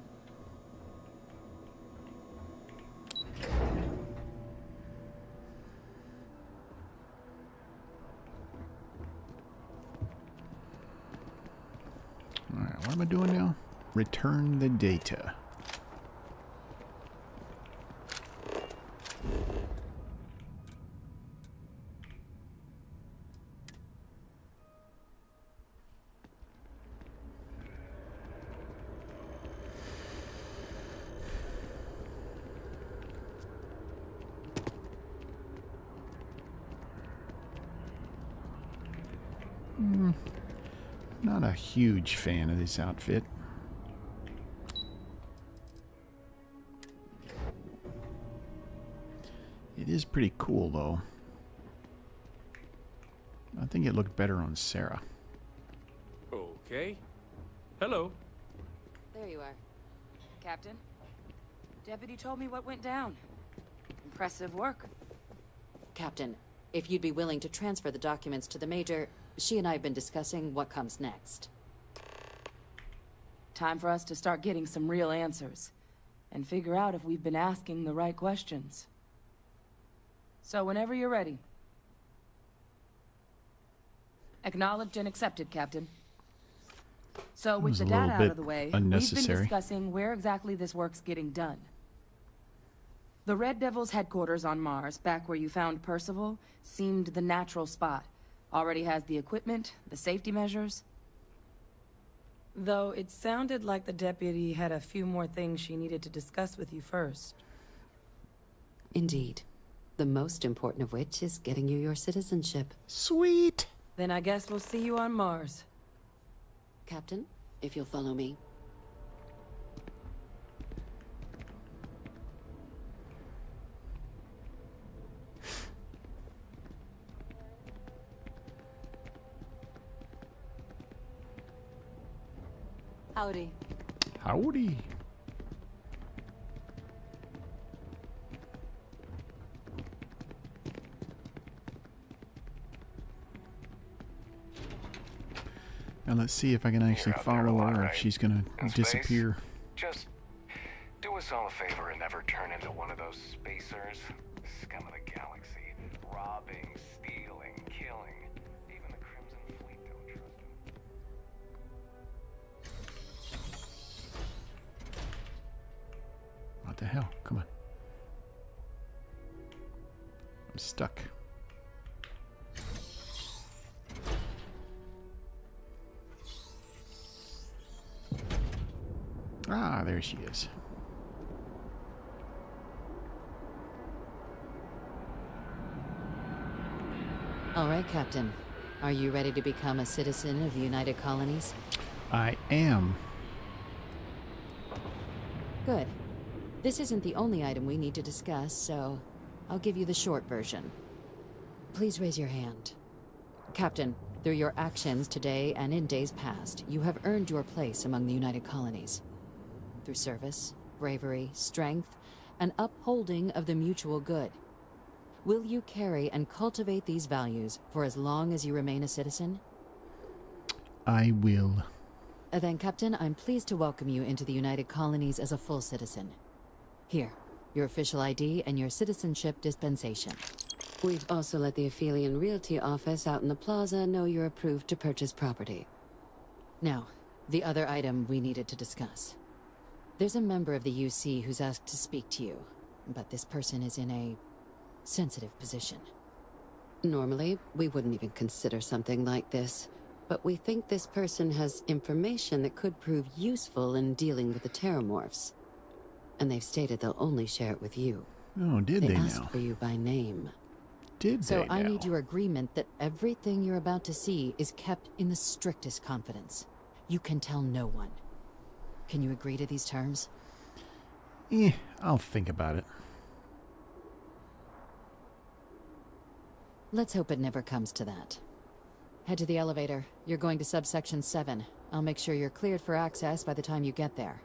Alright, what am I doing now? Return the data. Not a huge fan of this outfit. It is pretty cool, though. I think it looked better on Sarah. Okay. Hello. There you are. Captain, Deputy told me what went down. Impressive work. Captain, if you'd be willing to transfer the documents to the Major, she and I have been discussing what comes next. Time for us to start getting some real answers, and figure out if we've been asking the right questions. So whenever you're ready. Acknowledged and accepted, Captain. So with the data out of the way, we've been discussing where exactly this work's getting done. The Red Devil's headquarters on Mars, back where you found Percival, seemed the natural spot. Already has the equipment, the safety measures. Though it sounded like the deputy had a few more things she needed to discuss with you first. Indeed. The most important of which is getting you your citizenship. Sweet! Then I guess we'll see you on Mars. Captain, if you'll follow me. Howdy. Howdy. Now let's see if I can actually follow her or if she's gonna disappear. Just do us all a favor and never turn into one of those spacers. Scum of the galaxy. Robbing, stealing, killing. Even the Crimson Fleet don't trust him. What the hell? Come on. I'm stuck. Ah, there she is. All right, Captain. Are you ready to become a citizen of the United Colonies? I am. Good. This isn't the only item we need to discuss, so I'll give you the short version. Please raise your hand. Captain, through your actions today and in days past, you have earned your place among the United Colonies. Through service, bravery, strength, and upholding of the mutual good. Will you carry and cultivate these values for as long as you remain a citizen? I will. Then, Captain, I'm pleased to welcome you into the United Colonies as a full citizen. Here, your official ID and your citizenship dispensation. We've also let the Aphelion Realty office out in the plaza know you're approved to purchase property. Now, the other item we needed to discuss. There's a member of the UC who's asked to speak to you, but this person is in a sensitive position. Normally, we wouldn't even consider something like this, but we think this person has information that could prove useful in dealing with the Terrormorphs. And they've stated they'll only share it with you. Oh, did they now? They asked for you by name. Did they now? So I need your agreement that everything you're about to see is kept in the strictest confidence. You can tell no one. Can you agree to these terms? I'll think about it. Let's hope it never comes to that. Head to the elevator. You're going to subsection 7. I'll make sure you're cleared for access by the time you get there.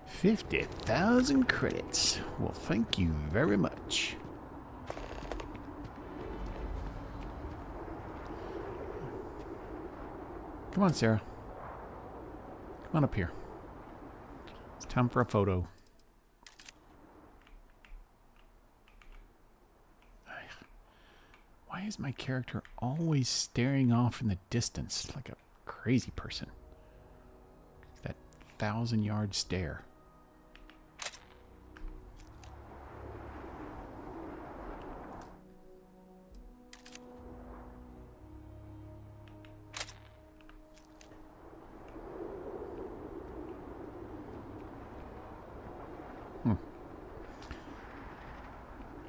50,000 credits. Well, thank you very much. Come on, Sarah. Come on up here. It's time for a photo. Why is my character always staring off in the distance like a crazy person? That 1,000-yard stare.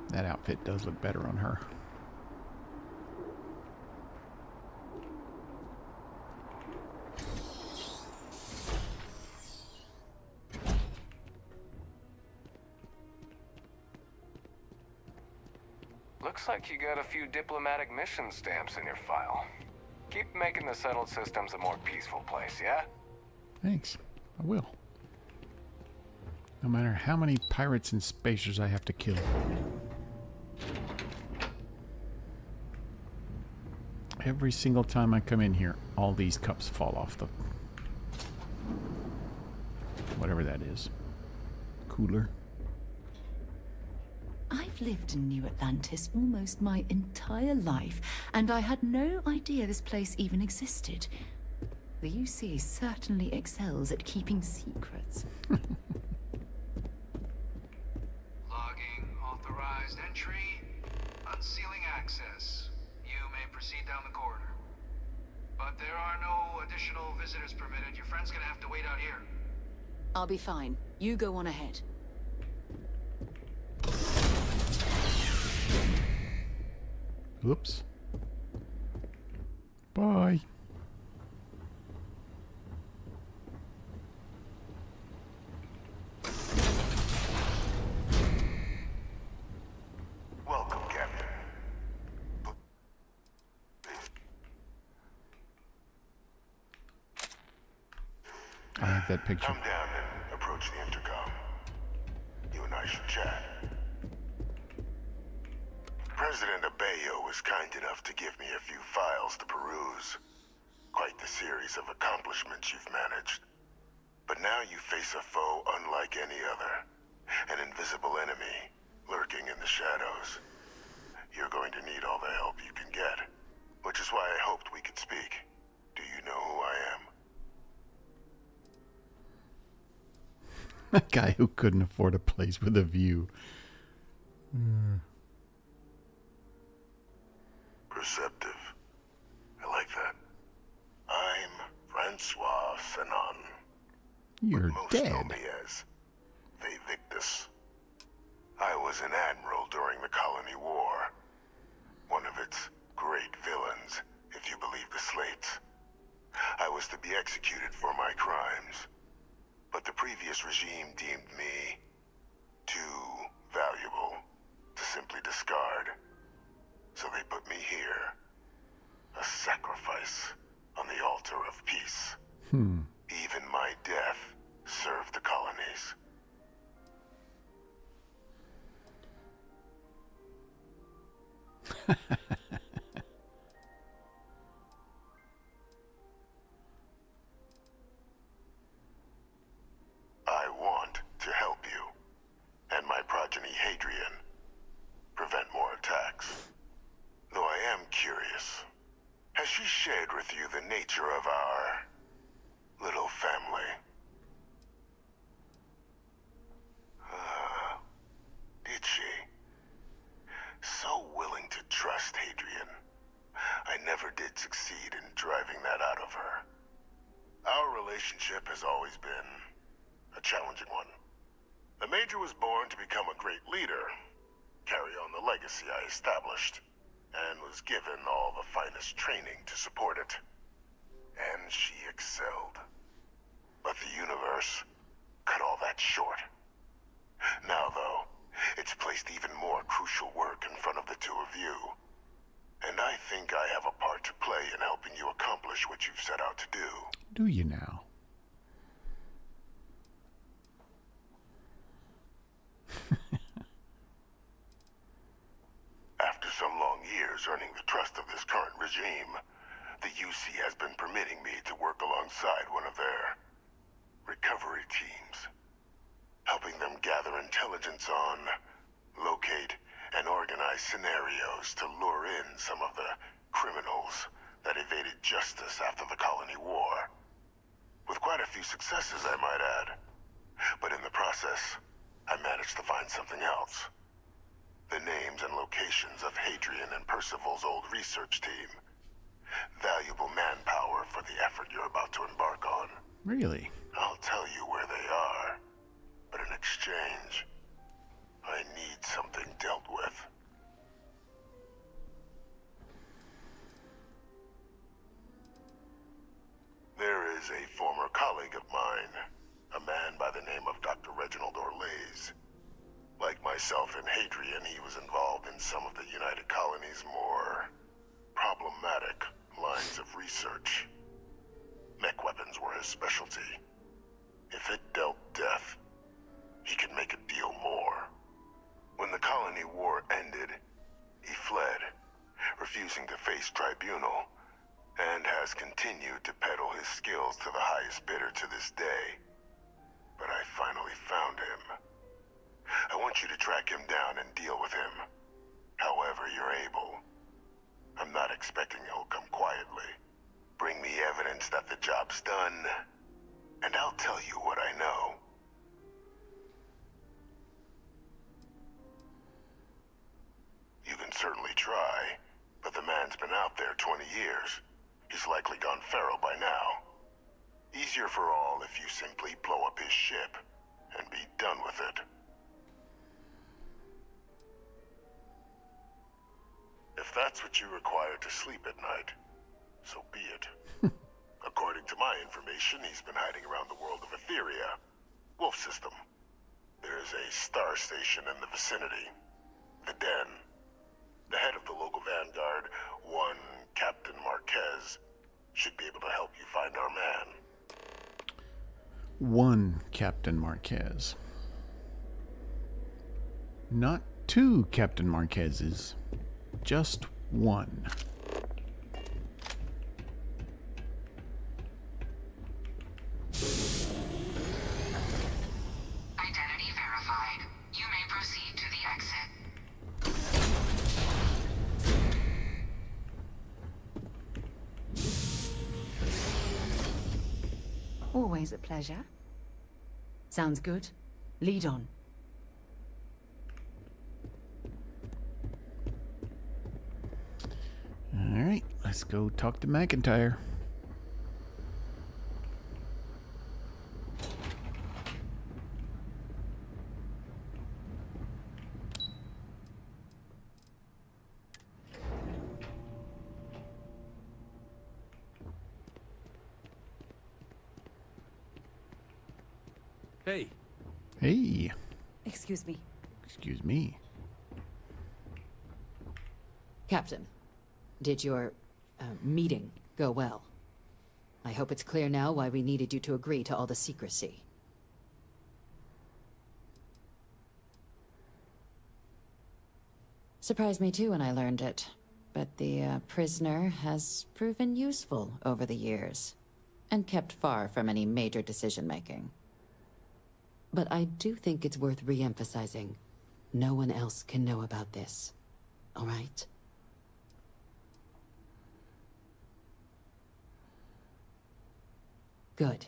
That outfit does look better on her. Looks like you got a few diplomatic mission stamps in your file. Keep making the settled systems a more peaceful place, yeah? Thanks. I will. No matter how many pirates and spacers I have to kill. Every single time I come in here, all these cups fall off the... whatever that is. Cooler. I've lived in New Atlantis almost my entire life, and I had no idea this place even existed. The UC certainly excels at keeping secrets. Logging authorized entry, unsealing access. You may proceed down the corridor. But there are no additional visitors permitted. Your friend's gonna have to wait out here. I'll be fine. You go on ahead. Oops. Bye. Welcome, Captain. I like that picture. Come down and approach the intercom. You and I should chat. President Abeyo was kind enough to give me a few files to peruse. Quite the series of accomplishments you've managed. But now you face a foe unlike any other. An invisible enemy, lurking in the shadows. You're going to need all the help you can get. Which is why I hoped we could speak. Do you know who I am? A guy who couldn't afford a place with a view. Perceptive. I like that. I'm Francois Sanon. You're Most dead. know me as Victus. I was an admiral during the Colony War. One of its great villains, if you believe the slates. I was to be executed for my crimes. But the previous regime deemed me too valuable to simply discard. So they put me here. A sacrifice on the altar of peace. Even my death served the colonies. I want to help you, and my progeny Hadrian, prevent more attacks. Though I am curious, has she shared with you the nature of our little family? Did she? So willing to trust Hadrian. I never did succeed in driving that out of her. Our relationship has always been a challenging one. The Major was born to become a great leader, carry on the legacy I established, and was given all the finest training to support it. And she excelled. But the universe cut all that short. Now, though, it's placed even more crucial work in front of the two of you. And I think Do you now? After some long years earning the trust of this current regime, the UC has been permitting me to work alongside one of their recovery teams, helping them gather intelligence on, locate, and organize scenarios to lure in some of the criminals that evaded justice after the Colony War. With quite a few successes, I might add. But in the process, I managed to find something else. The names and locations of Hadrian and Percival's old research team. Valuable manpower for the effort you're about to embark on. Really? I'll tell you where they are, but in exchange, I need something dealt with. There is a former colleague of mine, a man by the name of Dr. Reginald Orlaise. Like myself and Hadrian, he was involved in some of the United Colony's more problematic lines of research. Mech weapons were his specialty. If it dealt death, he could make a deal more. When the Colony War ended, he fled, refusing to face tribunal, and has continued to peddle his skills to the highest bidder to this day. But I finally found him. I want you to track him down and deal with him, however you're able. I'm not expecting he'll come quietly. Bring me evidence that the job's done, and I'll tell you what I know. You can certainly try, but the man's been out there 20 years. He's likely gone feral by now. Easier for all if you simply blow up his ship and be done with it. If that's what you require to sleep at night, so be it. According to my information, he's been hiding around the world of Etheria, Wolf System. There is a star station in the vicinity, the Den. The head of the local vanguard, one Captain Marquez, should be able to help you find our man. One Captain Marquez. Not two Captain Marquezes. Just one. Identity verified. You may proceed to the exit. Always a pleasure. Sounds good. Lead on. All right, let's go talk to McIntyre. Hey. Hey. Excuse me. Excuse me. Captain, did your meeting go well? I hope it's clear now why we needed you to agree to all the secrecy. Surprised me too when I learned it, but the prisoner has proven useful over the years, and kept far from any major decision-making. But I do think it's worth re-emphasizing. No one else can know about this, all right? Good.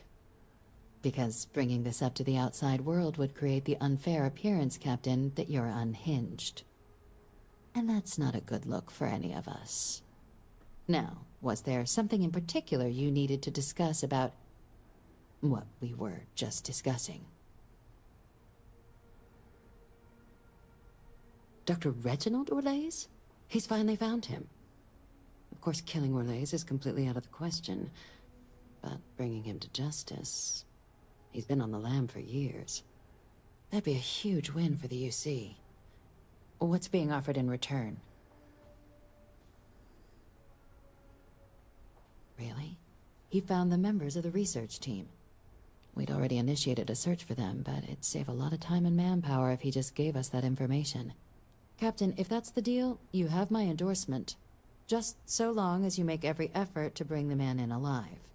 Because bringing this up to the outside world would create the unfair appearance, Captain, that you're unhinged. And that's not a good look for any of us. Now, was there something in particular you needed to discuss about what we were just discussing? Dr. Reginald Orlaise? He's finally found him. Of course, killing Orlaise is completely out of the question. But bringing him to justice... He's been on the lam for years. That'd be a huge win for the UC. What's being offered in return? Really? he found the members of the research team. We'd already initiated a search for them, but it'd save a lot of time and manpower if he just gave us that information. Captain, if that's the deal, you have my endorsement. Just so long as you make every effort to bring the man in alive.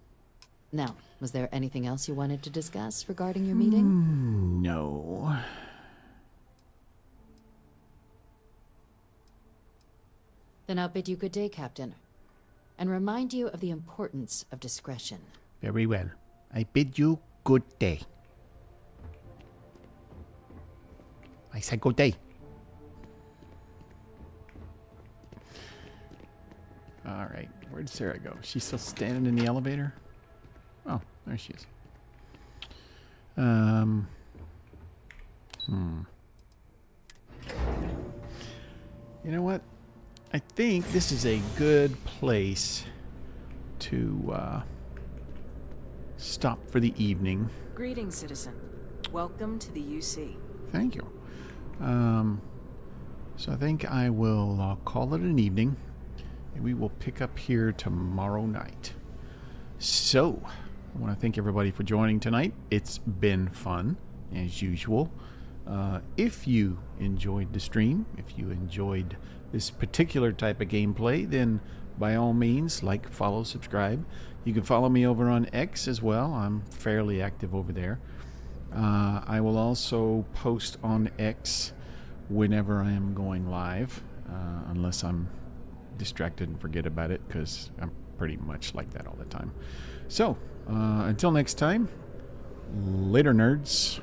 Now, was there anything else you wanted to discuss regarding your meeting? No. Then I'll bid you good day, Captain, and remind you of the importance of discretion. Very well. I bid you good day. I said good day. All right. Where did Sarah go? She's still standing in the elevator? Oh, there she is. You know what? I think this is a good place to stop for the evening. Greetings, citizen. Welcome to the UC. Thank you. So I think I will call it an evening, and we will pick up here tomorrow night. So, I want to thank everybody for joining tonight. It's been fun, as usual. If you enjoyed the stream, if you enjoyed this particular type of gameplay, then by all means, like, follow, subscribe. You can follow me over on X as well. I'm fairly active over there. I will also post on X whenever I am going live, unless I'm distracted and forget about it, because I'm pretty much like that all the time. So, until next time, later, nerds.